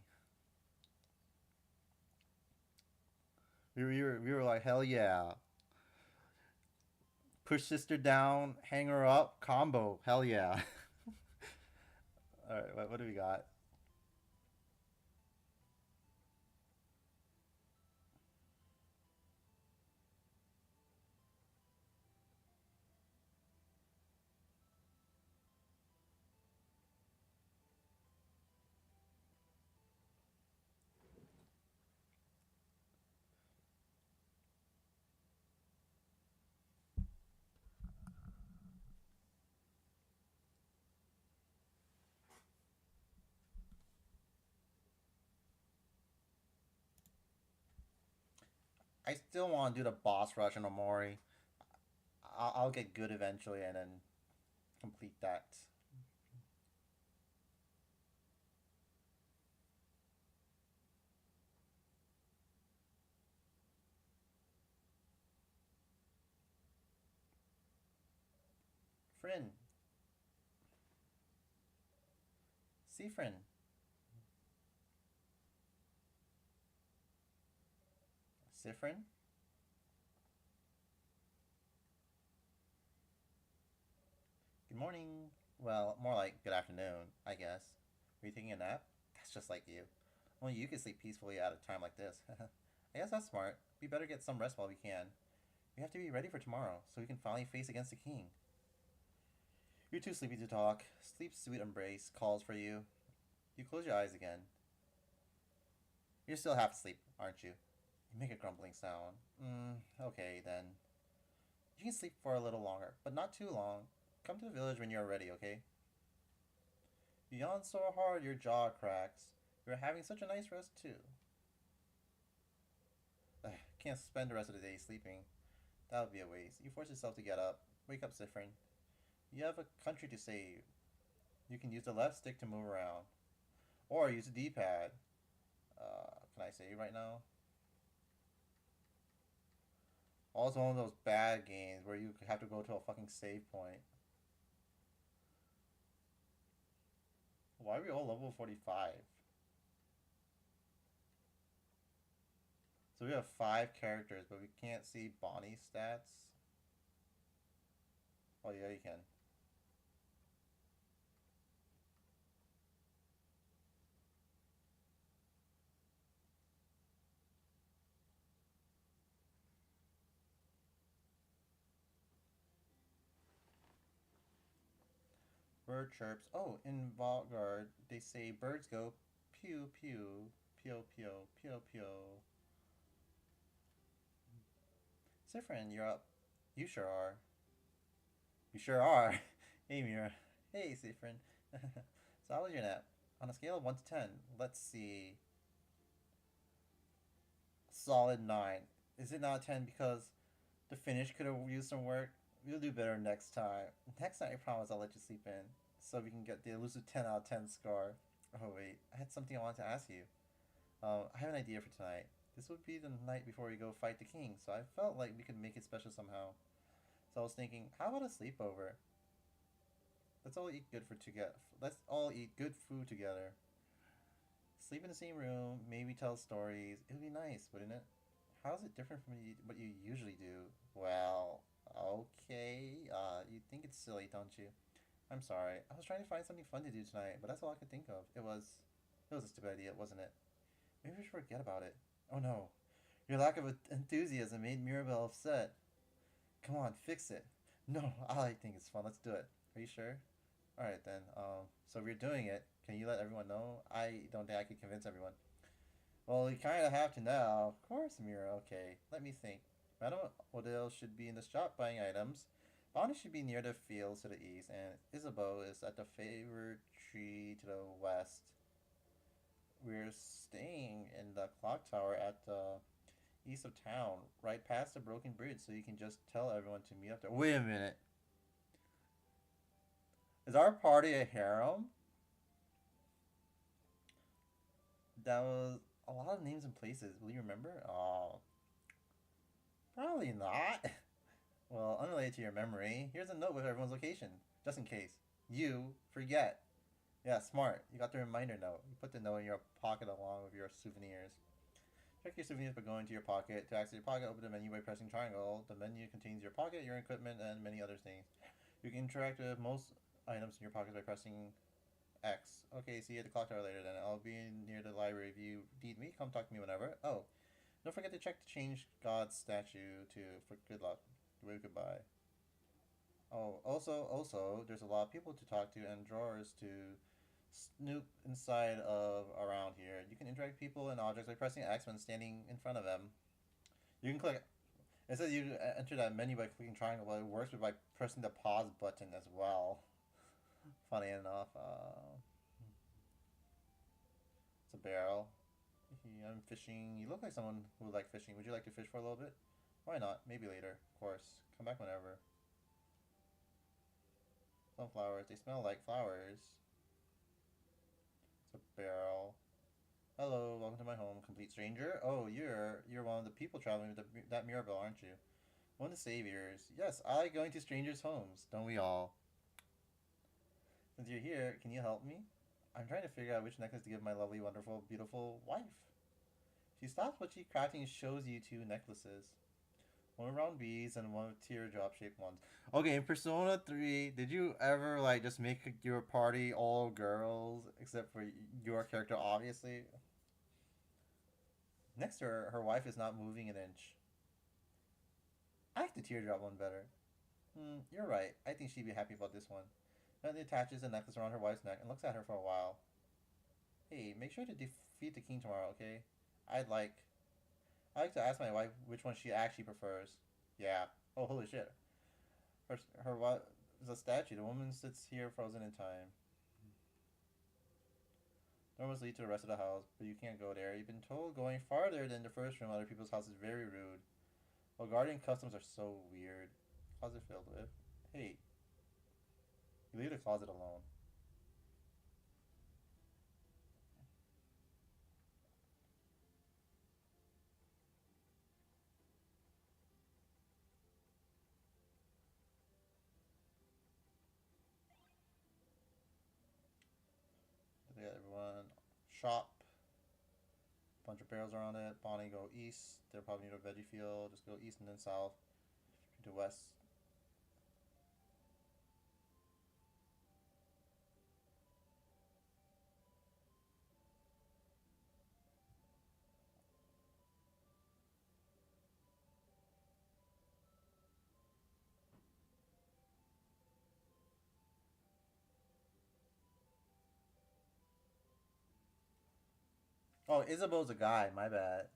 We were like, hell yeah. Push sister down, hang her up, combo. Hell yeah. Alright, what do we got? I still want to do the boss rush in Omori. I'll get good eventually and then complete that. Friend. See friend. Sifrin? Good morning. Well, more like good afternoon, I guess. Are you taking a nap? That's just like you. Only you can sleep peacefully at a time like this. I guess that's smart. We better get some rest while we can. We have to be ready for tomorrow, so we can finally face against the king. You're too sleepy to talk. Sleep's sweet embrace calls for you. You close your eyes again. You're still half asleep, aren't you? You make a grumbling sound. Okay then. You can sleep for a little longer, but not too long. Come to the village when you're ready, okay? You yawn so hard your jaw cracks. You're having such a nice rest, too. Ugh, can't spend the rest of the day sleeping. That would be a waste. You force yourself to get up. Wake up, Sifrin. You have a country to save. You can use the left stick to move around. Or use the D-pad. Can I save right now? Also one of those bad games where you have to go to a fucking save point. Why are we all level 45? So we have 5 characters, but we can't see Bonnie's stats. Oh yeah, you can. Bird chirps. Oh, in Valgard, they say birds go pew pew, pio pio, pio pio. Sifrin, you're up. You sure are. You sure are. Hey, Mira. Hey, Sifrin. So how was your nap? On a scale of 1 to 10, let's see. Solid 9. Is it not 10 because the finish could have used some work? We'll do better next time. Next time, I promise I'll let you sleep in so we can get the elusive 10 out of 10 score. Oh, wait. I had something I wanted to ask you. I have an idea for tonight. This would be the night before we go fight the king, so I felt like we could make it special somehow. So I was thinking, how about a sleepover? Let's all eat good for together. Let's all eat good food together. Sleep in the same room, maybe tell stories. It would be nice, wouldn't it? How's it different from what you usually do? Well, okay. You think it's silly, don't you? I'm sorry. I was trying to find something fun to do tonight, but that's all I could think of. It was a stupid idea, wasn't it? Maybe we should forget about it. Oh no. Your lack of enthusiasm made Mirabelle upset. Come on, fix it. No, I think it's fun. Let's do it. Are you sure? Alright then. So if you're doing it, can you let everyone know? I don't think I could convince everyone. Well, you kind of have to now. Of course, Mira. Okay, let me think. Madame Odile should be in the shop buying items. Bonnie should be near the fields to the east, and Isabeau is at the favored tree to the west. We're staying in the clock tower at the east of town, right past the broken bridge, so you can just tell everyone to meet up there. Wait a minute. Is our party a harem? That was a lot of names and places. Will you remember? Oh, probably not. Well, unrelated to your memory, here's a note with everyone's location, just in case. You forget. Yeah, smart. You got the reminder note. You put the note in your pocket along with your souvenirs. Check your souvenirs by going to your pocket. To access your pocket, open the menu by pressing triangle. The menu contains your pocket, your equipment, and many other things. You can interact with most items in your pockets by pressing X. Okay, see you at the clock tower later then. I'll be near the library if you need me. Come talk to me whenever. Oh, don't forget to check to change God's statue to for good luck. Wave goodbye. Oh, also, there's a lot of people to talk to and drawers to snoop inside of around here. You can interact with people and objects by pressing X when standing in front of them. You can click. It says you enter that menu by clicking triangle, but it works by pressing the pause button as well. Funny enough, it's a barrel. I'm fishing. You look like someone who would like fishing. Would you like to fish for a little bit? Why not? Maybe later. Of course. Come back whenever. Sunflowers. They smell like flowers. It's a barrel. Hello, welcome to my home, complete stranger. Oh, you're one of the people traveling with that Mirabelle, aren't you? One of the saviors. Yes, I like going to strangers' homes. Don't we all? Since you're here, can you help me? I'm trying to figure out which necklace to give my lovely, wonderful, beautiful wife. She stops what she's crafting and shows you two necklaces. One with round beads and one with teardrop shaped ones. Okay, in Persona 3, did you ever like just make your party all girls except for your character obviously? Next to her, her wife is not moving an inch. I like the teardrop one better. You're right. I think she'd be happy about this one. Then attaches the necklace around her wife's neck and looks at her for a while. Hey, make sure to defeat the king tomorrow, okay? I'd like I like to ask my wife which one she actually prefers. Yeah. Oh, holy shit. Her wife is a statue. The woman sits here frozen in time. Door must lead to the rest of the house, but you can't go there. You've been told going farther than the first room, other people's house is very rude. Well, guardian customs are so weird. Closet filled with. Hey, you leave the closet alone. They got everyone. Shop. Bunch of barrels around it. Bonnie, go east. They're probably near a veggie field. Just go east and then south to west. Oh, Isabel's a guy. My bad.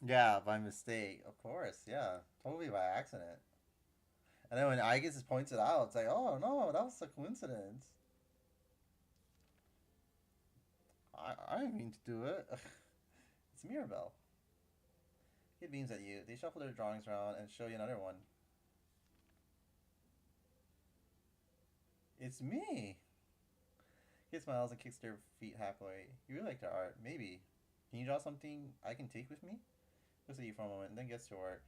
Yeah, by mistake. Of course. Yeah, totally by accident. And then when Aegis points it out, it's like, oh no, that was a coincidence. I didn't mean to do it. It's Mirabelle. He beams at you. They shuffle their drawings around and show you another one. It's me. He smiles and kicks their feet halfway. You really like their art. Maybe. Can you draw something I can take with me? Looks at you for a moment and then gets to work.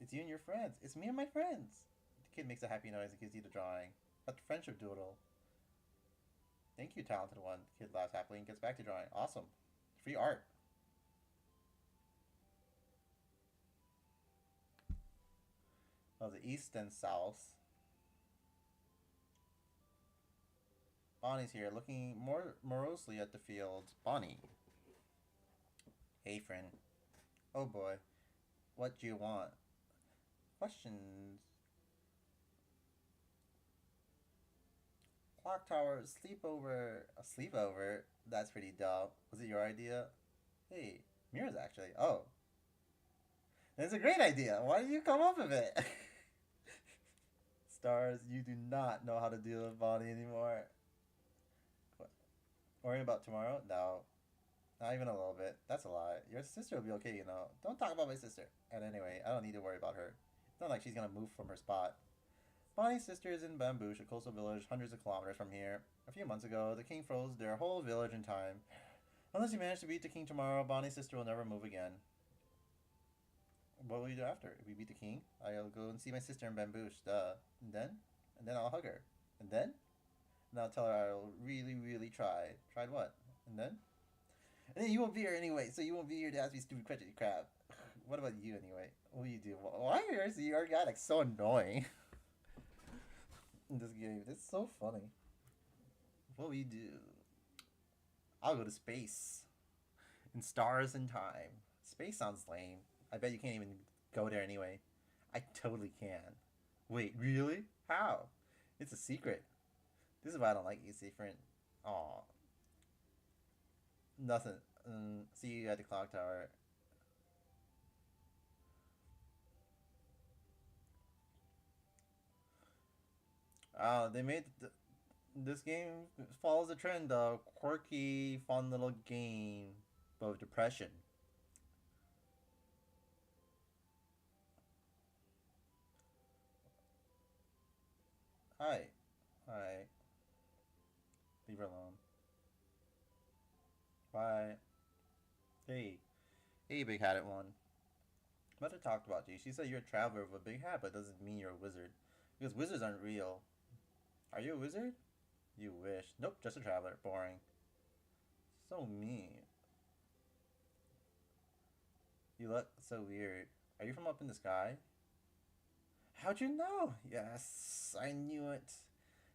It's you and your friends. It's me and my friends. The kid makes a happy noise and gives you the drawing. A friendship doodle. Thank you, talented one. The kid laughs happily and gets back to drawing. Awesome. Free art. Of the east and south. Bonnie's here, looking more morosely at the fields. Bonnie. Hey, friend. Oh boy. What do you want? Questions. Clock tower, sleepover. A sleepover? That's pretty dumb. Was it your idea? Hey, Mira's actually. Oh. That's a great idea. Why did you come up with it? Stars, you do not know how to deal with Bonnie anymore. What? Worrying about tomorrow? No. Not even a little bit. That's a lie. Your sister will be okay, you know. Don't talk about my sister. And anyway, I don't need to worry about her. It's not like she's gonna move from her spot. Bonnie's sister is in Bambouche, a coastal village hundreds of kilometers from here. A few months ago, the king froze their whole village in time. Unless you manage to beat the king tomorrow, Bonnie's sister will never move again. What will you do after? If we beat the king, I'll go and see my sister in Bambouche, duh. And then? And then I'll hug her. And then? And I'll tell her I'll really, really try. Tried what? And then? And then you won't be here anyway, so you won't be here to ask me stupid questions, you crap. What about you anyway? What do you do? Why is your guy like so annoying? In this game, it's so funny. What will you do? I'll go to space. In stars and time. Space sounds lame. I bet you can't even go there anyway. I totally can. Wait, really? How? It's a secret. This is why I don't like you, Secret. Aw. Nothing. See you at the clock tower. They made this game follows the trend of quirky, fun little game of depression. Hi. Hi. Leave her alone. Bye. Hey. Hey, big hatted one. Mother talked about you. She said you're a traveler with a big hat, but doesn't mean you're a wizard. Because wizards aren't real. Are you a wizard? You wish. Nope, just a traveler. Boring. So mean. You look so weird. Are you from up in the sky? How'd you know? Yes, I knew it.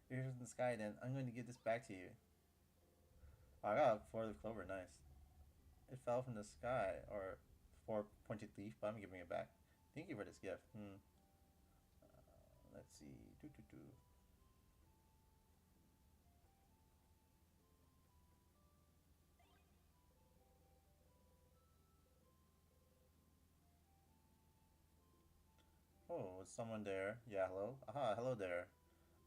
You're from the sky then. I'm going to give this back to you. Oh, I got a four-leaf clover. Nice. It fell from the sky. Or four-pointed leaf, but I'm giving it back. Thank you for this gift. Let's see. Doo -doo -doo. Oh, is someone there? Yeah, hello? Aha, hello there.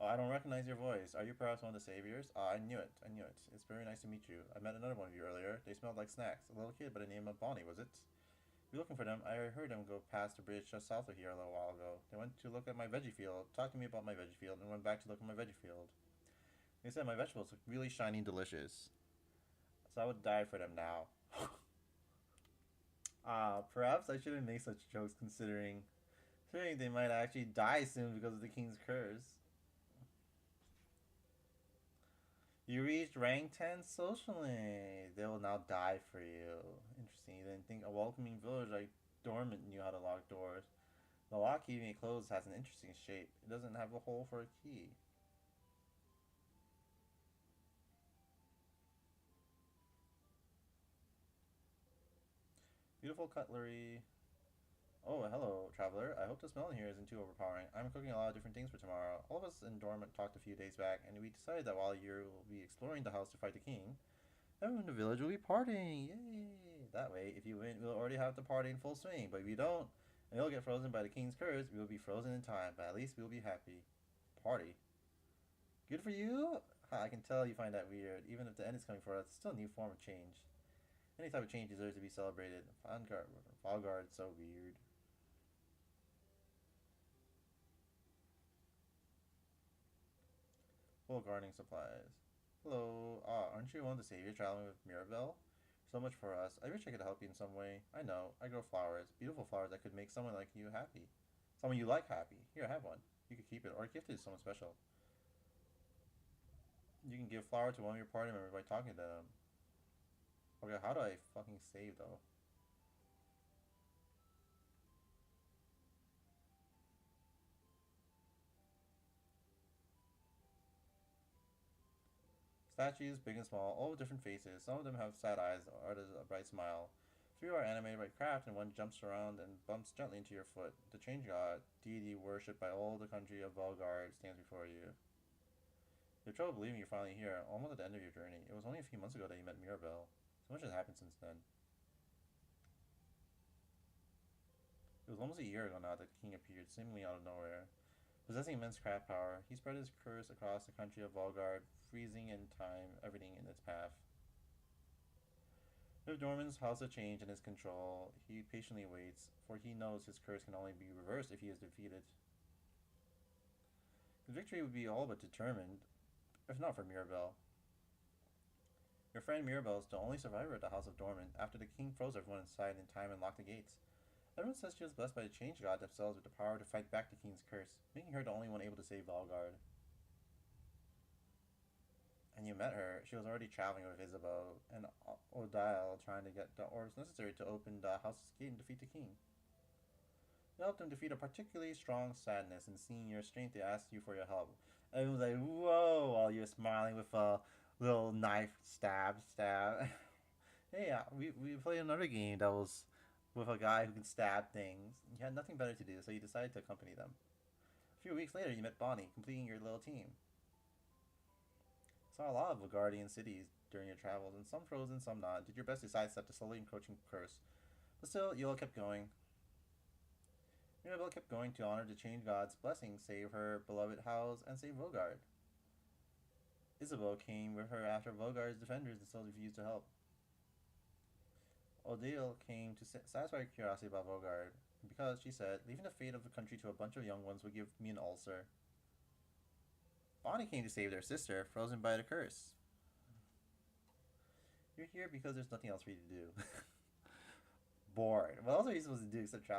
Oh, I don't recognize your voice. Are you perhaps one of the saviors? Ah, I knew it. I knew it. It's very nice to meet you. I met another one of you earlier. They smelled like snacks. A little kid by the name of Bonnie, was it? You're looking for them. I heard them go past the bridge just south of here a little while ago. They went to look at my veggie field, talked to me about my veggie field, and went back to look at my veggie field. They said my vegetables look really shiny and delicious. So I would die for them now. Perhaps I shouldn't make such jokes considering they might actually die soon because of the king's curse. You reached rank 10 socially. They will now die for you. Interesting. You didn't think a welcoming village like Dormant knew how to lock doors. The lock keeping it closed has an interesting shape. It doesn't have a hole for a key. Beautiful cutlery. Oh, hello, traveler. I hope the smell in here isn't too overpowering. I'm cooking a lot of different things for tomorrow. All of us in Dormant talked a few days back, and we decided that while you will be exploring the house to fight the king, Everyone in the village will be partying. Yay! That way, if you win, we'll already have the party in full swing. But if you don't, and you'll get frozen by the king's curse, we will be frozen in time. But at least we'll be happy. Party. Good for you? Ha, I can tell you find that weird. Even if the end is coming for us, it's still a new form of change. Any type of change deserves to be celebrated. Valgard's so weird. Full gardening supplies. Hello. Ah, aren't you one of the saviors traveling with Mirabelle? So much for us. I wish I could help you in some way. I know. I grow flowers. Beautiful flowers that could make someone like you happy. Someone you like happy. Here, have one. You could keep it or gift it to someone special. You can give flower to one of your party members by talking to them. Okay, how do I fucking save though? Statues, big and small, all with different faces. Some of them have sad eyes, others a bright smile. Few are animated by craft, and one jumps around and bumps gently into your foot. The change god, deity worshipped by all the country of Valgard, stands before you. You have trouble believing you're finally here, almost at the end of your journey. It was only a few months ago that you met Mirabelle. So much has happened since then. It was almost a year ago now that the king appeared, seemingly out of nowhere. Possessing immense craft power, he spread his curse across the country of Valgard, freezing in time everything in its path. With Dorman's house of change in his control, he patiently waits, for he knows his curse can only be reversed if he is defeated. His victory would be all but determined, if not for Mirabelle. Your friend Mirabelle is the only survivor at the House of Dorman after the king froze everyone inside in time and locked the gates. Everyone says she was blessed by the Change God themselves with the power to fight back the king's curse, making her the only one able to save Valgard. And you met her, she was already traveling with Isabeau and Odile trying to get the orbs necessary to open the house's gate and defeat the king. You helped him defeat a particularly strong sadness, and seeing your strength, they asked you for your help. Everyone was like, whoa, while you're smiling with a little knife stab, stab. Hey, we played another game that was with a guy who can stab things. You had nothing better to do, so you decided to accompany them. A few weeks later, you met Bonnie, completing your little team. Saw a lot of Guardian cities during your travels, and some frozen, some not. Did your best to sidestep the slowly encroaching curse. But still, you all kept going. Mirabelle kept going to honor the Change God's blessing, save her beloved house, and save Vogard. Isabeau came with her after Vogard's defenders still refused to help. Odile came to satisfy her curiosity about Vogard, because, she said, leaving the fate of the country to a bunch of young ones would give me an ulcer. Bonnie came to save their sister, frozen by the curse. You're here because there's nothing else for you to do. Bored. What else are you supposed to do except travel?